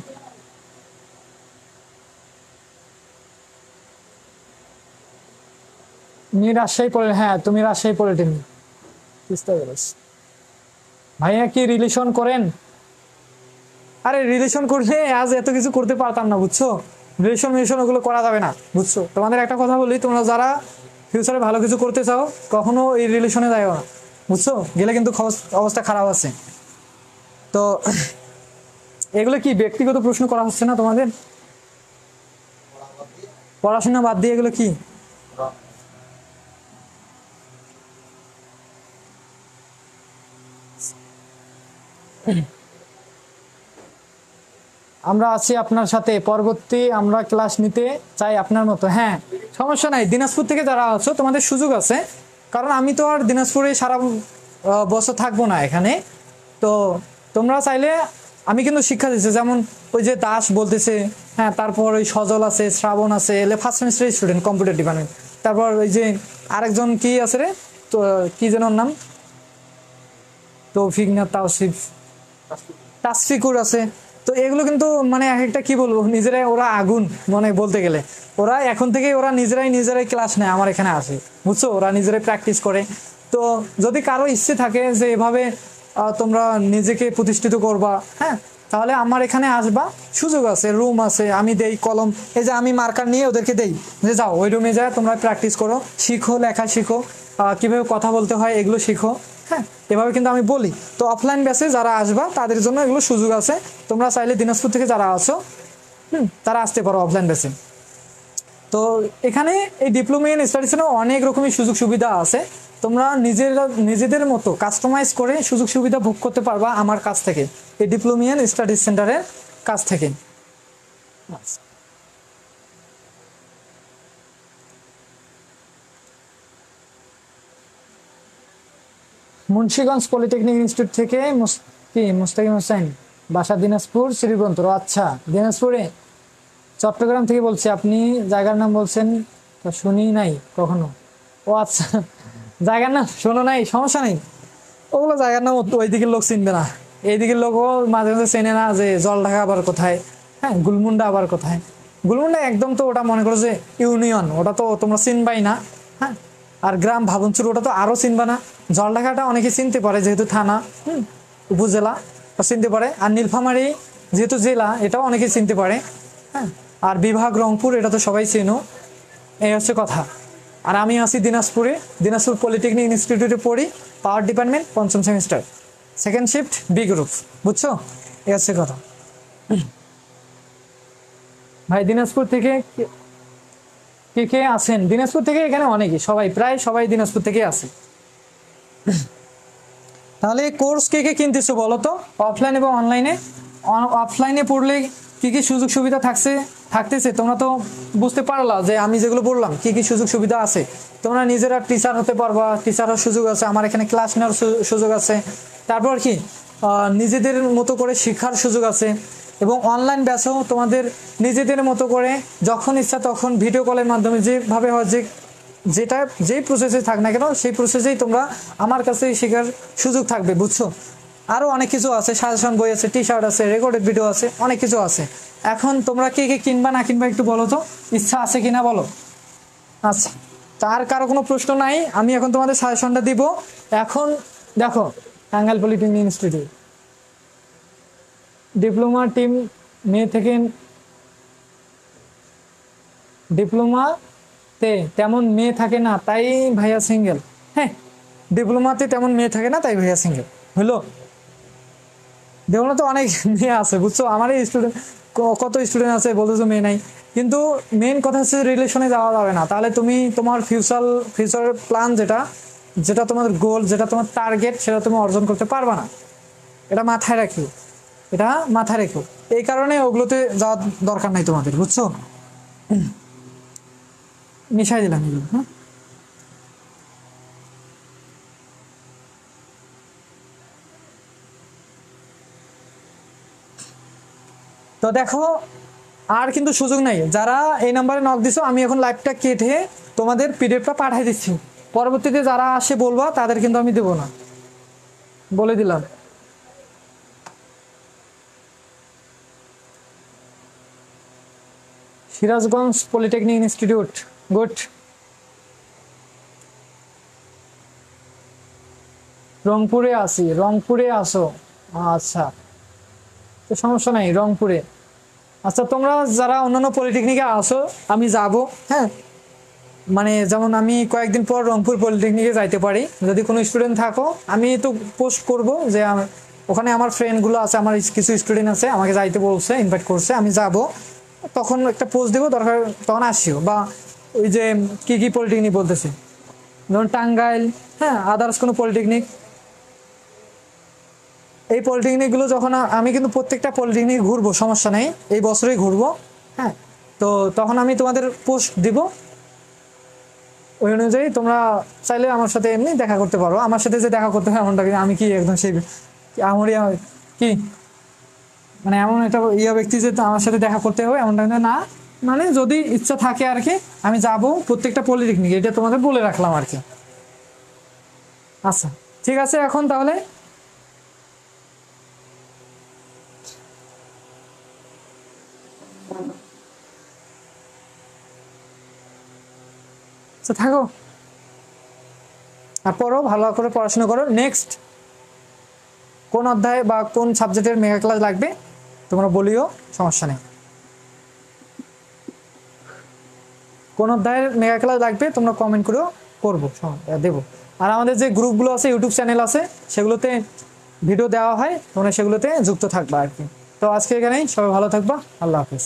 তুমি রাজশাহী পড়ে, হ্যাঁ তুমি রাজশাহী পলিটেকনিক, তিস্তা ব্যারেজ। ভাইয়া কি রিলেশন করেন? আরে রিলেশন করলে আজ এত কিছু করতে পারতাম না, বুঝছো। রিলেশন ওগুলো করা যাবে না, বুঝছো। তোমাদের একটা কথা বলি, তোমরা যারা ফিউচারে ভালো কিছু করতে চাও কখনো এই রিলেশনে যাও না, বুঝছো, গেলে কিন্তু অবস্থা খারাপ আছে। তো এগুলো কি ব্যক্তিগত প্রশ্ন করা হচ্ছে না তোমাদের? পড়াশোনা বাদ দিয়ে এগুলো কি? আমরা আছি আপনার সাথে, পরবর্তী আমরা ক্লাস নিতে চাই আপনার মতো। হ্যাঁ, সমস্যা নাই, দিনাজপুর থেকে যারা আছো তোমাদের সুযোগ আছে, কারণ আমি তো আর দিনাজপুরে সারা বছর থাকবো না এখানে। তো তোমরা চাইলে, আমি কিন্তু শিক্ষা দিচ্ছি, যেমন ওই যে দাস বলতেছে, হ্যাঁ, তারপর ওই সজল আছে, শ্রাবণ আছে, এলে first semester student computer department. তারপর ওই যে আরেকজন কি আছে রে, তো কি যেন ওর নাম, তৌফিক না তাওসিফ, তাসফিকুর আছে। তো এগুলো কিন্তু মানে এক একটা কি বলবো, নিজেরাই ওরা আগুন, মানে বলতে গেলে ওরা এখন থেকে ওরা নিজেরাই ক্লাস নেয় আমার এখানে আসে, বুঝছো, ওরা নিজেরাই প্র্যাকটিস করে। তো যদি কারো ইচ্ছে থাকে যে এভাবে তোমরা নিজেকে প্রতিষ্ঠিত করবা, হ্যাঁ, তাহলে আমার এখানে আসবা, সুযোগ আছে, রুম আছে, আমি দেই কলম, এই যে আমি মার্কার নিয়ে ওদেরকে দেই যে যাও ওই রুমে যায় তোমরা প্র্যাকটিস করো, শিখো, লেখা শিখো, কিভাবে কথা বলতে হয় এগুলো শিখো। হ্যাঁ, এভাবে কিন্তু আমি বলি। তো অফলাইন বেসে যারা আসবা তাদের জন্য এগুলো সুযোগ আছে, তোমরা চাইলে দিনাজপুর থেকে যারা আসো তারা আসতে পারো অফলাইন বেসে। তো এখানে এই ডিপ্লোমা ইন স্টাডিজেরও অনেক রকমের সুযোগ সুবিধা আছে, তোমরা নিজেদের মতো কাস্টমাইজ করে সুযোগ সুবিধা ভোগ করতে পারবা আমার কাছ থেকে, এই ডিপ্লোমা ইন স্টাডিজ সেন্টারের কাছ থেকে। মুন্সিগঞ্জ পলিটেকনিক ইনস্টিটিউট থেকে মুস্তাকিম হোসেন, বাসা দিনাজপুর, শ্রীগ্রন্থর। আচ্ছা, দিনাজপুরে, চট্টগ্রাম থেকে বলছি, আপনি জায়গার নাম বলছেন তো শুনি নাই কখনো। ও আচ্ছা, জায়গার নাম শোনো নাই, সমস্যা নেই, ওগুলো জায়গার নাম ওই দিকের লোক চিনবে না, এই দিকের লোকও মাঝে মাঝে চেনে না যে জলঢাকা আবার কোথায়, হ্যাঁ, গুলমুন্ডা আবার কোথায়। গুলমুন্ডা একদম তো ওটা মনে করো যে ইউনিয়ন, ওটা তো তোমরা চিনবাই না। হ্যাঁ, আর গ্রাম ভাবনচুর ওটা তো আরো চিনবা না। জলঢাকাটা অনেকে চিনতে পারে যেহেতু থানা, উপজেলা চিনতে পারে। আর নীলফামারী যেহেতু জেলা, এটাও অনেকে চিনতে পারে। হ্যাঁ, আর বিভাগ রংপুর, এটা তো সবাই চেনো। এই হচ্ছে কথা। আর আমি আছি দিনাজপুরে, দিনাজপুর পলিটেকনিক ইনস্টিটিউটে পড়ি, পাওয়ার ডিপার্টমেন্ট, 5ম semester, second shift, B group, বুঝছো, এই হচ্ছে কথা। ভাই দিনাজপুর থেকে কে কে আছেন? দিনাজপুর থেকে এখানে অনেকেই, সবাই, প্রায় সবাই দিনাজপুর থেকে আসে। তাহলে কোর্স কে কে কিনতেছো বলো তো, অফলাইন এবং অনলাইনে? অফলাইনে পড়লে কি কি সুযোগ সুবিধা থাকতেছে তোমরা তো বুঝতে পারলা যে আমি যেগুলো বললাম কি কি সুযোগ সুবিধা আছে। তোমরা নিজেরা টিচার হতে পারবা, টিচার হওয়ার সুযোগ আছে, আমার এখানে ক্লাস নেওয়ার সুযোগ আছে। তারপর কি নিজেদের মতো করে শেখার সুযোগ আছে। এবং অনলাইন ব্যাচও তোমাদের নিজেদের মতো করে যখন ইচ্ছা তখন ভিডিও কলের মাধ্যমে যেভাবে হয়, যেটা যেই প্রসেসে থাক না কেন সেই প্রসেসেই তোমরা আমার কাছে শেখার সুযোগ থাকবে, বুঝছো। আরও অনেক কিছু আছে, সাজেশন বই আছে, টি শার্ট আছে, রেকর্ডেড ভিডিও আছে, অনেক কিছু আছে। এখন তোমরা কে কে কিনবা না কিনবা একটু বলো তো, ইচ্ছা আছে কিনা বলো। আচ্ছা, তার কারো কোনো প্রশ্ন নাই, আমি এখন তোমাদের সাজেশনটা দিব। এখন দেখো, Tangail polytechnic institute diploma team May থেকে, ডিপ্লোমাতে তেমন মেয়ে থাকে না তাই ভাইয়া সিঙ্গেল। হ্যাঁ, ডিপ্লোমাতে তেমন মেয়ে থাকে না তাই ভাইয়া সিঙ্গেল হলো। ডিপ্লোমা তো অনেক মেয়ে আছে, বুঝছো, আমার এই স্টুডেন্ট কত স্টুডেন্ট আছে বলতেছো মেয়ে নাই। কিন্তু মেন কথা হচ্ছে রিলেশনে যাওয়া যাবে না, তাহলে তুমি তোমার ফিউচার প্ল্যান যেটা যেটা তোমার গোল, যেটা তোমার টার্গেট, সেটা তুমি অর্জন করতে পারবা না। এটা মাথায় রাখো, এটা মাথায় রেখো। এই কারণে ওগুলোতে যাওয়ার দরকার নাই তোমাদের, বুঝছো। মিশাই দিলাম এগুলো, হ্যাঁ। তো দেখো, আর কিন্তু সুযোগ নাই, যারা এই নাম্বারে নক দিছো, আমি এখন লাইভটা কেটে তোমাদের পিডিএফটা পাঠিয়ে দিচ্ছি। পরবর্তীতে যারা আসে বলবা তাদের কিন্তু আমি দেবো না, বলে দিলাম। Sirajganj polytechnic institute, good. রংপুরে আসি, রংপুরে আসো, আচ্ছা, তো সমস্যা নাই, রংপুরে। আচ্ছা, তোমরা যারা অন্যান্য পলিটেকনিকে আসো আমি যাব, হ্যাঁ, মানে যেমন আমি কয়েকদিন পর রংপুর পলিটেকনিকে যাইতে পারি, যদি কোনো স্টুডেন্ট থাকো আমি তো পোস্ট করব যে ওখানে আমার ফ্রেন্ডগুলো আছে, আমার কিছু স্টুডেন্ট আছে, আমাকে যাইতে বলছে, ইনভাইট করছে, আমি যাব, তখন একটা পোস্ট দেবো, দরকার তখন আসিও। বা ওই যে কি কি পলিটেকনিক বলতেছে, ধরুন টাঙ্গাইল, হ্যাঁ, আদার্স কোনো পলিটেকনিক, এই পলিটেকনিকগুলো যখন আমি কিন্তু প্রত্যেকটা পলিটেকনিক ঘুরবো, সমস্যা নেই, এই বছরই ঘুরবো। হ্যাঁ, তো তখন আমি তোমাদের পোস্ট দিব, ওই অনুযায়ী তোমরা চাইলে আমার সাথে এমনি দেখা করতে পারো। আমার সাথে যে দেখা করতে হয় এমনটা কিন্তু আমি কি একদম সেই আমারই কি মানে এমন একটা ব্যক্তি যে আমার সাথে দেখা করতে হবে এমনটা কিন্তু না। মানে যদি ইচ্ছা থাকে আর কি আমি যাব প্রত্যেকটা পলিটেকনিক, এটা তোমাদের বলে রাখলাম আর কি। আচ্ছা ঠিক আছে, এখন তাহলে আচ্ছা থাকো, আর পড়ো, ভালো করে পড়াশোনা করো। নেক্সট কোন অধ্যায় বা কোন সাবজেক্টের মেগা ক্লাস লাগবে তোমরা বলিও, সমস্যা নেই। কোন অধ্যায়ের মেগা ক্লাস লাগবে তোমরা কমেন্ট করেও করবো, দেবো। আর আমাদের যে গ্রুপগুলো আছে, ইউটিউব চ্যানেল আছে, সেগুলোতে ভিডিও দেওয়া হয়, তোমরা সেগুলোতে যুক্ত থাকবা আর কি। তো আজকে এখানেই, সবাই ভালো থাকবা, আল্লাহ হাফিজ।